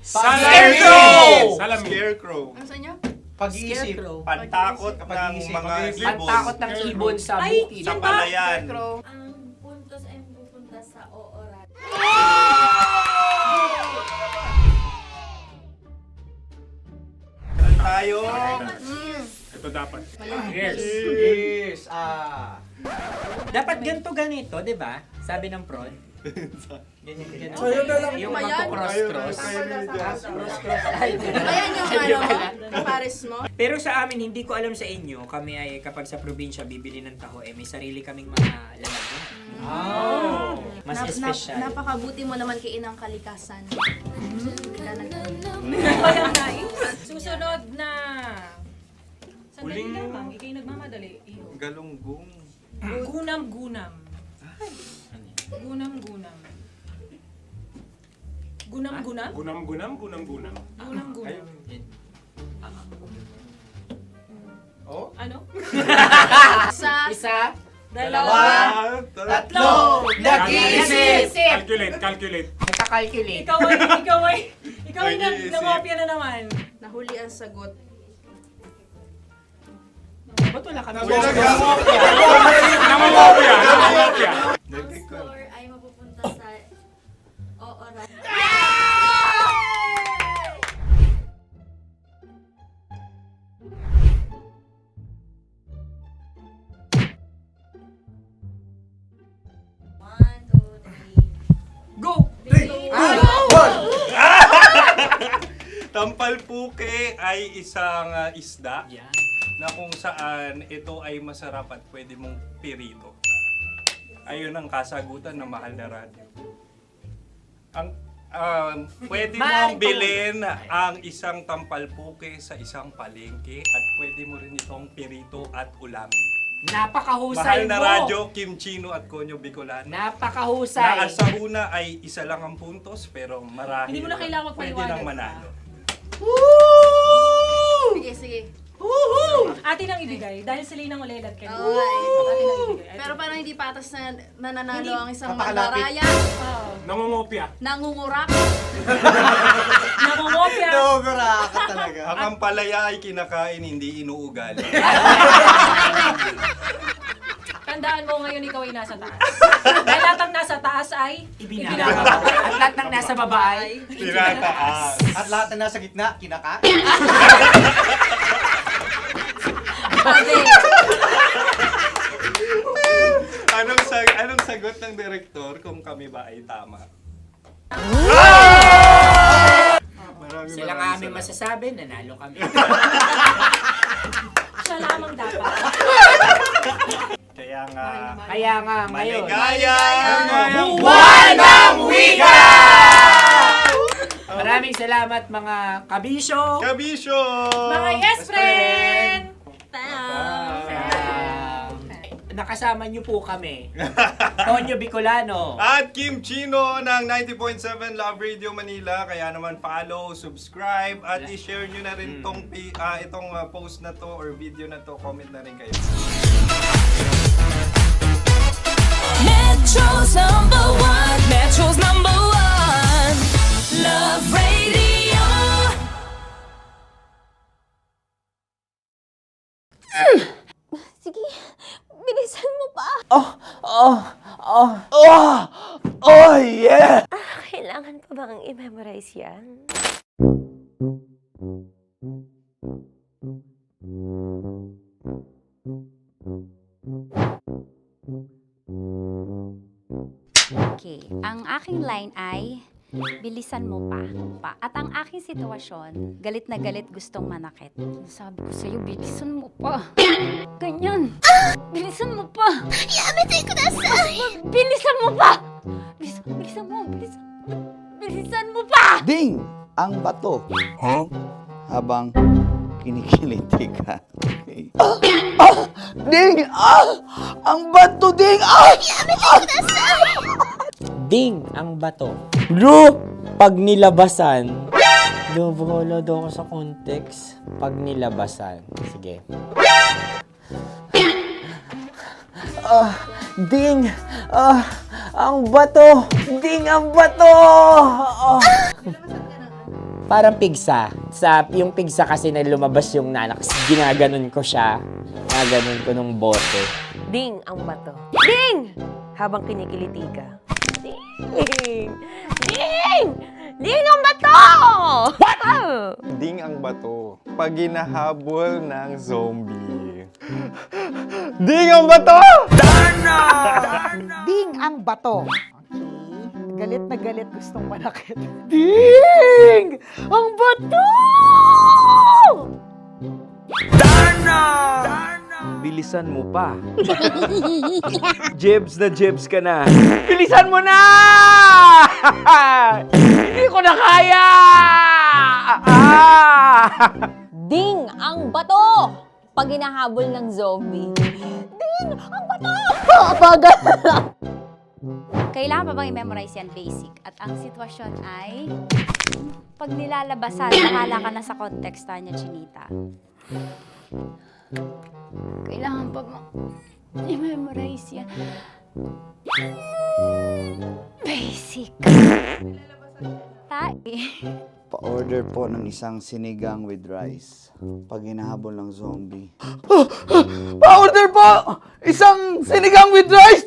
Scarecrow! Scarecrow. Ano sa inyo? Pag-iisip. Pantakot ng mga ibon. Pantakot ng ibon sa bukid. Sa palayan. Ang puntos ay pupunta sa oorat. Tayo. Ito dapat. Yes. Dapat ganito, di ba? Sabi ng prod. Ganyan. Yung magko-cross-cross. Cross-cross. Ayan yung pares mo. Pero sa amin, hindi ko alam sa inyo, kami ay kapag sa probinsya bibili ng taho, may sarili kaming mga lalagyan. Mas espesyal. Napakabuti mo naman kay Inang Kalikasan. Susunod na. Sandali lamang, ikay nagmamadali. Iyo. Galunggong. Gunam-gunam. Gunam-gunam. Gunam-gunam? Gunam-gunam. Gunam-gunam. Oh? Ano? Isa. Dalawa. Tatlo. Nag-iisip. Calculate. Nakakalculate. Ikaw ay nangopya na naman. Nahuli ang sagot. Ba't wala kami? Nangongopya. Ang score ay mapupunta sa oorat. Go! Tampalpuke ay isang isda na kung saan ito ay masarap at pwede mong pirito. Ayun ang kasagutan ng Mahal na Radyo. Pwede mong bilhin ang isang tampalpuke sa isang palengke at pwede mo rin itong pirito at ulamin. Napakahusay Mahal na mo! Radyo, Kim Chino at Konyo Bicolano. Napakahusay! Na sa una ay isa lang ang puntos pero marahil Hindi mo na kailangan pwede magpaliwanag nang manalo. Sige. Atin ang ibigay dahil sila yung ulelat kayo. Oo nga eh. Atin ang ibigay. Pero parang hindi patas na nananalo ang isang Napakalapit. mandaraya. Nangongopya. Nangungurak. Nangungopya. ka talaga. Ang ampalaya ay kinakain, hindi inuugali. Tandaan mo ngayon ikaw ay nasa taas. Dahil lahat ng nasa taas ay Ibinababa. At lahat ng nasa baba ay Tinataas. At lahat na nasa gitna, kinakain. Anong sagot ng direktor kung kami ba ay tama? Sila nga aming masasabi, nanalo kami. siya lamang dapat. Kaya nga, ngayon. maligayang buwan ng wika! Maraming salamat mga kabisyo! Kabisyo! Mga yes friend! Nakasama niyo po kami. Konyo Bicolano. At Kim Chino ng 90.7 Love Radio Manila. Kaya naman follow, subscribe, at i-share nyo na rin itong post na to or video na to. Comment na rin kayo. Metro's number one, Love Radio. Sige, bilisan mo pa. Oh, yeah! Kailangan pa bang i-memorize yan? Okay, ang aking line ay, Bilisan mo pa. At ang aking sitwasyon, galit na galit gustong manakit. Sabi ko sa'yo, bilisan mo pa. Ganyan. Bilisan mo pa. Yamete kudasai. Bilisan mo pa. Bilisan mo. Bilisan mo pa. Ding! Ang bato. Habang kinikiliti ka. Ding! Ang bato, Ding! Ding ang bato. Bro, pag nilabasan. Wala daw ako sa context. Pag nilabasan. Sige. Ding! Ang bato! Ding ang bato! Parang pigsa. Yung pigsa kasi na lumabas yung nanak. Ginaganon ko siya. Ginaganon ko nung bote. Ding ang bato. Ding! Habang kinikiliti ka. Ding! Ding! Ding ang bato! What? Ding ang bato. Pag hinahabol ng zombie. Ding ang bato! Ding ang bato. Okay. Galit na galit gustong manakit. Ding! Ang bato! Bilisan mo pa. Jebs ka na. Bilisan mo na! Hindi ko na kaya! Ding ang bato! Pag hinahabol ng zombie. Ding ang bato! Bagal! Kailangan pa bang i-memorize yan basic? At ang sitwasyon ay, pag nilalabasan, bahala ka na sa konteksta niya, Chinita. Kailangan pa bang i-memorize yan? Basic. Pa-order po ng isang sinigang with rice. Pag hinahabol ng zombie. Pa-order po! Isang sinigang with rice!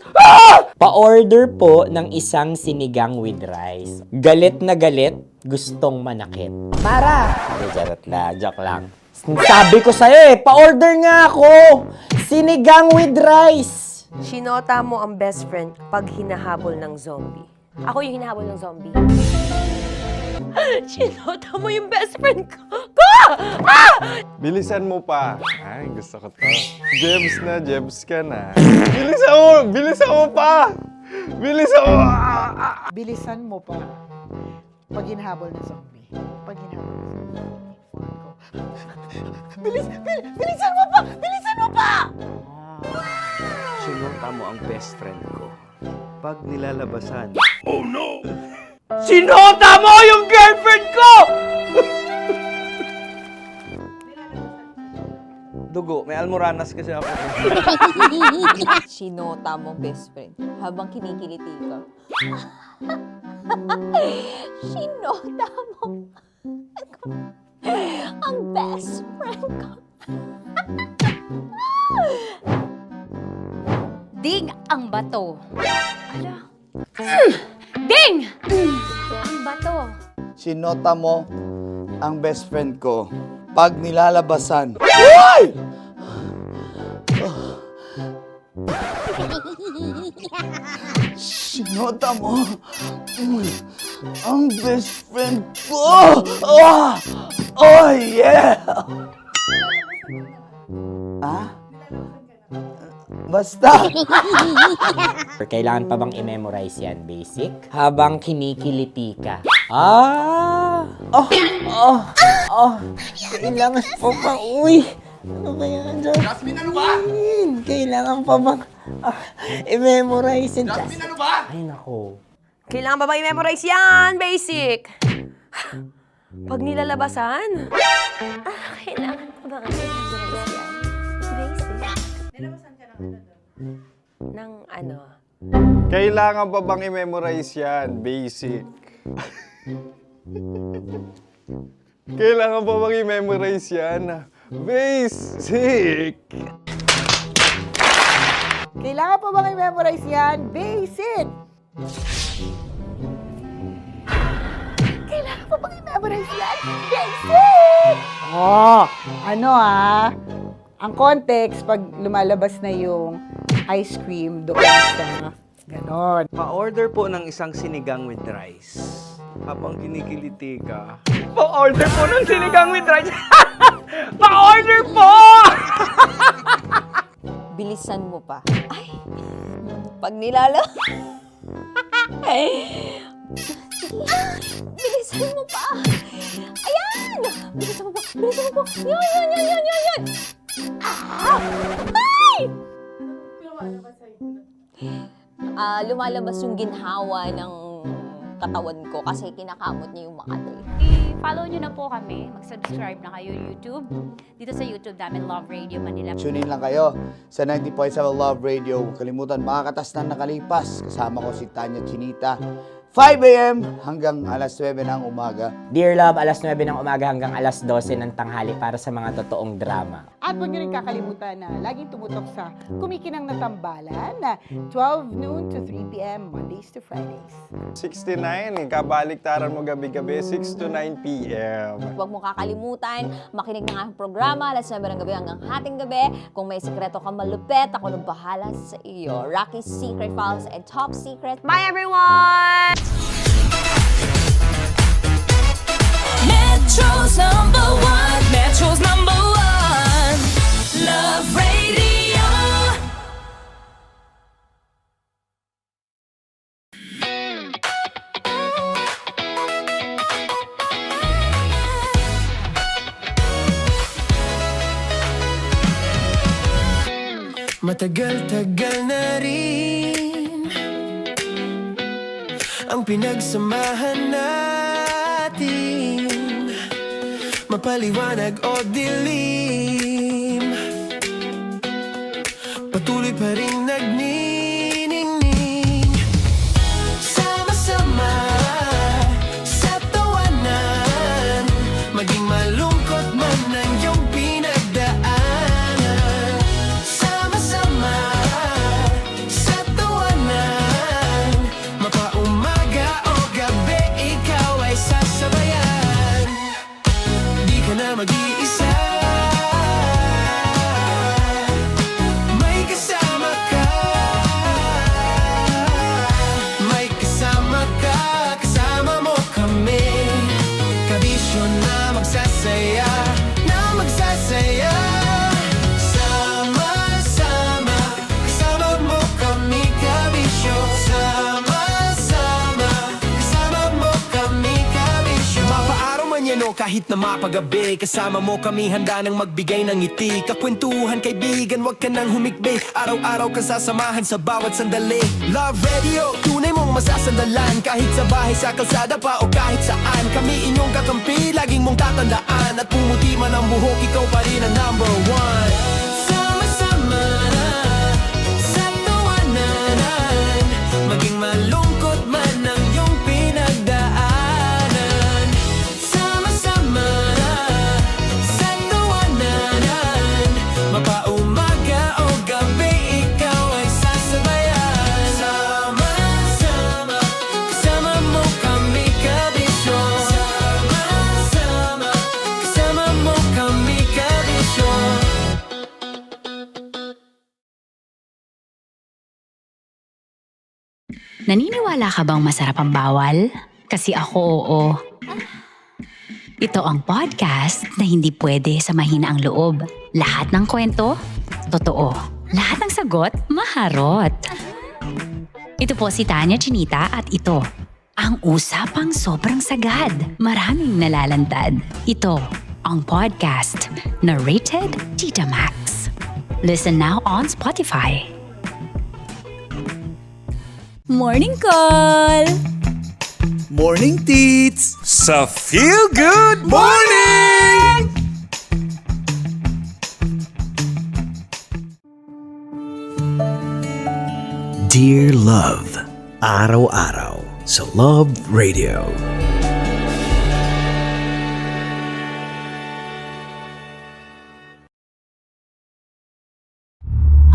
Pa-order po ng isang sinigang with rice. Galit na galit, gustong manakit. Para! Joke lang. Sabi ko sa'yo pa-order nga ako! Sinigang with rice! Sinota mo ang best friend pag hinahabol ng zombie. Ako yung hinahabol ng zombie. Sinota mo yung best friend ko. Bilisan mo pa. Ay, gusto ko to. Jebs ka na. Bilisan mo pa! Bilisan mo pa. Pag hinahabol ng zombie. Pag hinahabol ng zombie. Bilisan mo pa! Bilisan mo pa! Sinota mo ang best friend ko. Pag nilalabasan. Oh no! Sinota mo yung girlfriend ko! Dugo, may almoranas kasi ako. Sinota mo best friend habang kinikiliti ka. Sinota mo ang best friend ko. Ding ang bato. Ala. Ding! Ang bato. Sinota mo ang best friend ko pag nilalabasan. Sinota mo ang best friend ko. Oh yeah! Basta! Kailangan pa bang i-memorize yan, basic? Habang kinikiliti ka. Kailangan pa bang, ano kaya dyan? Jasmine, ano ba? Kailangan pa bang i-memorize yan? Jasmine, ano ba? Ay, nako. Kailangan ba i-memorize yan? Basic. Pag nilalabasan? Kailangan pa ba i-memorize yan? Basic. Nilalabasan ka ng ano? Kailangan pa bang i-memorize yan? Basic. Kailangan pa bang i-memorize yan? Basic. Kailangan pa bang i-memorize yan? Basic! Kailangan pa bang i-memorize yan? Basic! Ang context, pag lumalabas na yung ice cream doon sa ganon. Pa-order po ng isang sinigang with rice. Habang kinikiliti ka. Pa-order po ng sinigang with rice. Pa-order po! Bilisan mo pa. Ay, pag nilala. Bilisan mo pa. Ayan! Bilisan mo pa. Bilisan mo pa. Yan. Ah! Ay! Lumalabas yung ginhawa ng katawan ko kasi kinakamot niya yung Makati. I-follow nyo na po kami. Mag-subscribe na kayo YouTube. Dito sa YouTube namin, Love Radio Manila. Tune in lang kayo sa 90.7 Love Radio. Huwag kalimutan, makakatas na nakalipas. Kasama ko si Tanya Chinita. 5 a.m. hanggang alas 9 ng umaga. Dear Love, alas 9 ng umaga hanggang alas 12 ng tanghali para sa mga totoong drama. At huwag niyo rin kakalimutan na laging tumutok sa Kumikinang na Tambalan na 12 noon to 3 p.m. Mondays to Fridays. 69, kabaliktaran mo gabi-gabi, 6 to 9 p.m. Huwag mo kakalimutan, makinig ng aking programa, alas 9 ng gabi hanggang hating gabi. Kung may sekreto ka malupet, ako nang bahala sa iyo. Rocky's Secret Files and Top Secret. Bye everyone! Metro's number one. Metro's number one. Love Radio. Matagal-tagal na rin ang pinagsamahan natin, mapaliwanag o dilim, patuloy pa rin nagniningning. Sama-sama sa tawanan, maging malungkot man ang iyong pinagdaanan. Sama-sama sa tawanan, mapaumaga o gabi, ikaw ay sasabayan. Di ka na mag-iisa, may kasama ka. May kasama ka, kasama mo kami. Kabisyo na magsasaya, na magsasaya. Sama-sama, kasama mo kami, kabisyo. Sama-sama, kasama mo kami, kabisyo. Mapaaraw man yan o kahit na mapagabi, kasama mo kami, handa nang magbigay ng ngiti. Kakwentuhan, kaibigan, wag ka nang humikbi. Araw-araw ka sasamahan sa bawat sandali. Love Radio, tunay mong masasandalan. Kahit sa bahay, sa kalsada pa o kahit saan, kami inyong kakampi, laging mong tatandaan. At pumuti man ang buhok, ikaw pa rin ang number one. Sama-sama na sa tawanan, maging malungkot man ang iyong pinagdaanan. Sama-sama na sa tawanan, mapaumaga o gabi, ikaw ay sasabayan. Sama-sama, kasama mo kami, kabisyo. Sama-sama, kasama mo kami, kabisyo. Naniniwala ka bang masarap ang bawal? Kasi ako oo. Ito ang podcast na hindi pwede sa mahina ang loob. Lahat ng kwento, totoo. Lahat ng sagot, maharot. Ito po si Tanya Chinita at ito, ang usapang sobrang sagad. Maraming nalalantad. Ito, ang podcast na rated Tita Max. Listen now on Spotify. Morning Call! Morning, Tits! Sa Feel Good Morning! Dear Love, araw-araw sa Love Radio.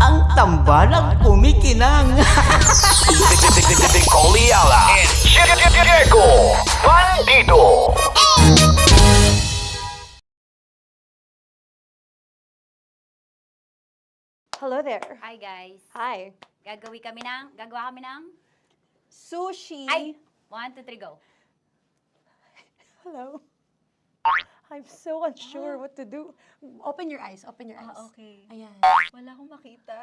Ang tambalang kumikinang. Coliala and Diego Bandido. Hello there. Hi guys. Hi. Gagawa kami ng Sushi. Ay! 1, 2, 3, go. Hello. I'm so unsure what to do. Open your eyes. Open your eyes. Okay. Ayan. Wala akong makita.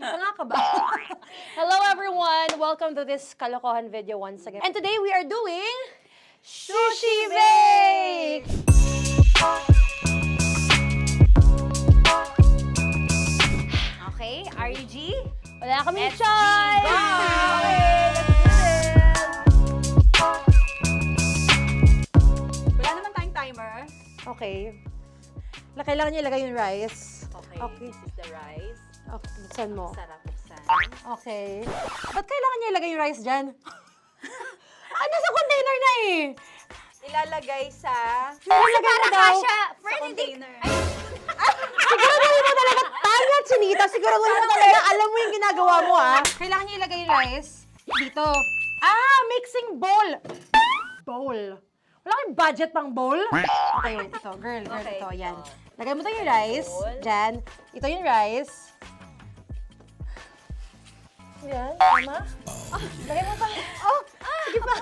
Tanga ka ba? Hello everyone! Welcome to this Kalokohan video once again. And today we are doing Sushi Bake! Okay, RG? Wala kaming Let's choice! go! Wala naman tayong timer. Okay. Kailangan niyo ilagay yung rice. Okay, this is the rice. Okay, buksan mo. Sarap buksan. Okay. Ba't kailangan niya ilagay yung rice dyan? Nasa container na eh! Ilalagay sa... Nilalagay mo daw. Friend, container. Siguraduhin mo talaga, Tanya at Sunita, siguraduhin mo talaga, alam mo yung ginagawa mo ah. Kailangan niya ilagay yung rice dito. Mixing bowl. Bowl. Wala kayong budget pang bowl? Okay, wait, ito. Girl, Okay. ito, yan. Lagay mo tayo yung rice. Dyan. Ito yung rice. Yan, tama? Lagay mo pa. Sige pa.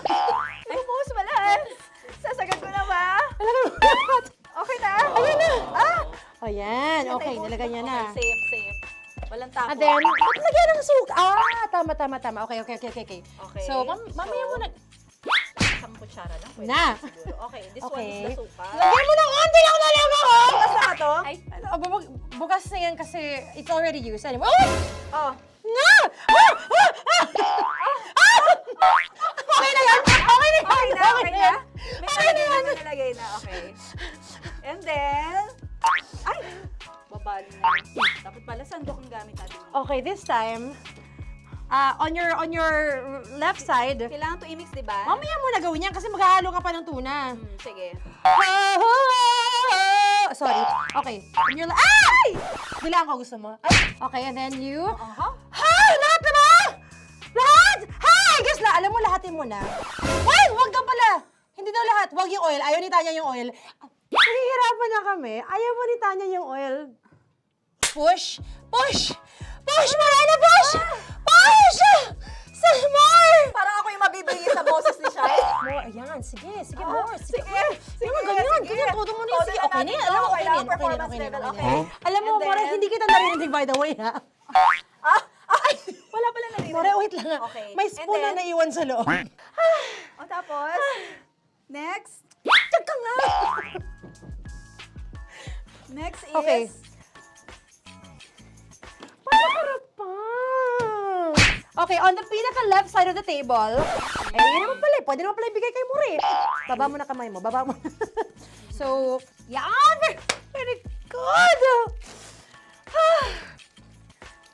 Bumuhos mo lahat. Sasagad ko na ba? Lagay mo lahat. Okay na? Ayan na. Ayan, okay, nilagay niya na. Okay, safe. Walang tapo. And then, ba't lagyan ng suka? Tama. Okay. Okay. So, mamaya mo na. Isang kutsara lang. Pwede Na. siguro. Okay, this one Okay. is the suka. Lagyan mo ng onti lang talaga, oh! Bukas na to? Ay, bukas na yan kasi it's already used. Anyway. Oh! Oh. Nga! Okay na yan! Okay na yan! Okay na? May Okay na yan! nalagay na. Okay. And then... Ay! Babali na. Dapat pala sandok ang gamit natin. Okay, this time, on your left side, Kailangan to i-mix, di ba? mamaya mo na gawin yan kasi maghahalo ka pa ng tuna. Sige. Sorry. Okay. On your ay! Bilang ko gusto mo. Ay, okay, and then you... Hi! Lahat na ba? Lahat? Hi! Guess la, alam mo, lahatin mo na. Wait! Wag daw pala! Hindi daw lahat. Wag yung oil. Ayaw ni Tanya yung oil. Nahihirapan na kami. Ayaw mo ni Tanya yung oil. Push! Push! Push! Marana, push! Push! Some more! Parang ako yung mabibigay sa boses ni Shai. More, ayan. Sige, more. Sige. Sige, Ganyan. Todo mo na yun. Sige, okay na yan. Alam mo, okay na yan. Okay. Alam mo, And More, then- hindi kita narinig by the way, ha? Wala pala narinig. More, wait lang. Okay. May spoon And na then- naiwan sa loob. O tapos, next. Tiyag ka nga! Next is... Okay. Panakarap pa! Okay, on the pinaka-left side of the table, yun naman pala, pwede naman pala ibigay kay More. Baba mo na kamay mo, baba mo. So, yan! Very good!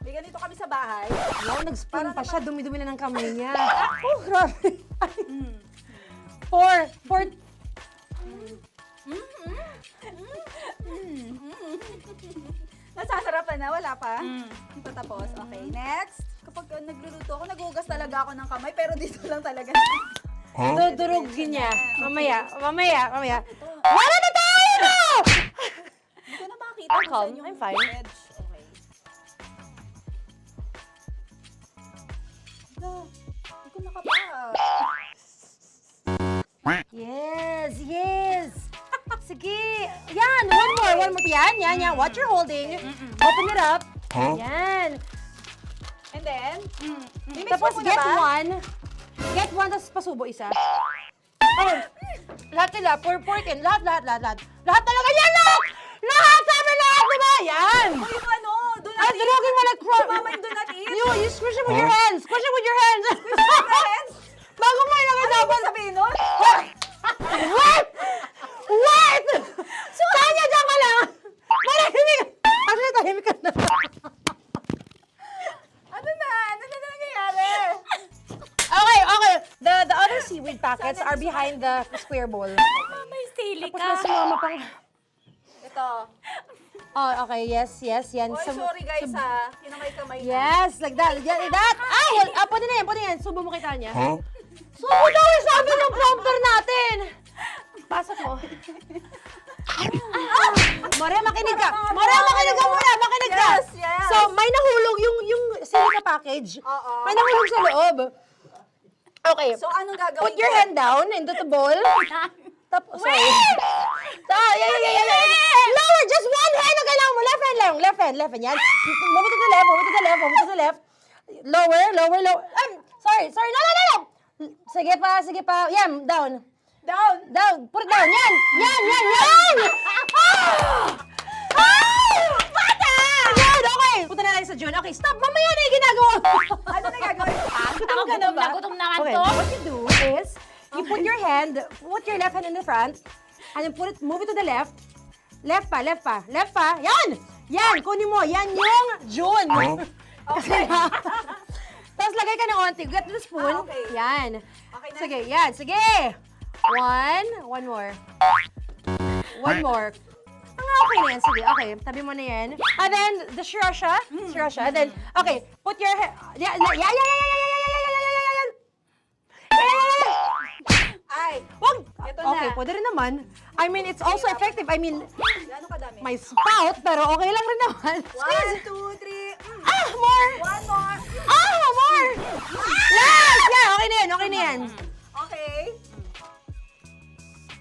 May ganito kami sa bahay. Wow, nag-spoon pa siya, dumi-dumi na ng kamay niya. Oh, grabe. Four. Nasasarapan na, wala pa. Patapos. Okay, next. Kapag nagluluto ako, naghugas talaga ako ng kamay, pero dito lang talaga. Dudurugin niya. Mamaya. Wala na tayo! Hindi ko na makita I'm kung calm. saan yung I'm fine. edge. Okay. Hindi ko nakapa. Yes. Sige. Yan, one more. Yan. What you're holding. Open it up. Yan. And then, Tapos get one. Get one, tapos pasubo isa. Oh, lahat nila, porkin. Lahat. Lahat talaga yan, lahat! Lahat! Sabi lahat, diba? Yan! o yung ano, do not Ay, durugin mo like Mama yung do not eat. You squish it with your hands. Squish it with your hands. Bago mo ilagay Ano dapat. yung sabihin nun? Wait! Tanya, dyan ka lang! Marahimik! Actually, tahimik ka na. Ano na nangyayari? Okay. The other seaweed packets are behind the square bowl. May sili Tapos ka. na sumama pang... Ito. Oh, okay. Yes. Yan. Oy, sorry guys ha. Kinamay-kamay na. Yes, like that. Ay! Pwede na yan. Subo mo kay Tanya. Subo daw yung sabi ng prompter natin! Pasok mo. More, makinig ka. Makinig ka. Yes. So, may nahulog yung silica package. Oo. May nahulog sa loob. Okay. So, anong gagawin Put your ko? hand down into the bowl. Tapos, sorry. Yeah. Lower, just one hand ang kailangan mo. Left hand lang. Left hand. Yan. Move it to the left. Lower. Sorry. No. Sige pa. Yan, down. Put it down. Yan. Bata! Yan, okay. Punta na lang sa June. Okay, stop. Mamaya na yung ginagawa. Ano na gagawin? Gutom na to. Okay, what you do is, you put your left hand in the front, and then move it to the left. Left pa. Yan, kunin mo. Yan yung June. Okay. Tapos lagay ka ng onti. Get the spoon. Okay. Yan. Okay na? Sige. One more. Okay na yan. Sige, okay. Tabi mo na yan. And then, the sriracha. And then, okay. Put your head. Yeah. Ay, Wag. Ito Okay, na. pwede rin naman. I mean, it's also effective. I mean, Gano'ng kadami? my spout, pero okay lang rin naman. 1, 2, 3. More! One more. More! Last! Yeah, okay na yan. Okay.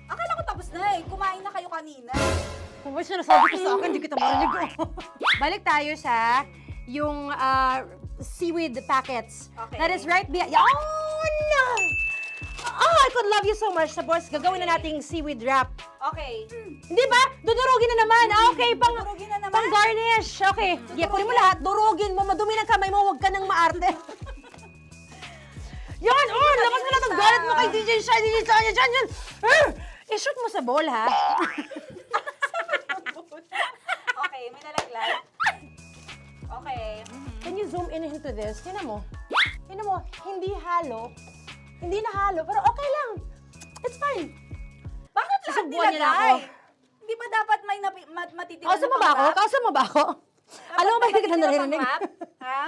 Akala ko tapos na eh. Kumain na kayo kanina. Kung may sinasabi ko sa akin, hindi kita marinig ko. Balik tayo sa yung seaweed packets. Okay. That is right behind. Oh, no! Oh, I could love you so much. Tapos, gagawin na nating seaweed wrap. Okay. Hindi ba? Dudurugin na naman. Okay, Durugin na naman. pang garnish. Okay. Kunin mo lahat. Durugin mo. Madumi ng kamay mo. Huwag ka nang maarte. Yan! Oh, lakas mo na itong galit mo kay DJ Shine. Yan. I-shoot mo sa bowl, ha? Okay, may nalaglag. Okay. Can you zoom in into this? Tingnan mo. Hindi halo. Hindi na halo, pero okay lang. It's fine. Bakit lahat Susubuan niya na nilagay? ako. Hindi ba dapat may matitira Kausa mo ba ako? Alam mo ba hindi kita naririnig? Ha?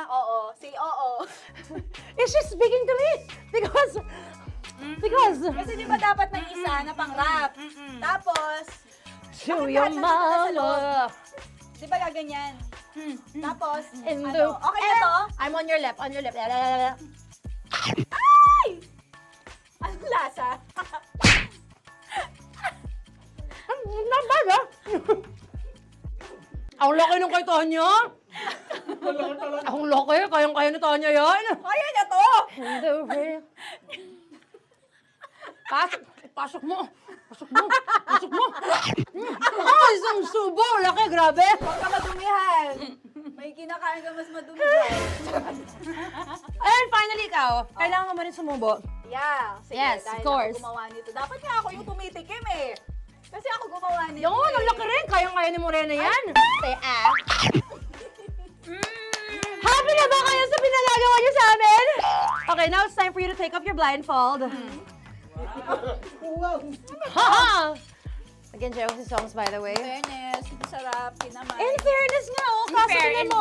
Oo. Say oo. Is she speaking to me? Because... Kasi di ba dapat may isa na pang-rap? Tapos, To bakit your lahat nandito sa loob? mama. Di ba gaganyan? Tapos, In the... okay na to? I'm on your left. Ay! Anong lasa? Not bad, ha? Ang laki nung kay Tonya. Ang laki. Kayang-kaya ni Tonya yan. Kaya niya to! Pasok mo. Isang subo. Laki, grabe. Huwag ka madumihan. May kinakain ka mas madumi dyan. And finally, ikaw. Kailangan mo rin sumubo. Yeah. Sige, Yes, dahil of course. ako gumawa nito. Dapat nga ako yung tumitikim eh. Kasi ako gumawa nito. Yun, ang laki rin. Kayang-kaya ni Morena yan. Happy na ba kayo sa pinagagawa niyo sa amin? Okay, now it's time for you to take off your blindfold. Ha! Again, Joe, si songs, by the way. Fairness, sarap, kinamay. In fairness nga, oh. Kaso tingnan mo.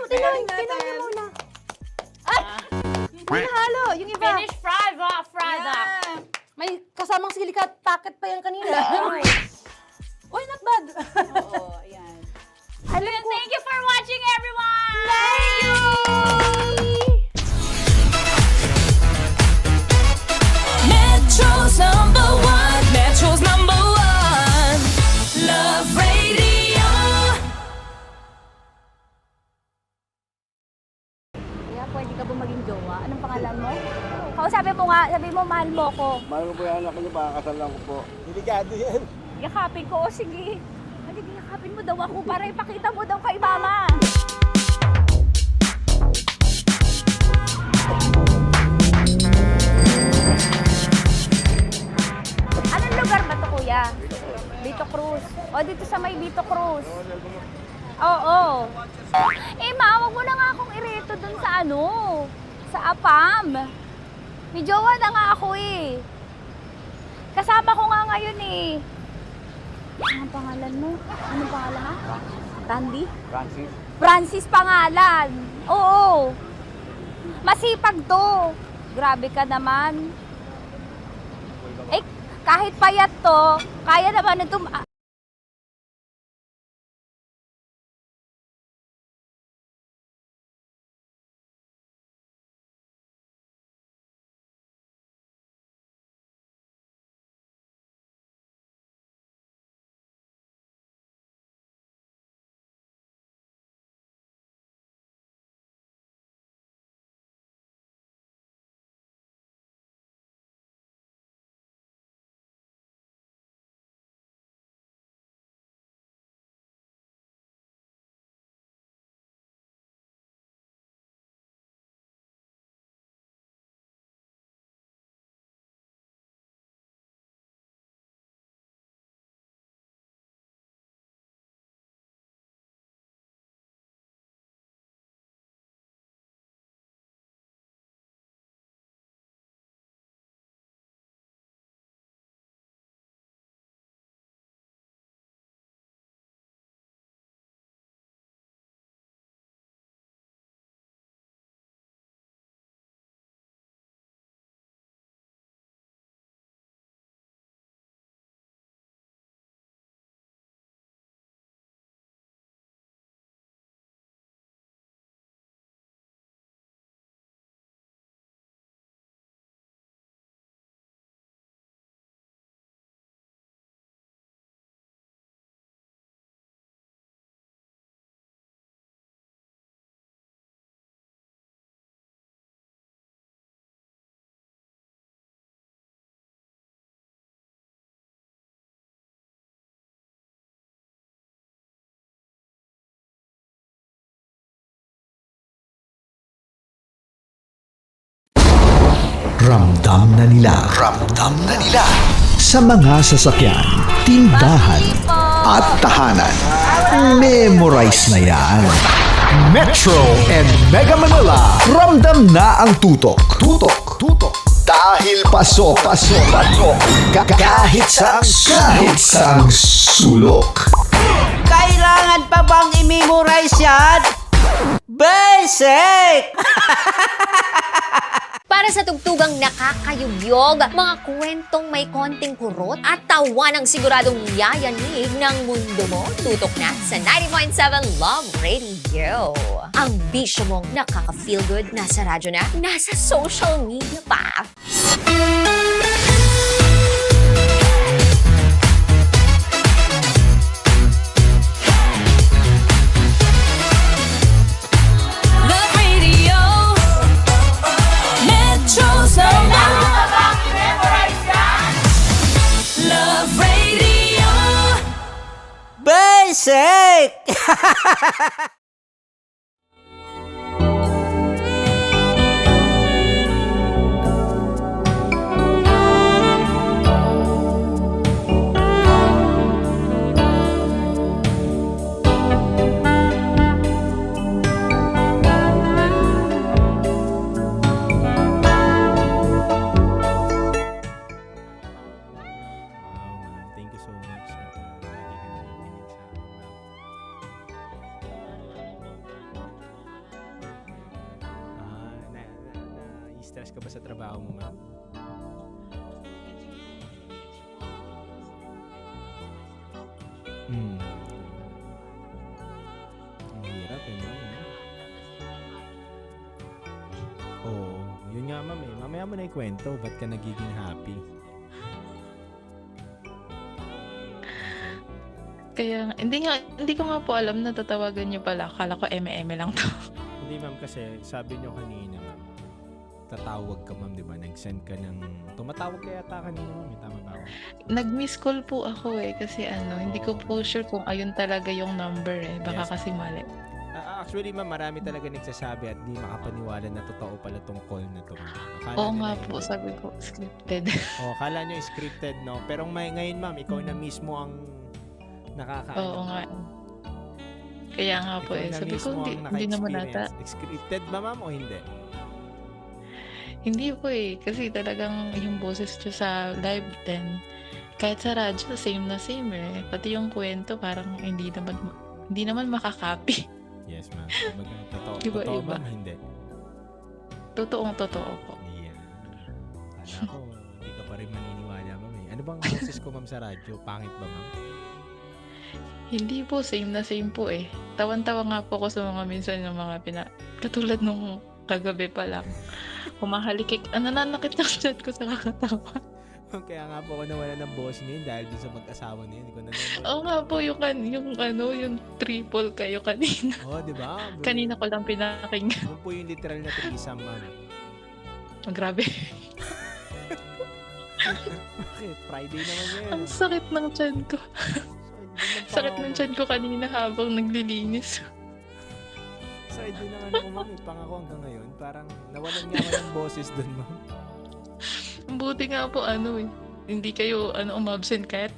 Tingnan mo muna. Ay! Hindi halo. Yung iba. Finish fried up. May kasamang silika packet pa yan kanina. Uy, not bad. Oo, ayan. Thank you for watching, everyone! Thank you! Metro's number one, Love Radio. Kaya pwede ka ba maging jowa? Anong pangalan mo? Sabi mo, mahal mo ko. Mahal ko po yung anak niyo, pakakasal lang ko po. Delikado yan. Yakapin ko, o sige. Yakapin mo daw ako para ipakita mo daw kay mama. Anong lugar ba to, kuya? Vito Cruz. O, dito sa may Vito Cruz. Oo. Ma, wag mo na nga akong ireto dun sa sa APAM. May jowa na nga ako eh. Kasama ko nga ngayon eh. Anong pangalan mo? Anong pangalan ka? Randy? Francis pangalan. Oo. Masipag to. Grabe ka naman. Eh, kahit payat to, kaya naman ito Ramdam na nila. Ramdam na nila. Sa mga sasakyan, tindahan, at tahanan. Memorize na yan. Metro and Mega Manila. Ramdam na ang tutok. Tutok. Tutok. Dahil pasok. Kahit saang sulok. Kailangan pa bang i-memorize yan? Basic! Para sa tugtugang nakakayugyog, mga kwentong may konting kurot at tawa ng siguradong yayanig ng mundo mo, tutok na sa 90.7 Love Radio. Ang bisyo mong nakaka-feel good, nasa radyo na, nasa social media pa. Love Radio. Metro's number. Love Radio. Basic! Thank you so much. Na-stress ka ba sa trabaho mo, ma'am? Ang hirap ma'am. Oo, yun nga ma'am eh. Mamaya mo na ikwento, ba't ka nagiging happy? Kaya, hindi ko nga po alam na tatawagan niyo pala. Akala ko eme-eme lang to. Hindi ma'am, kasi sabi nyo kanina ma'am, tatawag ka ma'am, di ba? Nag-send ka ng... Tumatawag ka yata kanina ma'am, tama ba ako? Nag-miss call po ako kasi hindi ko po sure kung ayun talaga yung number Baka Yes. kasi mali. Actually ma'am, marami talaga nagsasabi at di makapaniwala na totoo pala tong call na to. Akala Oo nila nga hindi. po, sabi ko, scripted. Kala nyo scripted, no? Pero ngayon ma'am, ikaw na mismo ang nakakaano. Oo nga. Kaya nga po Ikaw na sabi ko, mismo ang hindi naman ata. naka-experience. Scripted ba ma'am o hindi? Hindi po kasi talagang yung boses niyo sa live then kahit sa radyo, same na same Pati yung kwento parang hindi naman makakopy. Yes ma'am. Totoo Iba-iba. ma'am, hindi. Totoo po. Yeah. Kala ko, hindi ka pa rin maniniwala ma'am Ano bang boses ko ma'am sa radyo? Pangit ba ma'am? Hindi po, same na same po Tawan-tawa nga po ako sa mga minsan ng mga katulad nung kagabi pa lang. Humahalikik. Nananakit ng chat ko sa kakatawa. Kaya nga po ako nawala ng boss ngayon dahil dun sa mag-asawa na yun. Hindi ko na Oo nga po, yung triple kayo kanina. Oo, di ba? Kanina ko lang pinakinggan. Yun po yung literal na threesome ma'am. Grabe. Bakit? Friday naman yun. Ang sakit ng chan ko. Sakit ng chan ko kanina habang naglilinis. Side din naman ako ma'am. Pangako hanggang ngayon. Parang nawalan nga ako ng boses dun ma'am. Buti nga po hindi kayo umabsent kahit.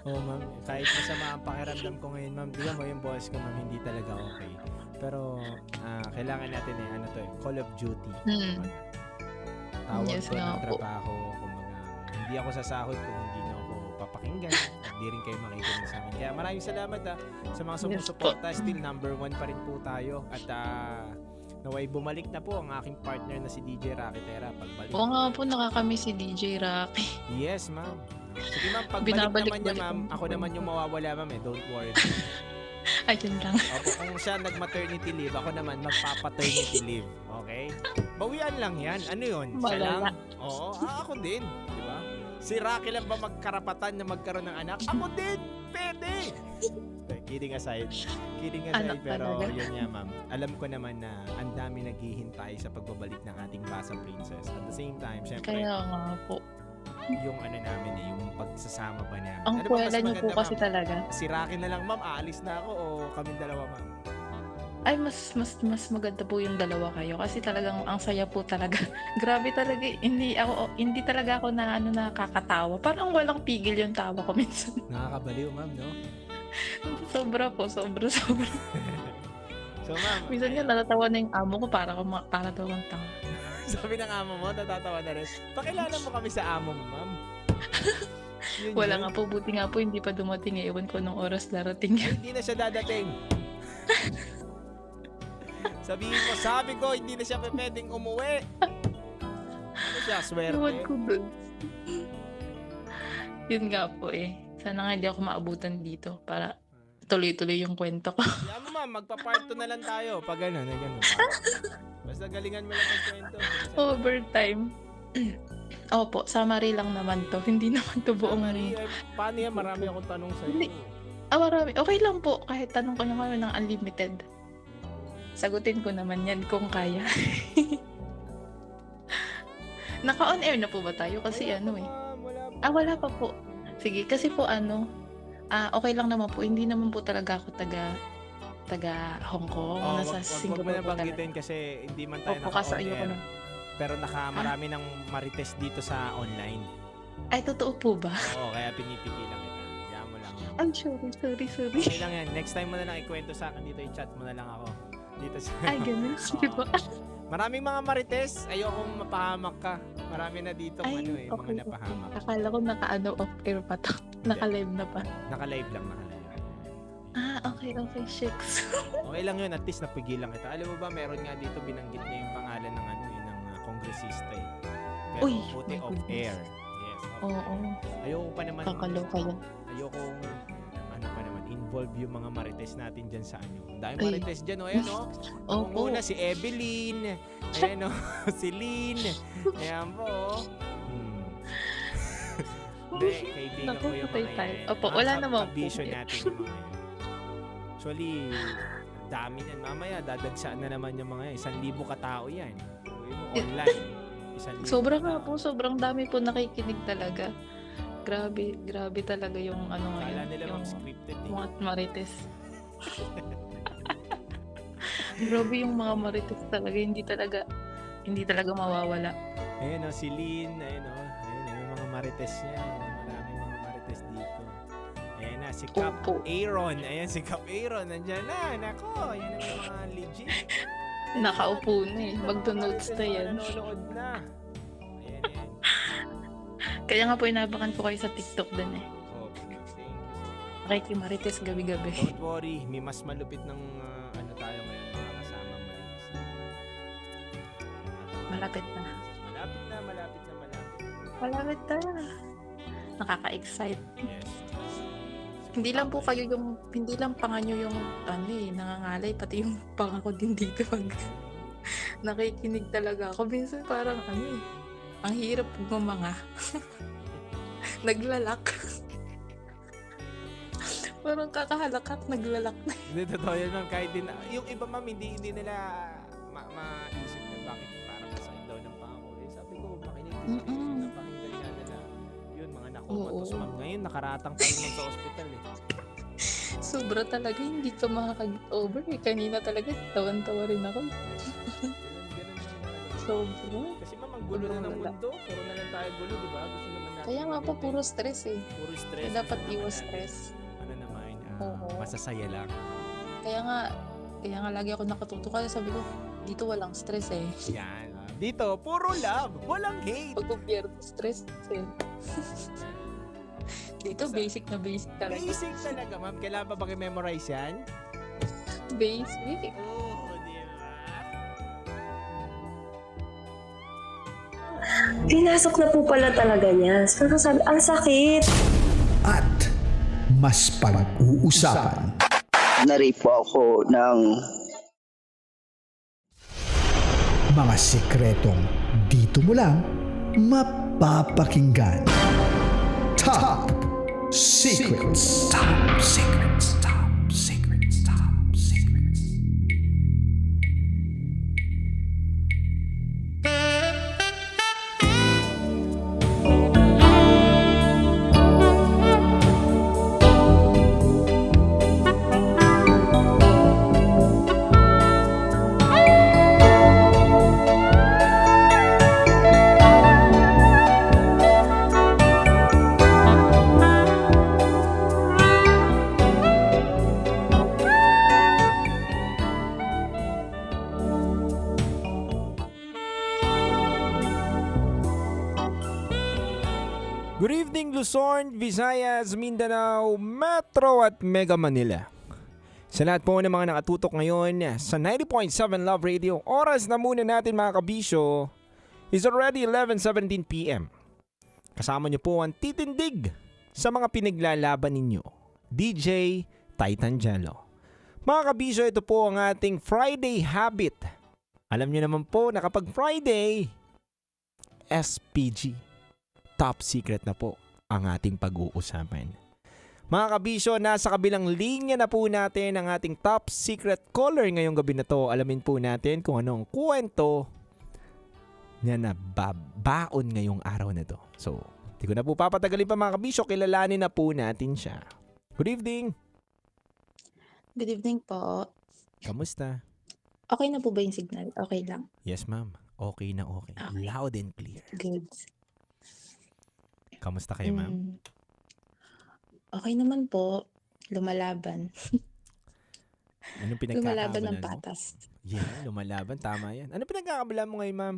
Oo ma'am. Kahit masama ang pakiramdam ko ngayon ma'am. Di mo yung boss ko ma'am hindi talaga okay. Pero kailangan natin Call of Duty. Tawag Yes ko nga ng po. trabaho. Kumbaga, hindi ako sasahod kung hindi na ako papakinggan. Hindi rin kayo makikinig sa amin. Kaya maraming salamat sa mga sumusuporta. Still number 1 pa rin po tayo. At naway bumalik na po ang aking partner na si DJ Rakitera. Pagbalik. Oo nga po, nakakamiss si DJ Rocky. Yes ma'am. Sige ma'am, pagbalik Binabalik-balik naman niya ma'am, ko. ako naman yung mawawala ma'am Don't worry. Ayun lang. Opo, kung siya nag-maternity leave, ako naman magpapa-paternity leave. Okay? Bawian lang yan. Ano yun? Siya lang? Malala. Oo. Ako din. Di ba? Si Rocky lang ba magkarapatan na magkaroon ng anak? Ako din! Pwede! Kidding aside. Anak Pero talaga. yun nga ma'am. Alam ko naman na ang dami naghihintay sa pagbabalik ng ating Basa Princess. At the same time, syempre, Kaya nga po. yung namin yung pagsasama pa namin. Ang Ano ba mas kwela niyo po maganda, kasi ma'am? talaga. Si Rocky na lang ma'am, aalis na ako o kaming dalawa ma'am? Ay, mas maganda po yung dalawa kayo kasi talagang ang saya po talaga. Grabe talaga, hindi talaga ako na nakakatawa. Parang walang pigil yung tawa ko minsan. Nakakabaliw, ma'am, no? Sobra po, sobra. So, ma'am, Minsan nga natatawa na yung amo ko para daw ang tanga. sabi ng amo mo, natatawa na rin. Pakilala mo kami sa amo mo, ma'am. Yun Wala yun. nga po, buti nga po hindi pa dumating. Ewan ko nung oras darating yan. Hindi na siya dadating. Sabi ko, hindi na siya pwedeng umuwi. Ano siya, swerte? Ewan ko dun. Yun nga po eh. Sana nga hindi ako maabutan dito para tuloy-tuloy yung kwento ko. Kaya mo, ma'am, magpa-part 2 na lang tayo. Pag gano'n, Basta galingan mo lang ang kwento. Overtime. Opo, summary lang naman to. Hindi naman to buong... Paano yan? Marami akong tanong sa'yo. Hindi. Marami. Okay lang po. Kahit tanong ko naman ng unlimited. Sagutin ko naman yan kung kaya. Naka-on air na po ba tayo? Kasi wala pa po. Sige, kasi po okay lang naman po. Hindi naman po talaga ako taga Hong Kong. Nasa Singapore po talaga. Kasi hindi man tayo Opo, kasi naka-on ayoko air. na. Pero marami ng marites dito sa online. Ay, totoo po ba? Oo, kaya pinipigilan kita. Diyan mo lang. Ay, sorry. Okay lang yan. Next time mo na lang ikwento sa akin dito. I-chat mo na lang ako. Dito sa... Ay, ganun. Sige po. Maraming mga marites. Ayokong mapahamak ka. Marami na dito Ay, mga napahamak. Akala ko off-air pa to. Naka-live na pa. Naka-live lang. Okay. Shucks. Okay lang yun. At least napigilan kita. Alam mo ba, meron nga dito binanggit niya yung pangalan ng ng kongresista eh. Pero Uy, puti my off-air. goodness. Yes. Oo. Ayoko pa naman. Kakaloka yan. Ayokong involve yung mga marites natin dyan sa Ang dami Ay. marites dyan, ayan o. Opo. Una si Evelyn. Ayan o. Si Lynn. Ayan po o. Hindi, kaibigan ko yung mga yan. Opo, wala naman po. Ambisyon natin yung mga yan. Actually, dami yan. Mamaya, dadagsaan na naman yung mga yan. 1,000 katao yan. Online. 1,000 Sobra katao. nga po, sobrang dami po nakikinig talaga. Grabe talaga yung ngayon. Kala nila yung scripted eh. mga marites. Grabe yung mga marites talaga, hindi talaga mawawala. Ayun o, si Lynn. Ayun o, yung mga marites niya. Maraming mga marites dito. Ayan na, si Cap Aaron. Ayan, si Cap Aaron. Nandyan na. Nako, yan ang mga legit. Nakaupo na eh. Magdo-notes na yan. Nanonood na. Ayan. Kaya nga po inabakan ko kayo sa TikTok din eh. Okay, thank you. Nakikimarites gabi-gabi. Don't worry, may mas malupit ng tayo ngayon mga kasama marites. Malapit na. Malapit na. Nakaka-excite. Yes. Hindi lang panganyo yung nangangalay, pati yung pangako din dito pag nakikinig talaga ako. Minsan parang ang hirap gumanga. Naglalak. Parang kakahalak naglalak na. Hindi, totoo yun ma'am. Kahit din, yung iba ma'am, hindi nila maisip na bakit parang masakit daw ng pangako. Sabi ko, makinig din sila. Napakinggan nga nila. Yun, mga nakumatos ma'am. Ngayon, nakaratang pa rin sa hospital eh. Sobra talaga, hindi ka makaka-get over eh. Kanina talaga, tawan-tawa rin ako. Sobra. Kasi ma'am, ang gulo na ng mundo. Puro na lang tayo gulo, di ba? Gusto naman natin. Kaya nga po, puro stress eh. Puro stress. Kaya dapat iwas stress. Masasaya lang. Kaya nga lagi ako nakatuto. Kaya sabi ko, dito walang stress eh. Yan. Dito, puro love. Walang hate. Pag gobyerno, stress eh. Dito, basic na basic talaga. Basic talaga, ma'am. Kailangan pa memorize yan? Basic. Oo, di ba? Pinasok na po pala talaga niya. Parang sabi, ang sakit. At mas pag-uusapan. Narape po ako ng Mga sikretong dito mo lang mapapakinggan. Top Secrets. Top Secrets. Top Secrets. Top Secrets. evening Luzon, Visayas, Mindanao, Metro at Mega Manila. Sa lahat po ng mga nakatutok ngayon sa 90.7 Love Radio, oras na muna natin mga kabisyo, is already 11:17 p.m. Kasama niyo po ang titindig sa mga pinaglalaban ninyo, DJ Titan Jello. Mga kabisyo, ito po ang ating Friday habit. Alam niyo naman po na kapag Friday, SPG, top secret na po ang ating pag-uusapan. Mga kabisyo, nasa kabilang linya na po natin ang ating top secret caller ngayong gabi na to. Alamin po natin kung anong kwento niya na babaon ngayong araw na to. So, di ko na po papatagalin pa mga kabisyo, kilalanin na po natin siya. Good evening! Good evening po. Kamusta? Okay na po ba yung signal? Okay lang. Yes ma'am, okay na okay. Loud and clear. Good. Kamusta kayo ma'am? Okay naman po. Lumalaban. Anong Lumalaban pinagkakaabalahan ng mo? patas. Yeah, lumalaban. Tama yan. Anong pinagkakaabalahan mo ngayon ma'am?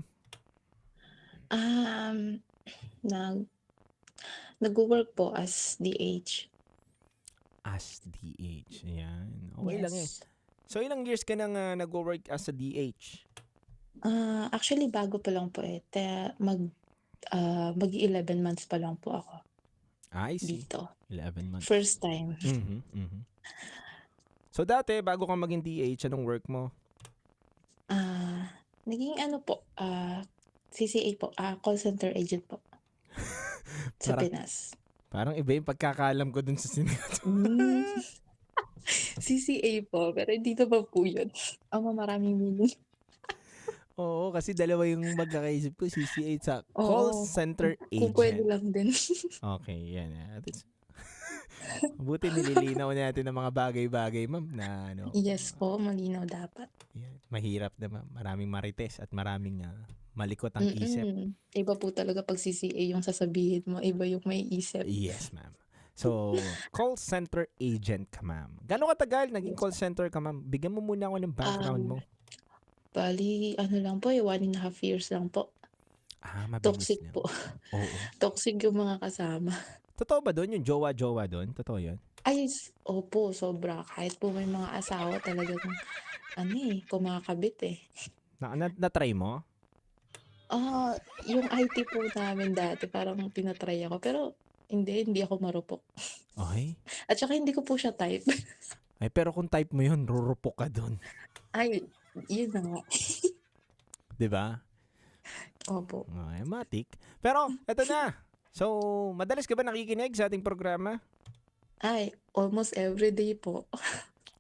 Nag-work po as DH. As DH. Ayan. Okay lang eh. Yes. So ilang years ka nang nag-work as a DH? Actually, bago pa lang po eh. Mag-11 months pa lang po ako I see. dito. 11 months. First time. So dati, bago kang maging DH, anong work mo? Naging ano po, CCA po, call center agent po. Sa Parang- Pinas. Parang iba yung pagkakaalam ko dun sa CCA po, pero hindi na pa po yun. Maraming meaning. Oo, kasi dalawa yung magkakaisip ko, CCA sa call Oo. center Kung pwede agent. lang din. Okay, yan. Buti nililinaw natin ng mga bagay-bagay, ma'am, na ano, Yes po, malinaw dapat. mahirap na ma'am. Maraming marites at maraming malikot ang isip. Iba po talaga pag CCA yung sasabihin mo, iba yung may isip. Yes, ma'am. So, call center agent ka, ma'am. Gano'ng katagal naging call center ka, ma'am? Bigyan mo muna ako ng background mo. Bali, ano lang po, 1.5 years lang po. Mabilis Toxic lang. po. Oo. Toxic yung mga kasama. Totoo ba doon? Yung jowa-jowa doon? Totoo yun? Ay, opo, sobra. Kahit po may mga asawa talagang, kumakabit eh. Na-try mo? Yung IT po namin dati, parang tinatry ako. Pero, hindi ako marupok. Okay. At saka hindi ko po siya type. Ay, pero kung type mo yun, rurupok ka doon. Ay, yun na nga. Diba? Opo. Okay, matik. Pero, eto na. So, madalas ka ba nakikinig sa ating programa? Ay, almost everyday po.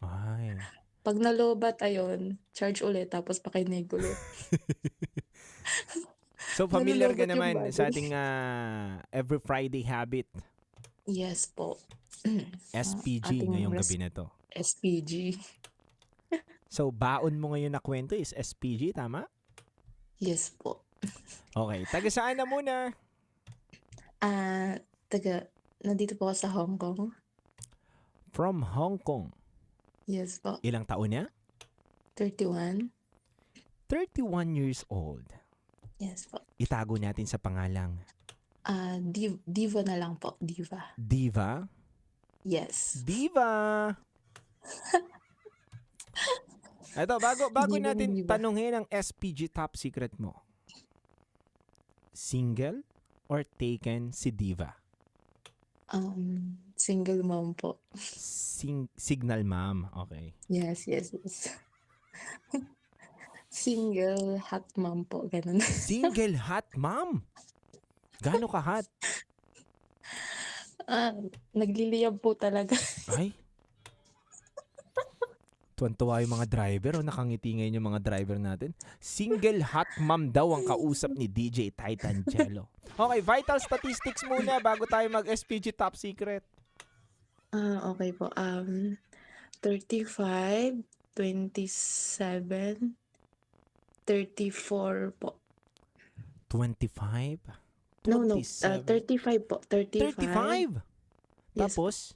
Ay. Pag nalobat, ayun, charge ulit, tapos pakinig ulit. So, familiar ka Nalulobot yung naman body. sa ating every Friday habit. Yes po. SPG Ating ngayong gabi na to. SPG. So, baon mo ngayon na kwento is SPG, tama? Yes po. Okay. Taga saan na muna? Nandito po ako sa Hong Kong. From Hong Kong. Yes po. Ilang taon na? 31. 31 years old. Yes po. Itago natin sa pangalang Diva na lang po. Diva. Diva. Yes. Diva! Ito, bago Diva natin ni Diva. tanungin ang SPG top secret mo. Single or taken si Diva? Single mom po. Signal ma'am. Okay. Yes. Single hot mom po. Ganun. Single hot ma'am? Gaano ka hot? Nagliliyab po talaga. Ay? Tuwan-tuwa yung mga driver o nakangiti ngayon yung mga driver natin. Single hot mom daw ang kausap ni DJ Titan Jello. Okay, vital statistics muna bago tayo mag-SPG top secret. Okay po. 35, 27, 34 po. 25? No, 27. 35 po. 35. 35? Yes. Tapos?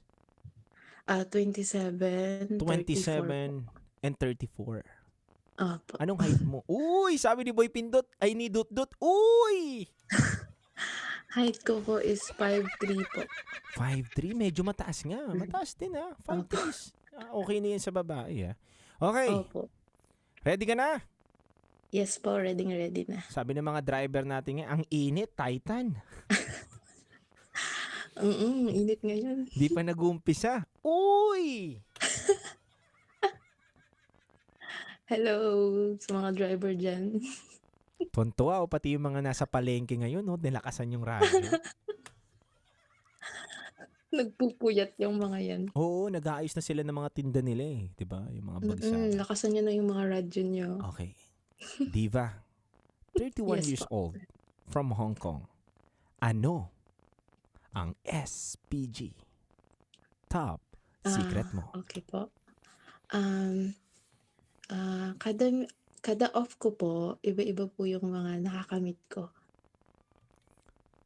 27, 27 and 34. Opo. Anong height mo? Uy, sabi ni Boy Pindot, ay ni Dut Dut. Uy! Height ko po is 5'3" po. 5'3", medyo mataas nga. Mataas din 5'3". Okay na yan sa babae Okay. Opo. Ready ka na? Yes po, ready na. Sabi ng mga driver natin ang init, Titan. Init ngayon. Di pa nag-uumpisa. Uy! Hello sa mga driver dyan. Tontuwa pati yung mga nasa palengke ngayon, nilakasan yung radyo. Nagpupuyat yung mga yan. Oo, nag-aayos na sila ng mga tinda nila diba? Yung mga bagsa. Lakasan nyo na yung mga radyo nyo. Okay. Diva, 31 Yes, years old, from Hong Kong. Ano ang SPG? Top secret mo. Okay po. Kada off ko po, iba-iba po yung mga nakakamit ko.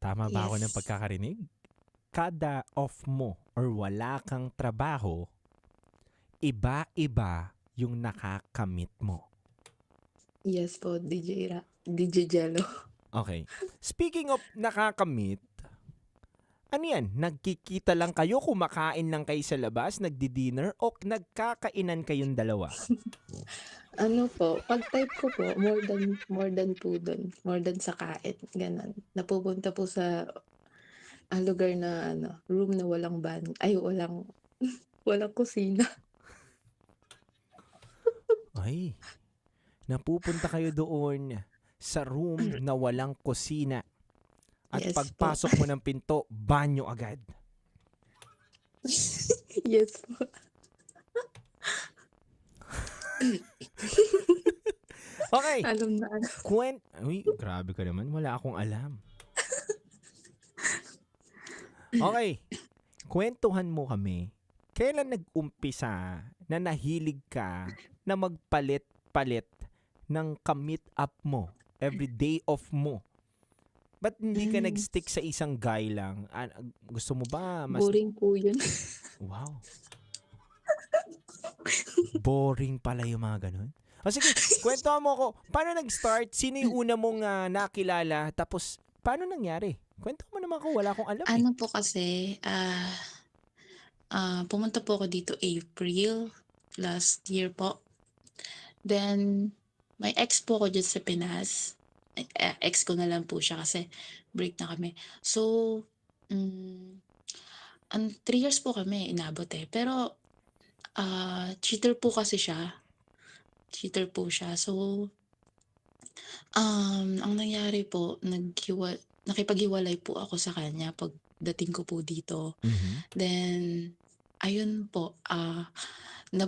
Tama ba ako Yes. ng pagkakarinig? Kada off mo or wala kang trabaho, iba-iba yung nakakamit mo. Yes po, DJ Jello. Okay. Speaking of nakakamit, ano yan? Nagkikita lang kayo, kumakain lang kayo sa labas, nagdi-dinner, o nagkakainan kayong dalawa? Ano po, pag type ko po, more than po dun. More than sa kain, ganun. Napupunta po sa lugar na room na walang walang kusina. Ay, napupunta kayo doon sa room na walang kusina. At Yes pagpasok mo ng pinto, banyo agad. Yes po. Okay. Alam na. Uy, grabe ka naman. Wala akong alam. Okay. Kwentuhan mo kami. Kailan nag-umpisa na nahilig ka na magpalit-palit ng ka-meet up mo? Every day off mo? Ba't hindi ka nag-stick sa isang guy lang? Gusto mo ba? Boring po yun. Wow. Boring pala yung mga ganun. O sige, kwentuhan mo ako. Paano nag-start? Sino yung una mong nakilala? Tapos, paano nangyari? Kwento mo naman ako. Wala akong alam. Ano po kasi, pumunta po ako dito April last year po. Then, may ex po ako dyan sa Pinas. Ex ko na lang po siya kasi break na kami. So, 3 years po kami inabot Pero, cheater po kasi siya. Cheater po siya. So, ang nangyari po, nakipaghiwalay po ako sa kanya pagdating ko po dito. Then, ayun po,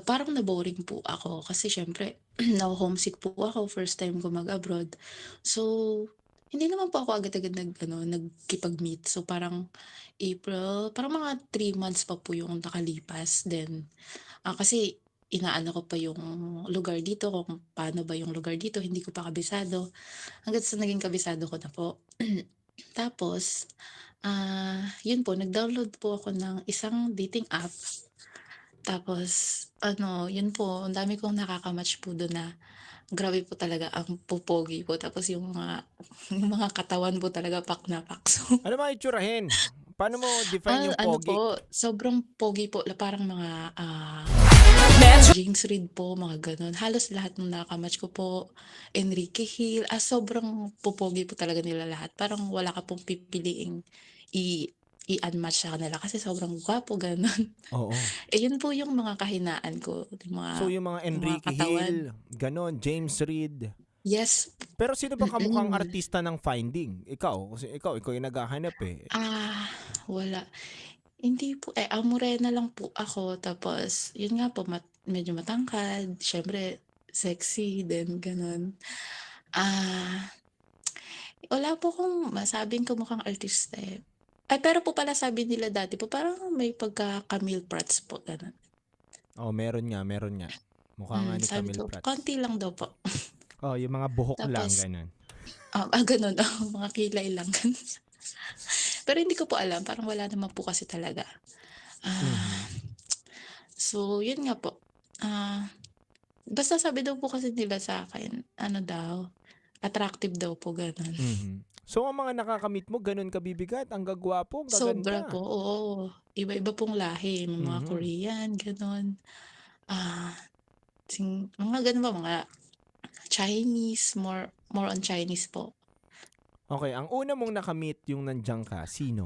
parang na-boring po ako kasi syempre, na-homesick po ako first time ko mag-abroad. So, hindi naman po ako agad-agad nagkipag-meet. So, parang April, parang mga 3 months pa po yung nakalipas. Then, kasi inaano ko pa yung lugar dito, kung paano ba yung lugar dito, hindi ko pa kabisado. Hanggang sa naging kabisado ko na po. Tapos, yun po, nag-download po ako ng isang dating app. Tapos, yun po, ang dami kong nakakamatch po doon na grabe po talaga ang pupogi po. Tapos yung mga katawan po talaga pak na pak. So, ano mga itsurahin? Paano mo define yung pogi? Sobrang pogi po. Parang mga James Reid po, mga ganun. Halos lahat ng nakamatch ko po, Enrique Hill, sobrang pupogi po talaga nila lahat. Parang wala ka pong pipiliing i-unmatch sa kanila kasi sobrang gwapo, ganun. Oo. Yun po yung mga kahinaan ko. So yung mga Enrique Hill, ganun, James Reid. Yes. Pero sino ba kamukhang artista ng Finding? Ikaw? Kasi ikaw yung naghahanap Wala. Hindi po, morena lang po ako. Tapos, yun nga po, medyo matangkad. Syempre, sexy, then ganun. Wala po kung masabing kumukhang artista pero po pala sabi nila dati po, parang may pagka-Camille Prats po, ganun. Meron nga. Mukha nga ni Sabi Camille ko, Prats. konti lang daw po. Yung mga buhok lang, Tapos, ganun. Ganun, mga kilay lang. Pero hindi ko po alam, parang wala naman po kasi talaga. So, yun nga po. Basta sabi daw po kasi nila sa akin, attractive daw po, ganun. So, ang mga nakakamit mo, ganun kabibigat, ang gagwapo, ang Sobra gaganda. po, oo. Iba-iba pong lahi, may mga Mhm. Korean, gano'n. Mga gano'n ba, mga Chinese, more on Chinese po. Okay, ang una mong nakamit yung nandiyan ka, sino?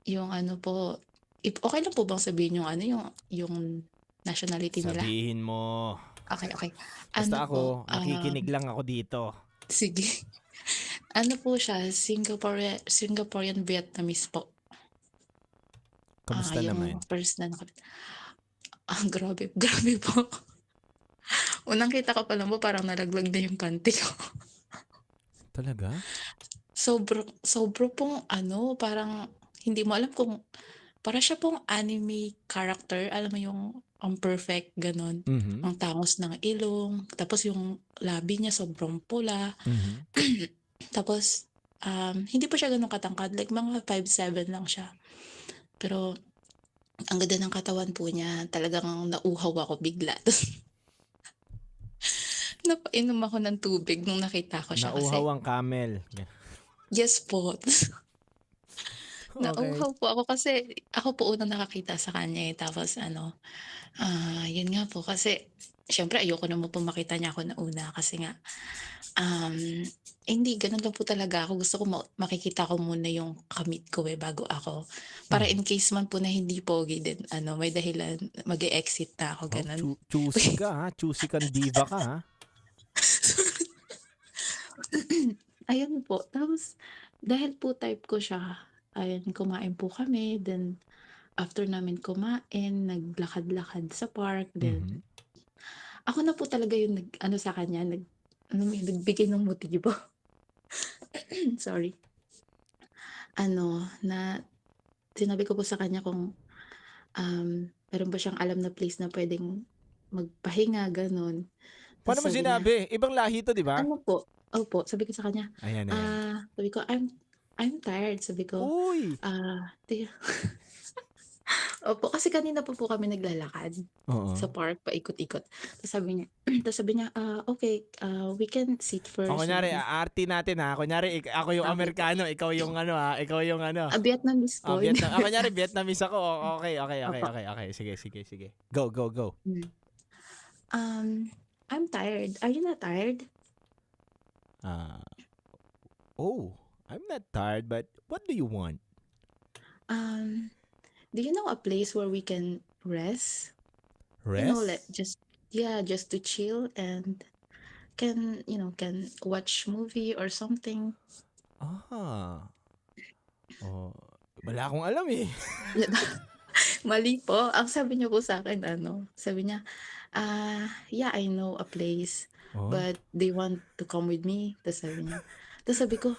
Yung ano po, okay lang po bang sabihin yung ano, yung nationality nila? Sabihin mo. Okay, okay. Basta Ano po, ako, nakikinig lang ako dito. sige. Ano po siya, Singaporean Vietnamese po. Kamusta Yung naman? first na nakamit. Grabe po. Unang kita ko pa lang po, parang nalaglag na yung panty ko. Talaga? Sobro pong ano, parang hindi mo alam kung para siya pong anime character, alam mo yung ang perfect ganon. Mhm. Ang tangos ng ilong, tapos yung labi niya sobrang pula. Mhm. Tapos hindi po siya ganun katangkad, like mga 5'7" lang siya. Pero ang ganda ng katawan po niya, talagang nauhaw ako bigla. Napainom ako ng tubig nung nakita ko siya kasi Nauhaw ang camel. yes po. Okay. Nauhaw po ako kasi ako po unang nakakita sa kanya eh. Tapos yun nga po kasi syempre ayoko naman po makita niya ako na una kasi nga hindi ganun lang po talaga ako. Gusto ko makikita ko muna yung kamit ko bago ako. Para in case man po na hindi pogi din, may dahilan mag-e-exit na ako ganun. Choosy ka ha? Choosy kang diva ka ha? Ayun po. Tapos, dahil po type ko siya, ayun, kumain po kami. Then, after namin kumain, naglakad-lakad sa park. Then, ako na po talaga yung sa kanya, nagbigay ng motibo. Sorry. Sinabi ko po sa kanya kung meron ba siyang alam na place na pwedeng magpahinga, ganun. Paano mo Sabi niya, sinabi? Ibang lahi to, di ba? Opo, sabi ko sa kanya, Ayan. sabi ko, I'm tired. Sabi ko, Uy! Opo, kasi kanina po kami naglalakad Oo. sa park, paikot-ikot. Tapos sabi niya, okay, we can sit first. O, kunyari, aarti natin ha. Kunyari, ako yung Amerikano, ikaw yung ikaw yung Vietnamese po. Vietnam. Kunyari, Vietnamese ako. Okay. Sige. Go. I'm tired. Are you not tired? I'm not tired, but what do you want? Do you know a place where we can rest? Rest? You know, just to chill and can watch movie or something. Wala akong alam eh. Mali po. Ang sabi niya po sa akin, sabi niya, yeah, I know a place, but they want to come with me. Tapos sabi niya. Tapos sabi ko,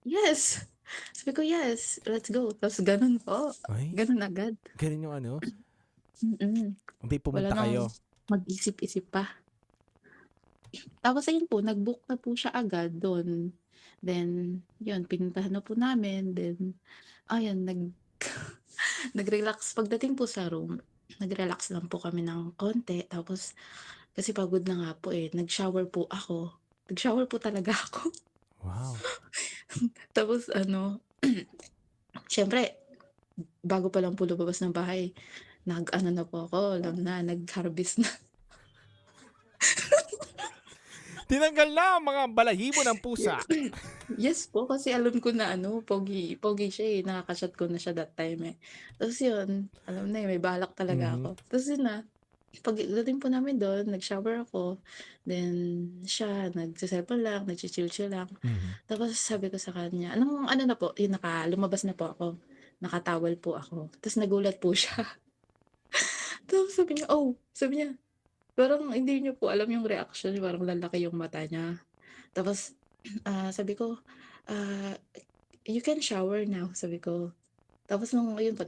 yes. Sabi ko, yes, let's go. Tapos ganun po. Ganun agad. Ganun yung Hindi Wala pumunta kayo. nang mag-isip-isip pa. Tapos ayun po, nag-book na po siya agad doon. Then, yun, pinuntahan na po namin. Then, ayun, nag-relax. Pagdating po sa room, nag-relax lang po kami ng konti. Tapos, kasi pagod na nga po nag-shower po ako. Nag-shower po talaga ako. Wow. Tapos syempre, bago pa lang po lumabas ng bahay, na po ako, nag-harvest na. Tinanggal na ang mga balahibo ng pusa. Yes po, kasi alam ko na pogi siya nakaka-shot ko na siya that time Tapos yun, alam na may balak talaga ako. Tapos yun na, pagdating po namin doon, nag-shower ako. Then, siya, nagsiselfon lang, nag-chill lang. Tapos sabi ko sa kanya, na po, yun, lumabas na po ako. Nakatawal po ako. Tapos nagulat po siya. Tapos sabi niya, parang hindi niyo po alam yung reaction, parang lalaki yung mata niya. Tapos, sabi ko, you can shower now, sabi ko. Tapos nung yun po,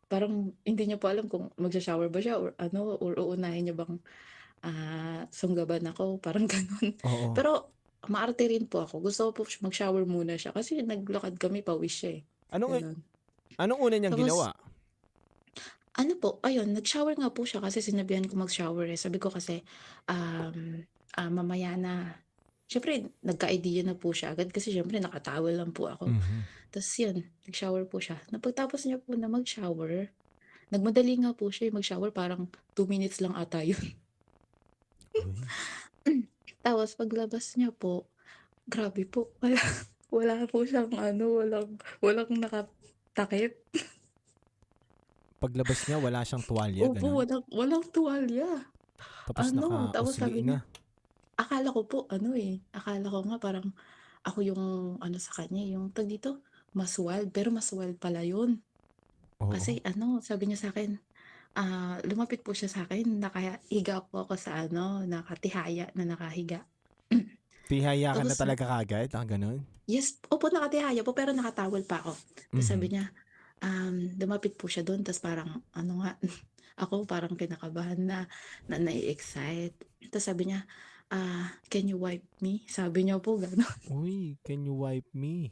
parang hindi niya po alam kung magsha-shower ba siya or or uunahin niya bang sunggaban ako, parang ganun. Oo. Pero maarte rin po ako. Gusto ko po mag-shower muna siya kasi naglakad kami, pawis siya Anong una niyang Tapos, ginawa? Ayun, nag-shower nga po siya kasi sinabihan ko mag-shower Sabi ko kasi, mamaya na. syempre, nagka-idea na po siya agad kasi syempre nakatawel lang po ako. Tapos yun, nag-shower po siya. Napagtapos niya po na mag-shower, nagmadali nga po siya mag-shower, parang 2 minutes lang ata yun. Tapos paglabas niya po, grabe po, wala po siyang walang nakatakip. Paglabas niya, wala siyang tuwalya, Opo, ganun. walang tuwalya. Tapos Tapos sabi naka-usli na. niya, akala ko po, akala ko nga parang ako yung sa kanya, yung tag dito, mas wild, pero mas wild pala yun. Oo. Kasi sabi niya sa akin, lumapit po siya sa akin, nakahiga po ako sa nakatihaya na nakahiga. Tihaya ka na Tapos, talaga kagad, ganun. yes, opo, nakatihaya po, pero nakatawel pa ako. Tapos sabi niya, lumapit po siya doon, tapos parang, ako parang kinakabahan na nai-excite. Tapos sabi niya, can you wipe me? Sabi niya po, gano'n. Uy, can you wipe me?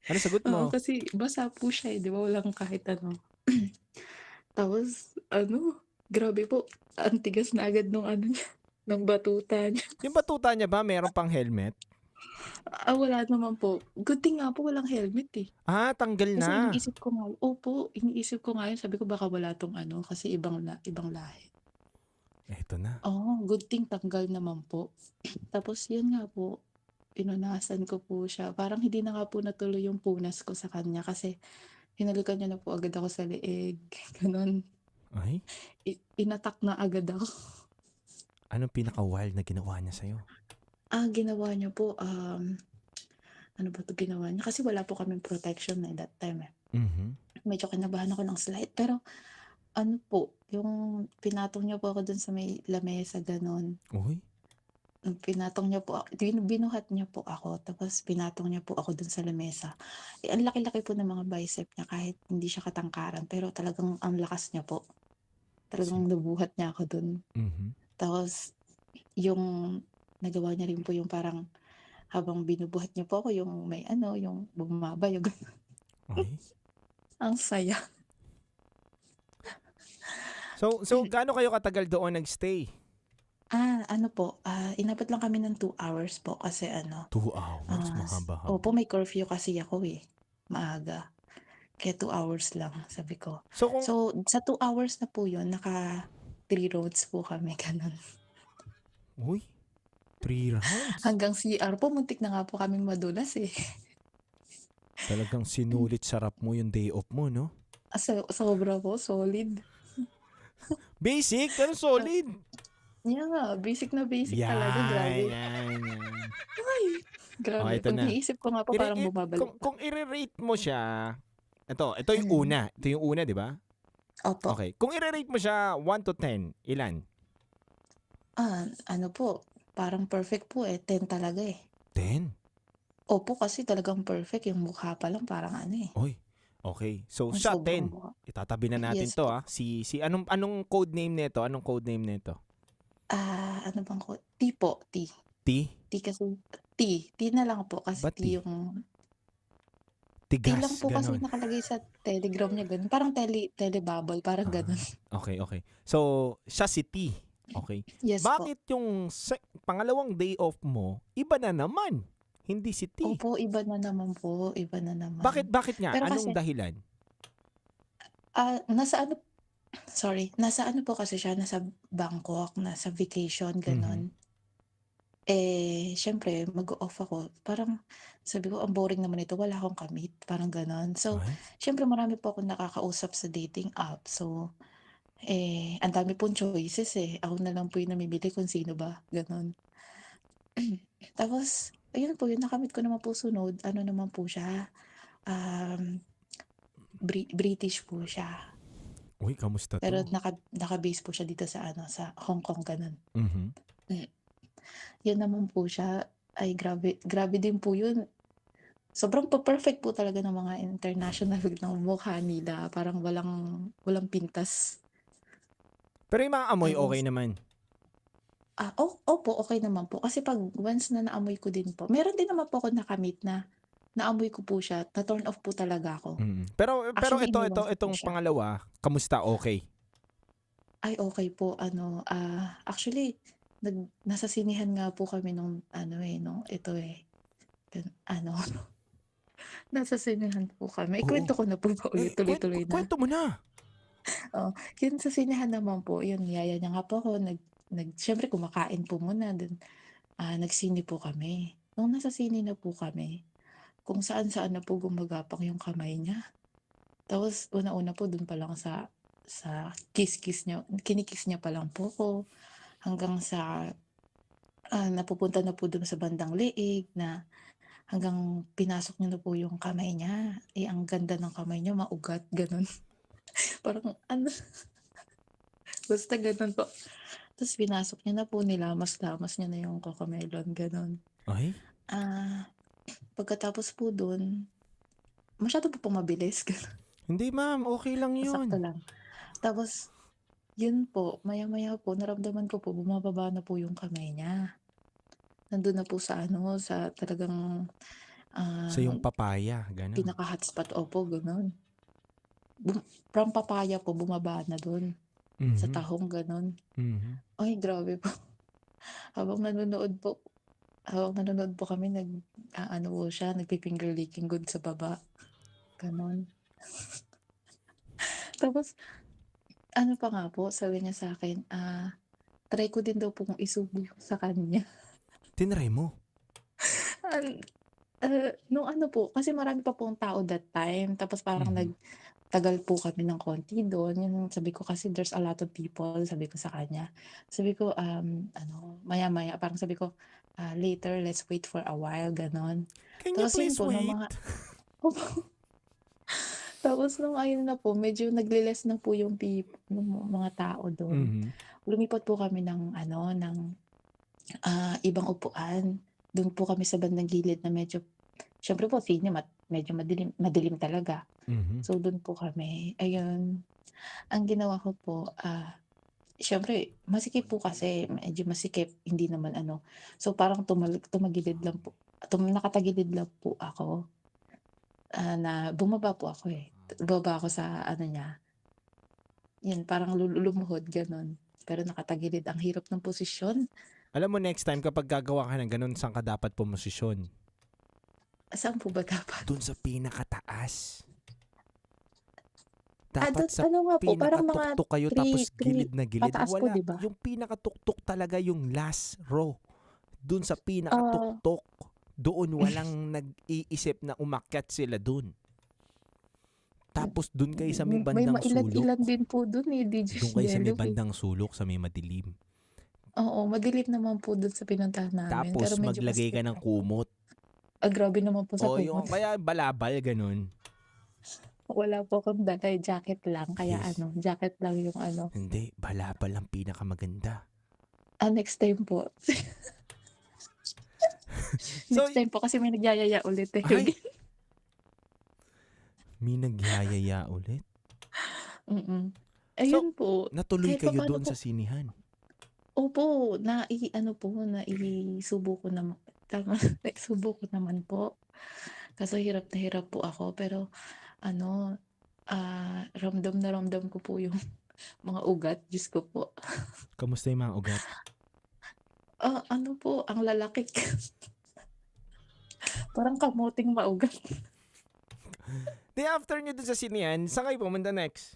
Ano sagot mo? Oo, kasi basa po siya di ba? Walang kahit ano. Tapos, grabe po, ang tigas na agad nung niya, ng batuta niya. Yung batuta niya ba, meron pang helmet? Wala naman po. Good thing nga po walang helmet eh. Tanggal Kasi na. iniisip ko nga yun. Sabi ko baka wala tong kasi ibang lahi. Eto na. Good thing tanggal naman po. Tapos yun nga po, pinunasan ko po siya. Parang hindi na nga po natuloy yung punas ko sa kanya kasi hinalikan niya na po agad ako sa leeg. Ganon. Ay? Inatak na agad ako. Anong pinaka-wild na ginawa niya sa'yo? Ginawa niya po, ano ba ito ginawa niya? Kasi wala po kaming protection na that time eh. Medyo kinabahan ako ng slight. Pero yung pinatong niya po ako dun sa may lamesa, ganon. Uy? Pinatong niya po, binuhat niya po ako, tapos pinatong niya po ako dun sa lamesa. Ang laki-laki po ng mga bicep niya kahit hindi siya katangkaran, pero talagang ang lakas niya po. Talagang nabuhat niya ako dun. Tapos, yung nagawa niya rin po yung parang habang binubuhat niya po ako, yung may yung bumaba, yung ang saya. So gaano kayo katagal doon nagstay? Inabot lang kami ng 2 hours po kasi 2 hours? Mahaba. Opo, may curfew kasi ako eh. Maaga. Kaya 2 hours lang, sabi ko. So, sa 2 hours na po yun, naka 3 roads po kami, ganun. Uy, 3 rounds? Hanggang CR po, muntik na nga po kami madulas eh. Talagang sinulit sarap mo yung day off mo, no? Sobra po, solid. Basic? Pero solid? Yeah, basic na basic talaga, grabe. Ay, grabe. ito Pag na. naisip ko nga po, parang bumabalik. Kung i-rate mo siya, ito yung una. Ito yung una, di ba? Opo. Okay. Kung i-rate mo siya 1 to 10, ilan? Parang perfect po eh. 10 talaga eh. 10? Opo, kasi talagang perfect. Yung mukha pa lang parang Uy, okay. So, Ang siya sobrang 10. mukha. Itatabi na natin Yes to, po. Anong code name nito? Anong code name nito? Ano bang ko? T po, T. T? T kasi, T na lang po kasi Ba't T T? yung... Tigas, T lang po kasi ganon. nakalagay sa telegram niya ganun. Parang telebubble, parang ganun. Okay. So, siya si T. Okay. Yes Bakit yung pangalawang day off mo, iba na naman? Hindi si T. Opo, iba na naman po. Iba na naman. Bakit nga? Pero Anong kasi, dahilan? nasa ano po kasi siya, nasa Bangkok, nasa vacation, ganun. Syempre, mag-off ako. Parang, sabi ko, ang boring naman ito, wala akong kamit. Parang ganun. So, syempre, marami po akong nakakausap sa dating app. So, ang dami pong choices eh. Ako na lang po yung namimili kung sino ba. Ganun. Tapos, ayun po, yung nakamit ko naman po sunod, ano naman po siya, British po siya. Uy, kamusta to? Pero naka-base po siya dito sa sa Hong Kong, ganun. Yun naman po siya, ay grabe din po yun. Sobrang perfect po talaga ng mga international ng mukha nila. Parang walang pintas. Pero yung mga amoy, okay naman. Opo, okay naman po. Kasi pag once na naamoy ko din po, meron din naman po ako nakamit na naamoy ko po siya, na-turn off po talaga ako. Pero Actually, iniwan ko po itong siya. pangalawa, kamusta? Okay. Ay, okay po. Actually, nasa sinihan nga po kami nung nasa sinihan po kami. Oo. Kwento ko na po ba ulit, tuloy-tuloy na? Kwento mo na. Oh, yun sa sinihan naman po, yun, niyaya niya nga po ako, syempre kumakain po muna, then nagsini po kami. Nung nasa sini na po kami, kung saan-saan na po gumagapang yung kamay niya. Tapos una-una po dun pa lang sa kiss-kiss niya, kinikiss niya pa lang po ko, hanggang sa napupunta na po dun sa bandang leeg na hanggang pinasok niya na po yung kamay niya. Ang ganda ng kamay niya, maugat, ganun. Parang basta ganun po. Tapos pinasok niya na po, nilamas-lamas niya na yung cocomelon, ganun. Ay? Pagkatapos po dun, masyado po mabilis. Hindi ma'am, okay lang yun. Sakto lang. Tapos, yun po, maya-maya po, naramdaman ko po, bumababa na po yung kamay niya. Nandun na po sa talagang Sa yung papaya, gano'n. pinaka-hotspot, opo, ganun. From papaya po, bumaba na dun. Sa tahong, ganun. Mhm. Ay, grabe po. Habang nanonood po kami, nagpi-finger licking good sa baba. Ganon. Tapos, ano pa nga po, sabi niya sa akin, try ko din daw pong isubo sa kanya. Tinry mo? Nung kasi marami pa pong tao that time, tapos parang nagtagal po kami ng konti doon. Yun, sabi ko kasi there's a lot of people, sabi ko sa kanya. Sabi ko, maya-maya, parang sabi ko, later, let's wait for a while, ganon. Can you please wait? Tapos nung ayun na po, medyo nagliles na po yung mga tao doon. Lumipat po kami ng ibang upuan. Doon po kami sa bandang gilid na medyo, syempre po, medyo madilim talaga. So doon po kami. Ayun, ang ginawa ko po, syempre, masikip po kasi, medyo masikip, hindi naman So parang tumagilid lang po, nakatagilid lang po ako. Na bumaba po ako Bumaba ako sa niya. Yan, parang lumuhod, ganon. Pero nakatagilid. Ang hirap ng posisyon. Alam mo, next time kapag gagawa ka ng ganun, saan ka dapat pumosisyon? Saan po ba dapat? Doon sa pinakataas. Dapat sa pinakatuktok kayo tapos gilid na gilid. Pataas po, diba? Yung pinakatuktok talaga yung last row. Doon sa pinakatuktok. Doon walang nag-iisip na umakyat sila doon. Tapos doon kayo sa may bandang sulok. May mailan din po doon Doon kayo sa may bandang sulok, sa may madilim. Oo, madilim naman po doon sa pinuntahan namin. Tapos maglagay ka ng kumot. Grabe naman po sa kumot. Yung kaya balabal, ganun. Wala po akong dala, jacket lang. Kaya jacket lang yung Hindi, balabal ang pinakamaganda. Next time po. Next time po kasi may nagyayaya ulit Ay! May nagyayaya ulit? Ayun po. Natuloy kahit kayo paano doon sa sinihan? Opo, naisubo ko naman. Naisubo ko naman po. Kaso hirap na hirap po ako. Pero, ramdam na ramdam ko po yung mga ugat. Diyos ko po. Kamusta yung mga ugat? Ang lalaki. Parang kamuting maugat. Day after nyo dun sa sinihan, saan kayo pumunta next?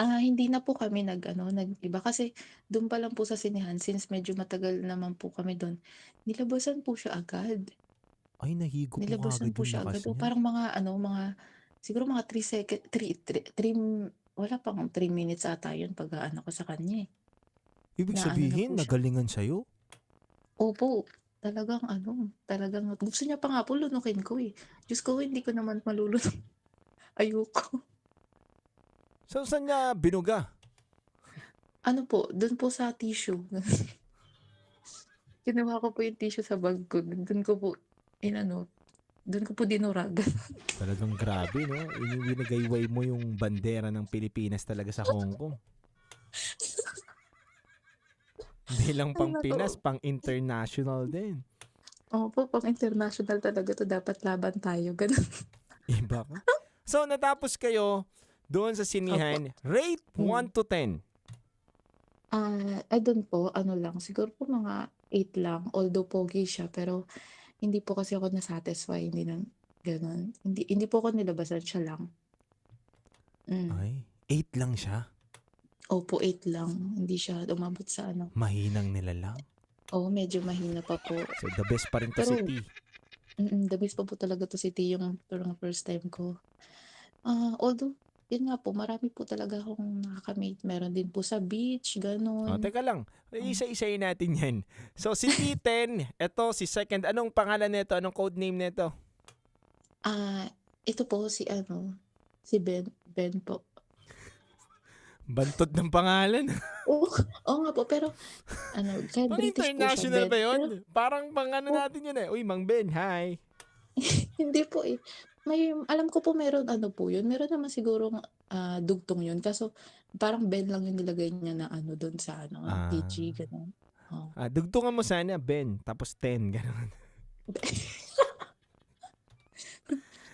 Hindi na po kami nag-iba kasi doon pa lang po sa sinihan, since medyo matagal naman po kami doon, nilabasan po siya agad. Ay, nahigo po Nilabasan agad po yung siya lakas agad. niya. Parang siguro mga 3 seconds, wala pang 3 minutes ata yun pag ko sa kanya. Ibig na sabihin, na po siya. nagalingan sa'yo? Opo, talagang gusto niya pa nga po lunukin ko eh. Diyos ko, hindi ko naman malulunok. Ayoko. So, saan niya binuga? Doon po sa tissue. Kinuha ko po yung tissue sa bag ko. Doon ko po, doon ko po dinurag. Talagang grabe, no? Winagayway mo yung bandera ng Pilipinas talaga sa Hong Kong. Hindi lang pang Pinas, pang international din. Opo, pang international talaga to. Dapat laban tayo. Ganun. Iba ka. So, natapos kayo doon sa sinihan. Rate 1 to 10. Doon po, ano lang, siguro po mga 8 lang. Although pogi siya, pero hindi po kasi ako na-satisfy, hindi na gano'n. Hindi po ako nilabasan, siya lang. Ay, 8 lang siya? Opo, 8 lang. Hindi siya umabot sa ano. Mahinang nilalang? Oo, medyo mahina pa po. So, the best pa rin to si T. The best pa po talaga to si T yung parang first time ko. Although, yun nga po, marami po talaga akong nakakamate. Meron din po sa beach, gano'n. Teka lang. Isa-isayin natin yan. So, si T10, eto, si second. Anong pangalan nito? Anong code name nito? Ito po si si Ben. Ben po. Bantod ng pangalan. Oo nga po, pero kaya Pang British po siya, international Ben. ba yun? Pero, Parang pang natin yun eh. Uy, Mang Ben, hi. hindi po eh. Alam ko po meron po yun. Meron naman siguro dugtong yun. Kaso parang Ben lang yung nilagay niya na doon sa PG, gano'n. Dugtungan mo sana, Ben. Tapos 10, gano'n.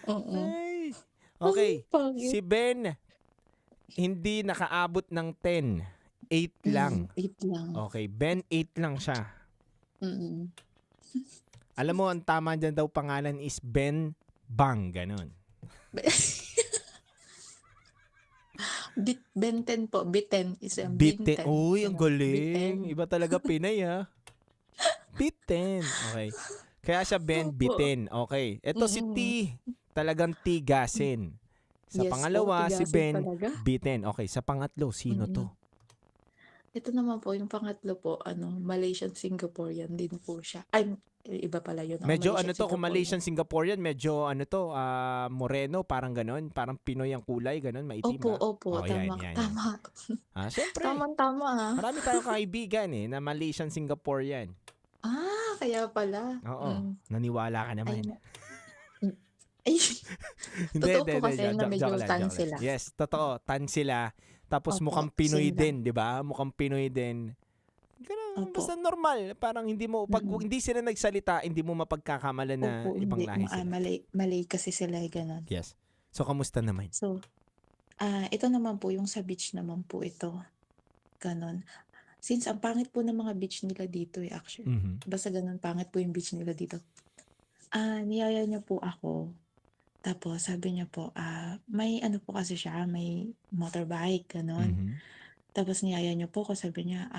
Oo. Ay. Okay. Pangit. Si Ben, hindi nakaabot ng 10. 8 lang. 8 lang. Okay. Ben, 8 lang siya. Mm. Alam mo, ang tama dyan daw pangalan is Ben Bang, gano'n. Ben 10 po. Biten is a Biten. Uy, ang Biten. galing. Iba talaga Pinay, ha? Biten. Okay. Kaya siya Ben Opo. Biten. Okay. Ito si T, talagang Tigasin. Sa Yes po, pangalawa, si Tigasin Ben talaga. Biten. Okay. Sa pangatlo, sino to? Ito naman po, yung pangatlo po, Malaysian Singaporean din po siya. Ay, iba pala yun. Medyo Malaysian kung Singaporean. Malaysian Singaporean, medyo moreno, parang ganon. Parang Pinoy ang kulay, ganon, maitim Opo, ba? tama. Yan. Tama. Siyempre. Tama. Marami tayong kaibigan na Malaysian Singaporean. Kaya pala. Oo. Naniwala ka naman. Ay, Hindi, totoo po kasi na medyo tan sila. Yes, totoo. Tan sila. Tapos Opo, mukhang Pinoy same din, di ba? Mukhang Pinoy din. Ganun, basta normal. Parang hindi mo, pag hindi sila nagsalita, hindi mo mapagkakamalan na Opo, ibang hindi. lahi sila. Malay kasi sila, ganun. Yes. So, kamusta naman? So, ito naman po, yung sa beach naman po ito. Ganon. Since ang pangit po ng mga beach nila dito actually. Mhm. Basta ganon, pangit po yung beach nila dito. Niyaya niya po ako. Tapos sabi niya po, may po kasi siya, may motorbike, ganon. Mhm. Tapos niyaya niya po ako, sabi niya,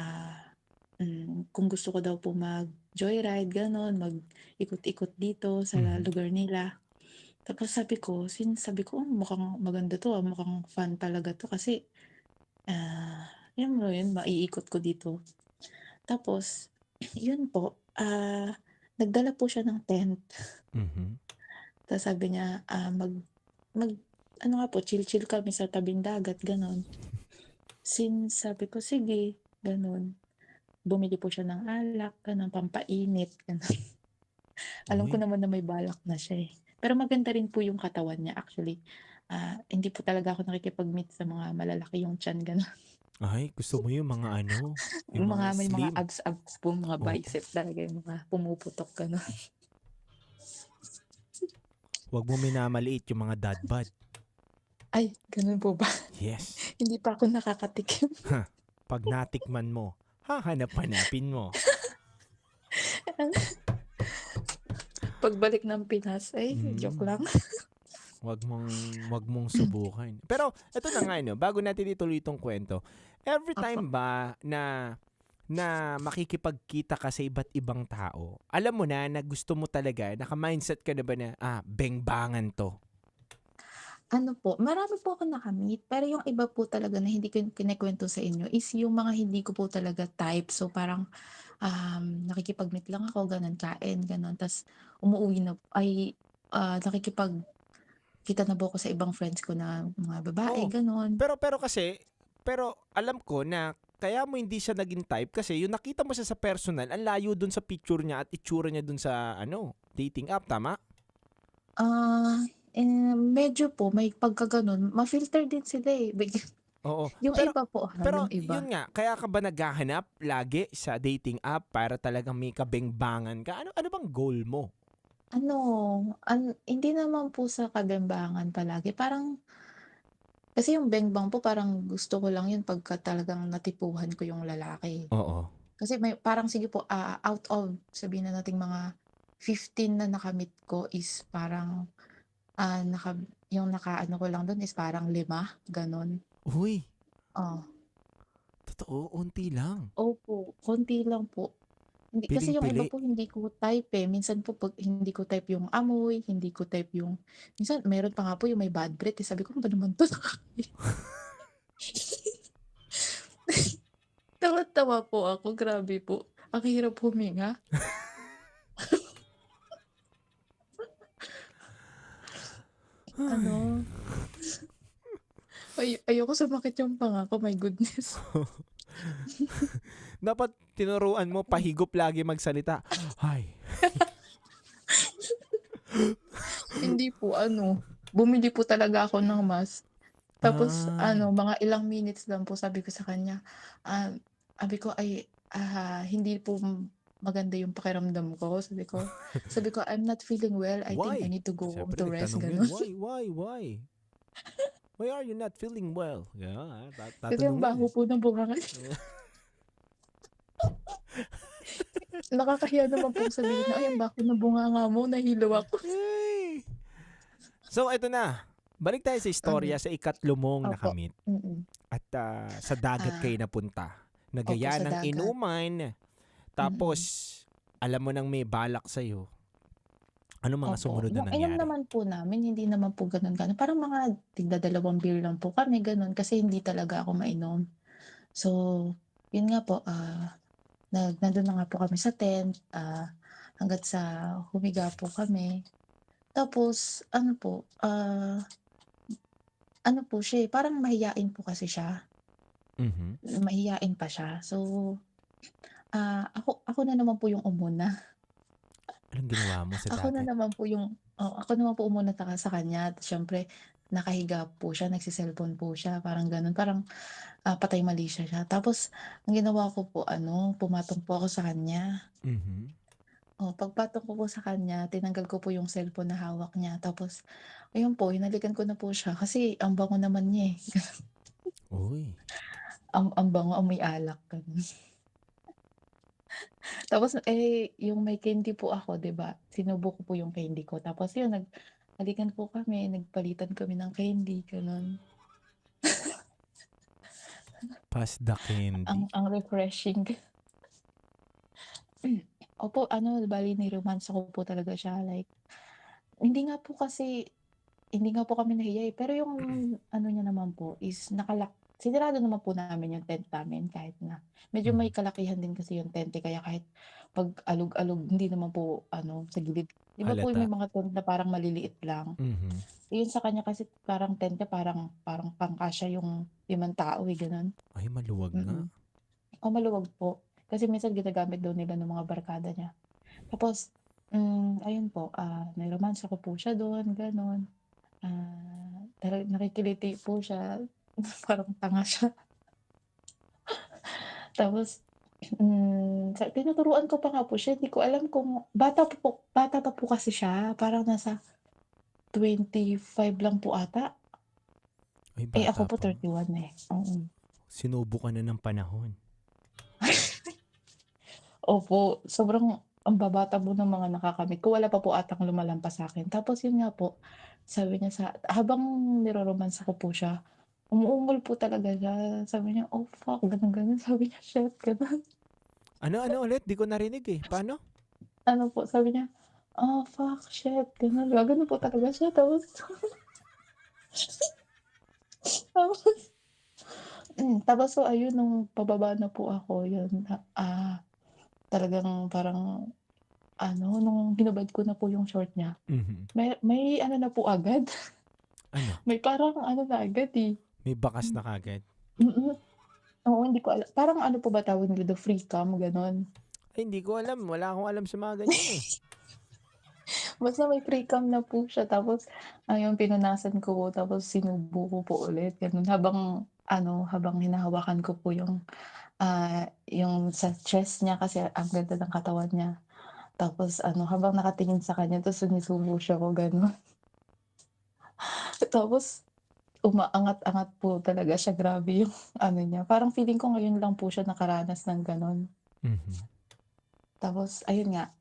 kung gusto ko daw po mag-joyride, ganon, mag-ikot-ikot dito sa lugar nila. Tapos sabi ko, mukhang maganda to, mukhang fun talaga to kasi, yun maiikot ko dito. Tapos, yun po, nagdala po siya ng tent. Mhm. Tapos sabi niya, chill-chill kami sa tabing dagat, ganon. Since sabi ko, sige, ganon. Bumili po siya ng alak, ganon, pampainit, ganon. Alam ko naman na may balak na siya eh. Pero maganda rin po yung katawan niya actually. Hindi po talaga ako nakikipag-meet sa mga malalaki yung tiyan, ganon. Ay, gusto mo yung mga Yung may mga slim? abs po, mga bicep talaga, yung mga pumuputok, ganon. Huwag mo minamaliit yung mga dad bod. Ay, ganun po ba? Yes. Hindi pa ako nakakatikim. Pag natikman mo, hahanap-hanapin mo. Pagbalik ng Pinas, joke lang. Wag mong subukan. Pero ito na nga bago natin ituloy itong kwento. Every time ba na makikipagkita ka sa iba't ibang tao, alam mo na gusto mo talaga, naka-mindset ka na ba na bengbangan to? Marami po ako nakamit, pero yung iba po talaga na hindi ko kinikwento sa inyo is yung mga hindi ko po talaga type. So parang nakikipag-meet lang ako, ganun, kain, ganun. Tapos umuwi na, nakikipagkita na po ako sa ibang friends ko na mga babae, ganun. Pero alam ko na kaya mo hindi siya naging type kasi yung nakita mo siya sa personal, ang layo dun sa picture niya at itsura niya dun sa dating app, tama? Medyo po, may pagkaganon, ma-filter din sila eh. Oo. Yung iba po, Pero yung iba. yun nga, kaya ka ba naghahanap lagi sa dating app para talagang may kabengbangan ka? Ano bang goal mo? Hindi naman po sa kabembangan palagi. Parang, Kasi yung bengbang po parang gusto ko lang yun pagka talagang natipuhan ko yung lalaki. Oo. Kasi may parang sige po, out of sabihin na nating mga 15 na nakamit ko is parang, yung nakaano ko lang dun is parang 5, gano'n. Uy, Oh, totoo, unti lang. opo, konti lang po. Hindi kasi yung iba Piling-pili. po hindi ko type, eh. Minsan po 'pag hindi ko type yung amoy, hindi ko type yung minsan meron pa nga po yung may bad breath, eh. Sabi ko, "Ano ba naman 'to?" Tawa-tawa po ako, grabe po. Ang hirap huminga. Ano, ayoko sumakit yung panga ko, my goodness. Dapat tinuruan mo pahigop lagi magsalita. Ay. Hindi po bumili po talaga ako ng mask. Tapos mga ilang minutes lang po sabi ko sa kanya, sabi ko ay, hindi po maganda yung pakiramdam ko. Sabi ko, "I'm not feeling well. I think I Why? need to go home Siyempre to rest." nagtanong yun, Gano'n. why? Why are you not feeling well? Yeah, Kasi ang baho po ng bunganga. Nakakahiya naman pong sabihin na, "Ay, ang baho ng bunganga mo, nahilo ako." So, eto na. Balik tayo sa istorya sa ikatlo mong Opo. nakamit. Mm. At sa dagat kayo napunta. Nagaya Opo, sa ng dagat. inuman. Tapos, alam mo nang may balak sa'yo. Ano mga Opo. sumunod na Yung inom nangyari? naman po namin, hindi naman po gano'n. Parang mga tigda-2 beer lang po kami, gano'n. Kasi hindi talaga ako mainom. So, yun nga po, nandun na nga po kami sa tent, hangga't sa humiga po kami. Tapos, ano po siya, eh, parang mahiyain po kasi siya. Mhm. Mahiyain pa siya. So, ako na naman po yung umuna. Anong ginawa mo sa Ako na dagat? naman po ako naman po umuna sa kanya. Siyempre, nakahiga po siya, nagse-cellphone po siya, parang gano'n. Parang, patay mali siya. Tapos, ang ginawa ko po pumatong po ako sa kanya. Mhm. Pagpatong ko po sa kanya, tinanggal ko po yung cellphone na hawak niya. Tapos, ayun po, hinalikan ko na po siya kasi ang bango naman niya, eh. Uy. Ang bango, amoy alak, gano'n. Tapos, yung may candy po ako, 'di ba, sinubo ko po yung candy ko. Tapos yun, halikan po kami, nagpalitan kami ng candy, gano'n. Pass the candy. Ang refreshing. Opo, bale ni-romance ko po talaga siya, like hindi nga po kami nahiya, eh, pero yung niya naman po is sinarado naman po namin yung tent namin kahit na medyo may kalakihan din kasi yung tent, eh, kaya kahit 'pag alog-alog hindi naman po sa gilid. 'Di ba po Halata. may mga tent na parang maliliit lang? Mhm. Yun sa kanya kasi parang tent niya parang pangkasya yung 5 tao, eh, gano'n. Ay, maluwag nga. Maluwag po. Kasi minsan ginagamit daw nila ng mga barkada niya. Tapos, ayun po, niromansa ko po siya do'n, gano'n. Nakikiliti po siya, parang tanga siya. Tapos, tinuturuan ko pa nga po siya, hindi ko alam kung bata pa po kasi siya, parang nasa 25 lang po ata. Ay, Eh, ako bata po pa. 31, eh. Oo. Sinubo ka na ng panahon. Opo, sobrang ang babata po ng mga nakakamit ko, wala pa po atang lumalampas sa'kin. Tapos yun nga po, sabi niya habang niroromansa ko po siya, umuungol po talaga siya. Sabi niya, "Oh, fuck," gano'n. Sabi niya, "Shit," gano'n. Ano ulit? Di ko narinig eh. Paano? Ano po, sabi niya, "Oh, fuck, shit," gano'n. Gumagano po talaga siya. Tapos tapos so ayun, nung pababa na po ako, yun, talagang parang nung hinubad ko na po yung short niya, Mhm. may na po agad. Ano? May parang na agad, eh. May bakas na kagad. Mm. Oo, hindi ko parang po ba tawag nila, free cam, gano'n. Ay, hindi ko alam. Wala akong alam sa mga ganyan eh. Basta may free cam na po siya, tapos ayun, pinunasan ko po, tapos sinubo ko po ulit, gano'n. Habang hinahawakan ko po yung sa chest niya kasi ang ganda ng katawan niya. Tapos habang nakatingin sa kanya, tapos sinusubo siya ko, gano'n. Tapos umaangat-angat po talaga siya. Grabe yung ano niya. Parang feeling ko ngayon lang po siya nakaranas ng gano'n. Tapos ayun nga,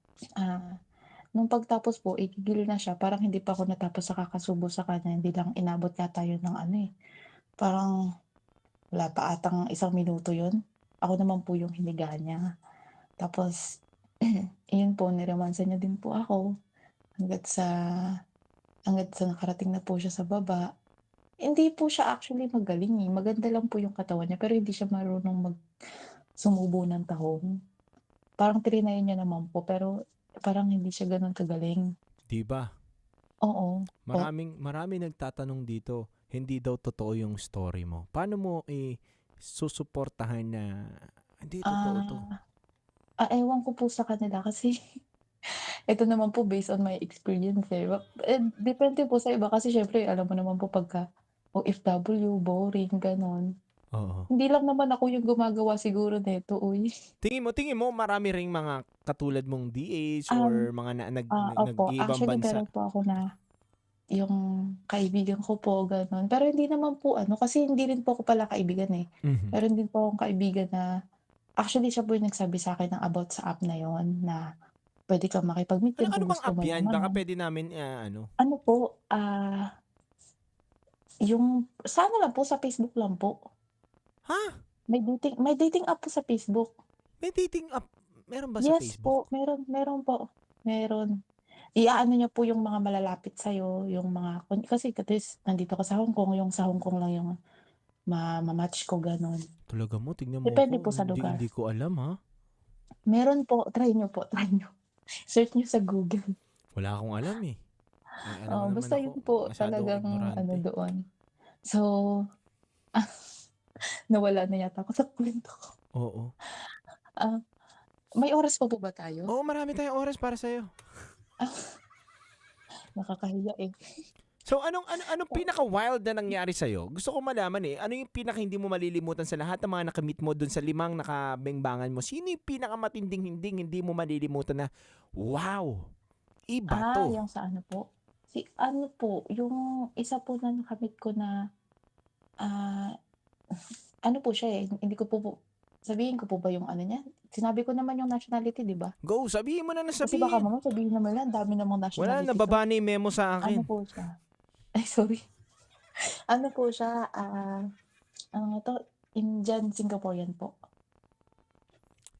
nung pagtapos po, itigil na siya. Parang hindi pa ako natapos sa kakasubo sa kanya. Hindi lang inabot yata yun ng ano eh. Parang wala pa atang 1 minuto yun. Ako naman po yung hiniga niya. Tapos, yun po, niremansa niya din po ako. Hanggat sa nakarating na po siya sa baba. Hindi po siya actually magaling eh. Maganda lang po yung katawan niya, pero hindi siya marunong sumubo ng tahong. Parang trinayin niya naman po, pero parang hindi siya ganun kagaling. Di ba? Oo. Maraming nagtatanong dito, hindi daw totoo yung story mo. Paano mo susuportahan na hindi totoo to? Ewan ko po sa kanila kasi ito naman po based on my experience eh. Depende po sa iba kasi syempre alam mo naman po pagka OFW, boring, ganon. Oo. Hindi lang naman ako yung gumagawa siguro nito, uy. Tingin mo marami ring mga katulad mong DH or mga Opo, nag-iibang actually bansa? meron po ako na yung kaibigan ko po, ganon. Pero hindi naman po kasi hindi rin po ako pala kaibigan eh. Meron din po akong kaibigan na actually siya po yung nagsabi sa akin ng about sa app na yon na pwede kang makipag-meet din Ano kung bang gusto app mo yan? Baka naman. pwede namin Ano po, yung sa ano lang po, sa Facebook lang po. Ha? May dating app po sa Facebook. May dating app? Meron ba sa Yes Facebook? po, meron po. Meron. Iaano niya po yung mga malalapit sa'yo, yung mga, kasi nandito ka sa Hong Kong, yung sa Hong Kong lang yung ma-match ko, ganon. Talaga mo, tingnan mo Depende ko. po sa lugar. Hindi ko alam ha. Meron po, try nyo po, try nyo. Search nyo sa Google. Wala akong alam eh. Alam mo naman Basta ako, yun po, masyado talagang ignorante. doon. So, nawala na yata ako sa kwento ko. Oo. May oras pa po ba tayo? Oo, marami tayong oras para sa'yo. Nakakahiya eh. So anong pinaka-wild na nangyari sa'yo? Gusto ko malaman eh, ano yung pinaka hindi mo malilimutan sa lahat ng mga nakamit mo dun sa 5 nakabengbangan mo? Sino yung pinakamatinding hindi mo malilimutan na, wow, iba to? Yung sa ano po? Yung isa po na nakamit ko na, ano po siya eh, hindi ko po, sabihin ko po ba yung ano niya? Sinabi ko naman yung nationality, di ba? Go, sabihin mo na Kasi baka sabihin. mamaya sabihin naman lang, dami namang Wala, nationality. nababa na yung memo sa Ano akin. po siya? Ay, sorry. Ano po siya? Ano nga to? Indian Singaporean po.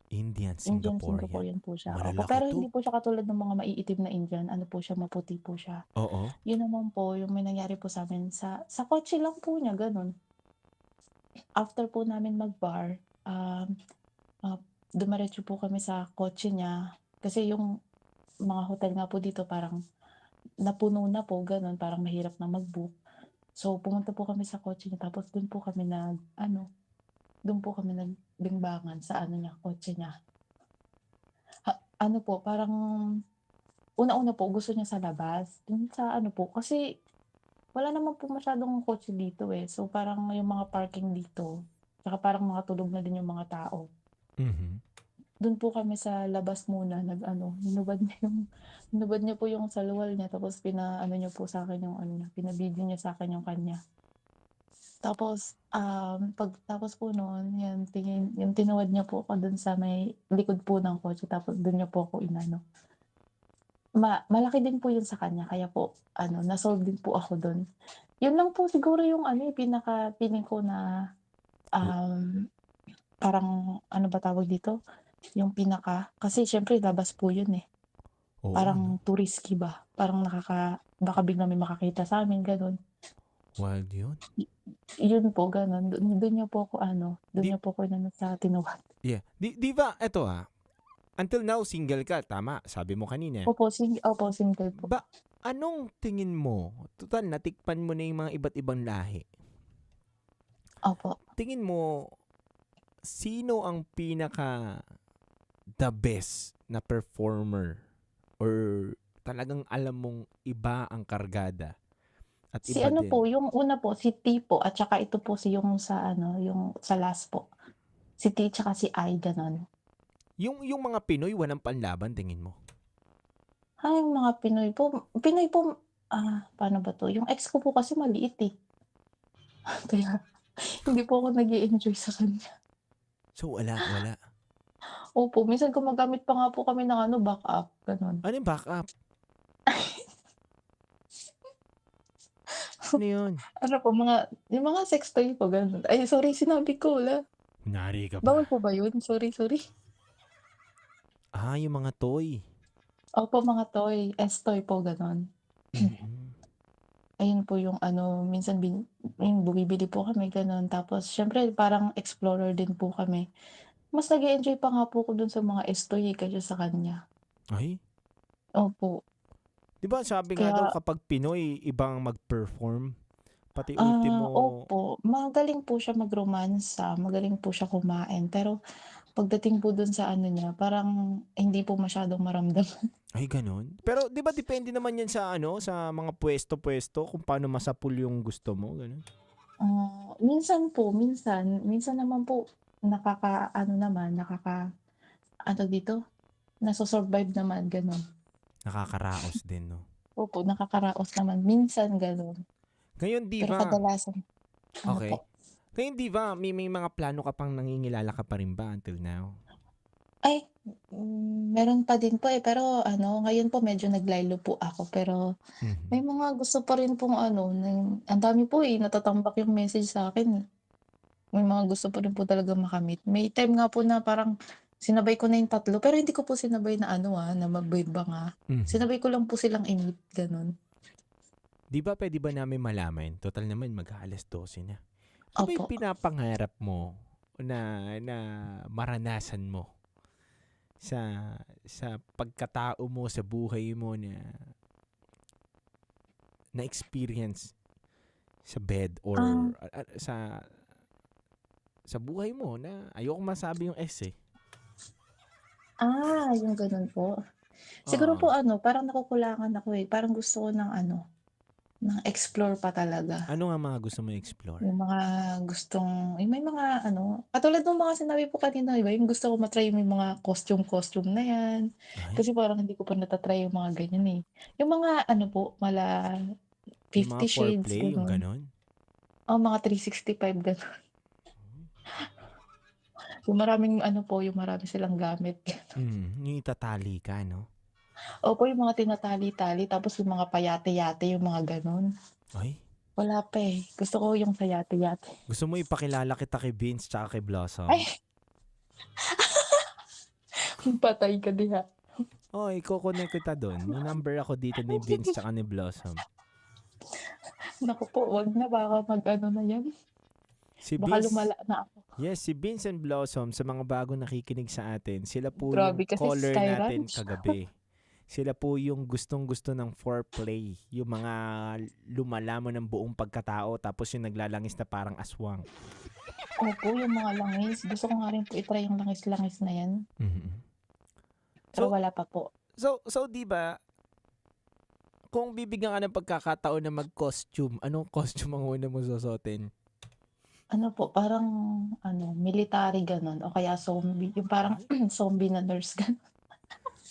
Indian Indian Singaporean. Singaporean po siya. Opo, Malalaki pero to. hindi po siya katulad ng mga maiitim na Indian. Ano po siya, maputi po siya. Oo. Yun naman po, yung may nangyari po sa amin. Sa kotse lang po niya, ganun. After po namin mag-bar, dumiretso po kami sa kotse niya. Kasi yung mga hotel nga po dito parang napuno na po, ganun. Parang mahirap na mag-book. So, pumunta po kami sa kotse niya. Tapos doon po kami nagbingbangan sa kotse niya. Ano po, parang una-una po, gusto niya sa labas. Dun sa kasi wala naman po masyadong kotse dito eh. So, parang yung mga parking dito, saka parang mga tulog na din yung mga tao. Doon po kami sa labas muna, hinubad niya po yung saluwal niya, tapos niya po sa akin yung pinabidyo niya sa akin yung kanya. Tapos, pagtapos po noon, yung tinuwad niya po ako doon sa may likod po ng kotse, tapos doon niya po ako inano. Malaki din po yun sa kanya, kaya po, nasolve din po ako doon. Yun lang po siguro yung pinaka-feeling ko na, parang, ba tawag dito? Yung kasi syempre labas po yun eh. Oo, Parang too risky ba? Parang baka biglang may makakita sa amin, ganun. wild yun. Yun po, ganun. Doon niya po ako, sa tinuwad. Yeah. Di ba, eto until now, single ka, tama, sabi mo kanina. Opo, single po. Anong tingin mo? Total, natikpan mo na yung mga iba't ibang lahi. Opo. Tingin mo, sino ang pinaka the best na performer or talagang alam mong iba ang kargada? At Si iba din. yung una po, si T po, at saka ito po yung sa last po. Si T tsaka si I, ganun. Yung mga Pinoy, walang panlaban, tingin mo? Yung mga Pinoy po, paano ba to? Yung ex ko po kasi maliit eh. Kaya hindi po ako nag-i-enjoy sa kanya. So, wala. Opo, minsan gumagamit pa nga po kami ng backup, gano'n. Ano yung backup? Ano yun? Ano po, yung mga sex toy po, gano'n. Ay, sorry, sinabi ko, wala. Kunwari ka pa. Bawal po ba yun? Sorry. Ah, yung mga toy. Opo, mga toy. S-toy po, gano'n. Ayun po yung minsan bumibili po kami, gano'n. Tapos, syempre, parang explorer din po kami. Mas nag-e-enjoy pa nga po ako dun sa mga S-toy kaysa sa kanya. Ay? Opo. Di ba sabi nga daw kapag Pinoy, ibang mag-perform? Pati ultimo... Opo. Magaling po siya mag-romansa, magaling po siya kumain. Pero pagdating po dun sa niya, parang hindi po masyadong maramdaman. Ay, ganun. Pero di ba depende naman yan sa sa mga pwesto-pwesto kung paano masapul yung gusto mo, ganun. Minsan naman po naso-survive naman, ganun. Nakakaraos din, no? Opo, nakakaraos naman. Minsan, ganun. Ngayon, di Pero ba? kadalasan. Okay. Ngayon, di ba, may mga plano ka pang nangingilala ka pa rin ba until now? Ay, meron pa din po pero ngayon po medyo naglaylo po ako. Pero may mga gusto pa rin pong ang dami po natatambak yung message sa akin. May mga gusto pa rin po talaga makamit. May time nga po na parang sinabay ko na yung 3, pero hindi ko po sinabay na na magbayba nga. Sinabay ko lang po silang i-meet, ganun. Di ba pwede ba namin malaman? Total naman, mag-aalas 12 na. Ano ba yung pinapangarap mo na maranasan mo sa pagkatao mo, sa buhay mo na experience sa bed or sa buhay mo na ayoko masabi yung S eh. Yung ganun po. Siguro po parang nakukulangan ako parang gusto ko ng ng explore pa talaga. Ano nga mga gusto mo explore? Yung mga may mga katulad ng mga sinabi po kanina, diba? Yung gusto ko matry yung mga costume na yan. Kasi parang hindi ko pa natatry yung mga ganyan eh. Yung mga po, mala 50 Shades. Yung ganon? Mga 365 ganon. Yung maraming yung marami silang gamit. Yung itatali ka, no? Opo, yung mga tinatali-tali, tapos yung mga payate-yate, yung mga ganon. Ay? Wala pa eh. Gusto ko yung sayate-yate. Gusto mo ipakilala kita kay Vince tsaka kay Blossom? Ay! Patay ka diha. Iko-connect kita doon. May number ako dito ni Vince tsaka ni Blossom. Naku po, wag na. Baka na yan. Baka lumala na ako. Yes, si Vince and Blossom, sa mga bago nakikinig sa atin, sila po Grabe, yung kasi caller Sky natin Ranch. kagabi. Sila po yung gustong-gusto ng foreplay. Yung mga lumalamon ng buong pagkatao tapos yung naglalangis na parang aswang. Opo, yung mga langis. Gusto ko nga rin po itry yung langis-langis na yan. Pero wala pa po. So di ba, kung bibigyan ka ng pagkakataon na mag-costume, anong costume ang una mo susuotin? Parang military ganon. O kaya zombie. Yung parang zombie na nurse ganon.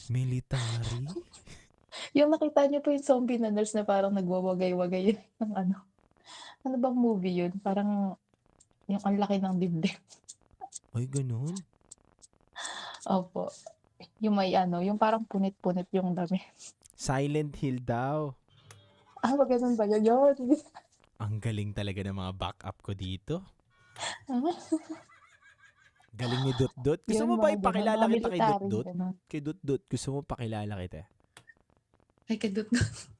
Military? Yung nakita niyo po yung zombie na nurse na parang nagwawagay-wagay ng ano bang movie yun? Parang yung ang laki ng dibdib. Ay, ganun? Opo. Yung may yung parang punit-punit yung dami. Silent Hill daw. Ganun ba yun? Yun. Ang galing talaga ng mga backup ko dito. Galing ni Dut-Dut. Gusto mo ba ipakilala kita kay Dut-Dut? Kay Dut-Dut, gusto mo pakilala kita? Ay, kay Dut-Dut.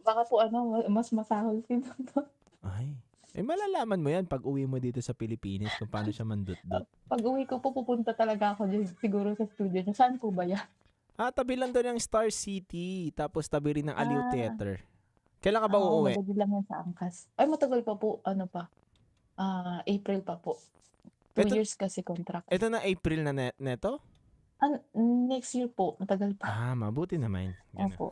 Baka po mas masahol si Dut-Dut. Ay. Malalaman mo yan pag uwi mo dito sa Pilipinas kung paano siya man-Dut-Dut. Pag uwi ko po, pupunta talaga ako dyan, siguro sa studio niya. Saan po ba yan? Tabi lang doon ng Star City. Tapos tabi rin ng Aliw Theater. Kailan ka ba uuwi? Madali lang yan sa Angkas. Ay, matagal pa po. April pa po. 2 years kasi contract. Ito na April na neto? Next year po. Matagal pa. Mabuti naman. Opo.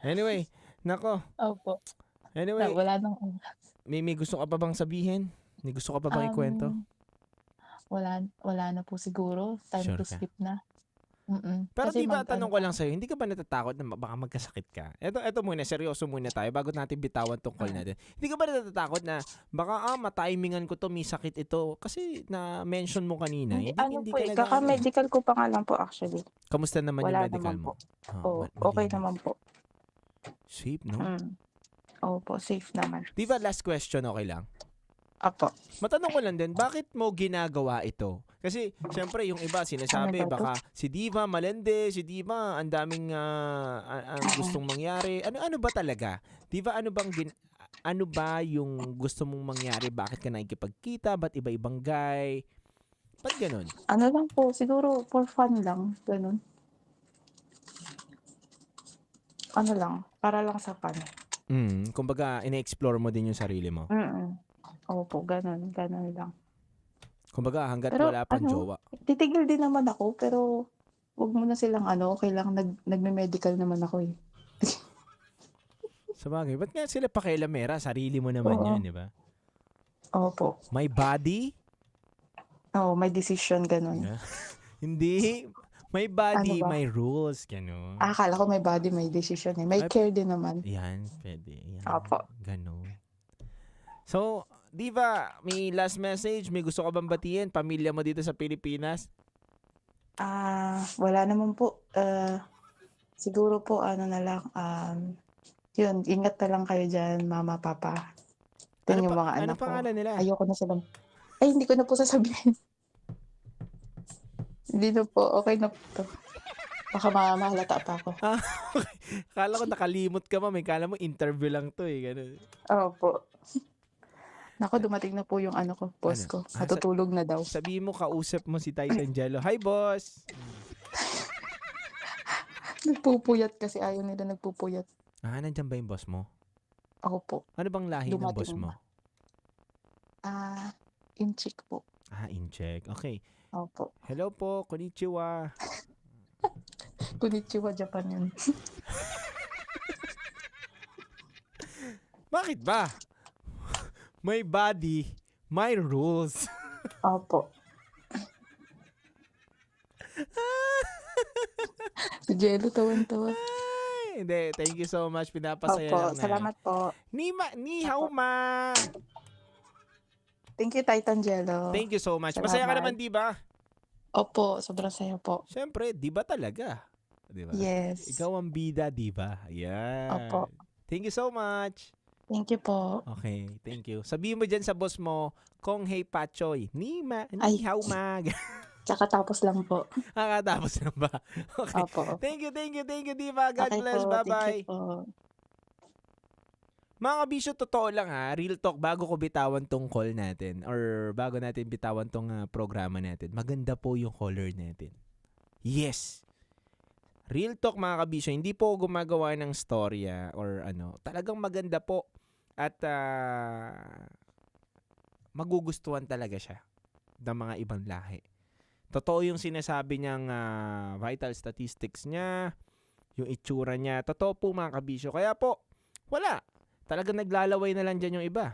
Anyway, nako. Opo. Anyway. Wala nang... May gusto ka pa bang sabihin? May gusto ka pa bang ikwento? Wala na po siguro. Time to skip na. Pero Kasi di ba, mag- tanong ko lang sa'yo, hindi ka ba natatakot na baka magkasakit ka? Ito muna, seryoso muna tayo bago natin bitawan tong call natin. Hindi ka ba natatakot na baka matimingan ko to, may sakit ito? Kasi na-mention mo kanina. Hindi, Hindi po ka kaka-medical ko pa nga lang po actually. Kamusta naman Wala yung medical naman mo? po. Okay naman po. Safe, no? Opo, safe naman. Di ba, last question, okay lang? Apo. Matanong ko lang din, bakit mo ginagawa ito? Kasi, syempre, yung iba sinasabi, Ano ba to? baka si Diva malende, si Diva ang daming gustong mangyari. Ano ba talaga? Diva, ano ba yung gusto mong mangyari? Bakit ka nakikipagkita? Ba't iba-ibang guy? Ba't ganun? Ano lang po, siguro for fun lang, ganun. Ano lang, para lang sa fun. Kumbaga, ina-explore mo din yung sarili mo. Opo, ganun lang. Kumbaga, hanggat Pero, wala pang jowa. Titigil din naman ako, pero wag mo na silang okay lang, nagme-medical naman ako eh. Sabagay, ba't nga sila pakialamera? Sarili mo naman Oo. yan, di ba? Opo. My body? Oo, may decision, ganun. Hindi. My body, Ano ba? my rules. Ganun. Akala ko may body, may decision eh. May care din naman. Yan, pwede. Yan. Opo. Ganun. So, Diva, may last message? May gusto ka bang batiin? Pamilya mo dito sa Pilipinas? Wala naman po. Siguro po, ano na lang, yun, ingat na lang kayo dyan, mama, papa. Yan yung mga anak ko. pangalan nila? Ayoko na silang, ay, hindi ko na po sasabihin. Hindi na po, okay na po to. Baka mahalata pa ako. Okay. Kala ko nakalimot ka pa. May kala mo interview lang to eh. Ganun. Opo. Nako, dumating na po yung boss ko. Natutulog na daw. Sabihin mo, kausap mo si Titan Jello. Hi, boss! Nagpupuyat kasi ayaw nila nagpupuyat. Nandiyan ba yung boss mo? Ako po. Ano bang lahi ng boss mo? Inchik po. Incheck. Okay. Opo. Hello po, konnichiwa. Konnichiwa, Japan yun. Bakit ba? My body, my rules. Opo. Si Jello, tawan-tawa. Hindi, thank you so much. Pinapasaya Opo, lang na. salamat po. Ni hao ma. Thank you, Titan Jello. Thank you so much. Masaya ka naman, di ba? Opo, sobrang saya po. Siyempre, di ba talaga? Di ba? Yes. Ikaw ang bida, di ba? Yan. Opo. Thank you so much. Thank you po. Okay, thank you. Sabihin mo dyan sa boss mo, Kong Hei Pachoy, ni hao ma. Tsaka tapos lang po. Kakatapos na ba? Okay. Opo. Thank you, Diva. God Okay bless. po, Bye-bye. thank you po. Mga kabisyo, totoo lang real talk, bago ko bitawan tong call natin or bago natin bitawan tong programa natin, maganda po yung caller natin. Yes! Real talk mga kabisyo, hindi po gumagawa ng storya or talagang maganda po at magugustuhan talaga siya ng mga ibang lahi. Totoo yung sinasabi niyang vital statistics niya, yung itsura niya, totoo po mga kabisyo. Kaya po, wala. Talagang naglalaway na lang dyan yung iba.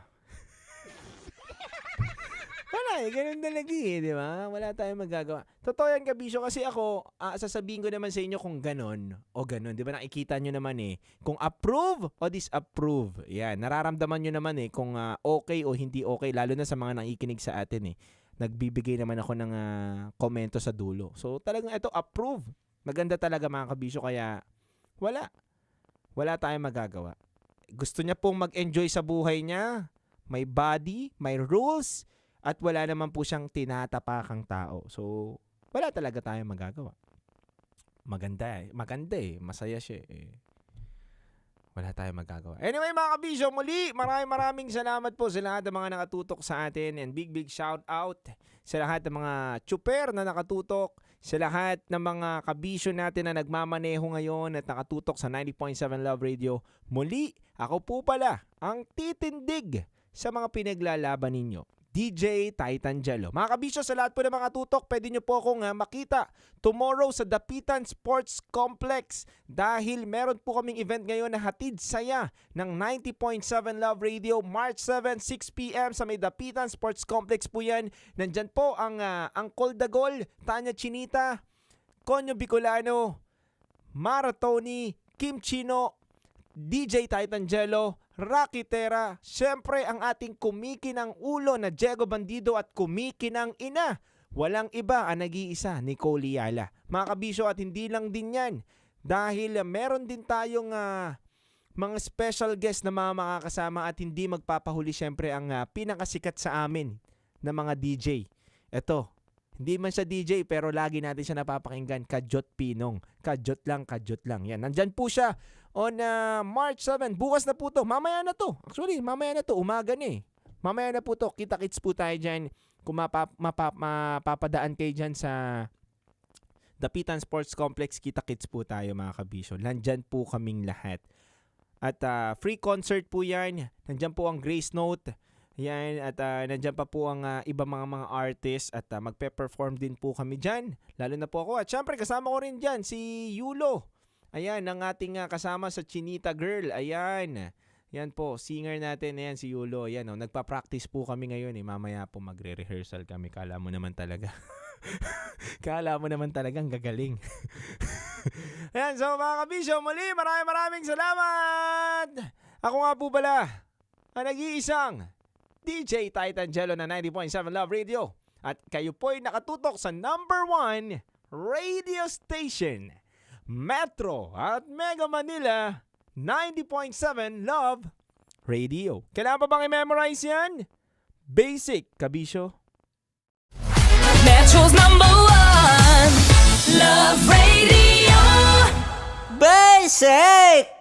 Wala ganun talaga di ba? Wala tayong magagawa. Totoo yan, kabisyo, kasi ako, sasabihin ko naman sa inyo kung ganon o ganon. Di ba, nakikita nyo naman kung approve o disapprove. Yan, nararamdaman nyo naman kung okay o hindi okay, lalo na sa mga nakikinig sa atin Nagbibigay naman ako ng komento sa dulo. So, talagang ito, approve. Maganda talaga mga kabisyo, kaya wala tayong magagawa. Gusto niya pong mag-enjoy sa buhay niya. May body, may rules, at wala naman po siyang tinatapakang tao. So, wala talaga tayong magagawa. Maganda masaya siya Wala tayong magagawa. Anyway mga kabisyo, muli, maraming salamat po sa lahat ng mga nakatutok sa atin, and big shout out sa lahat ng mga chuper na nakatutok, sa lahat ng mga kabisyo natin na nagmamaneho ngayon at nakatutok sa 90.7 Love Radio. Muli, ako po pala ang titindig sa mga pinaglalaban ninyo, DJ Titan Jello. Mga kabisyo, sa lahat po ng mga tutok, pwede nyo po akong makita tomorrow sa Dapitan Sports Complex dahil meron po kaming event ngayon na hatid saya ng 90.7 Love Radio. March 7, 6 p.m. sa may Dapitan Sports Complex po yan. Nandyan po ang Uncle Dagol, Tanya Chinita, Conyo Bicolano, Mara Tony, Kim Chino, DJ Titangelo, Rocky Terra, syempre ang ating kumikinang ulo na Diego Bandido at kumikinang ina. Walang iba ang nag-iisa, Nicole Yala. Mga kabisyo, at hindi lang din yan. Dahil meron din tayong mga special guest na mga makakasama at hindi magpapahuli syempre ang pinakasikat sa amin na mga DJ. Ito, hindi man siya DJ pero lagi natin siya napapakinggan, Kadyot Pinong. Kadyot lang. Yan, nandyan po siya on March 7. Bukas na po to. Mamaya na to. Actually, mamaya na to. Umaga na eh. Mamaya na po to. Kita-kits po tayo dyan. Kung mapapadaan kayo dyan sa Dapitan Sports Complex, kita-kits po tayo mga kabisyo. Nandyan po kaming lahat. At free concert po yan. Nandyan po ang Grace Note. Yan, at nandyan pa po ang iba mga artists at magpe-perform din po kami dyan. Lalo na po ako. At syempre kasama ko rin dyan si Yulo. Ayan, ang ating kasama sa Chinita Girl. Ayan. Yan po, singer natin. Ayan, si Yulo. Ayan, nagpa-practice po kami ngayon. Mamaya po magre-rehearsal kami. Kala mo naman talaga. Kala mo naman talagang gagaling. Ayan, so mga kabisyo, muli maraming salamat. Ako nga po pala ang nag-iisang DJ Titangelo na 90.7 Love Radio. At kayo po'y nakatutok sa number 1 radio station, Metro at Mega Manila 90.7 Love Radio. Kailangan pa bang i-memorize yan? Basic, kabisyo. Metro's number 1 Love Radio. Basic!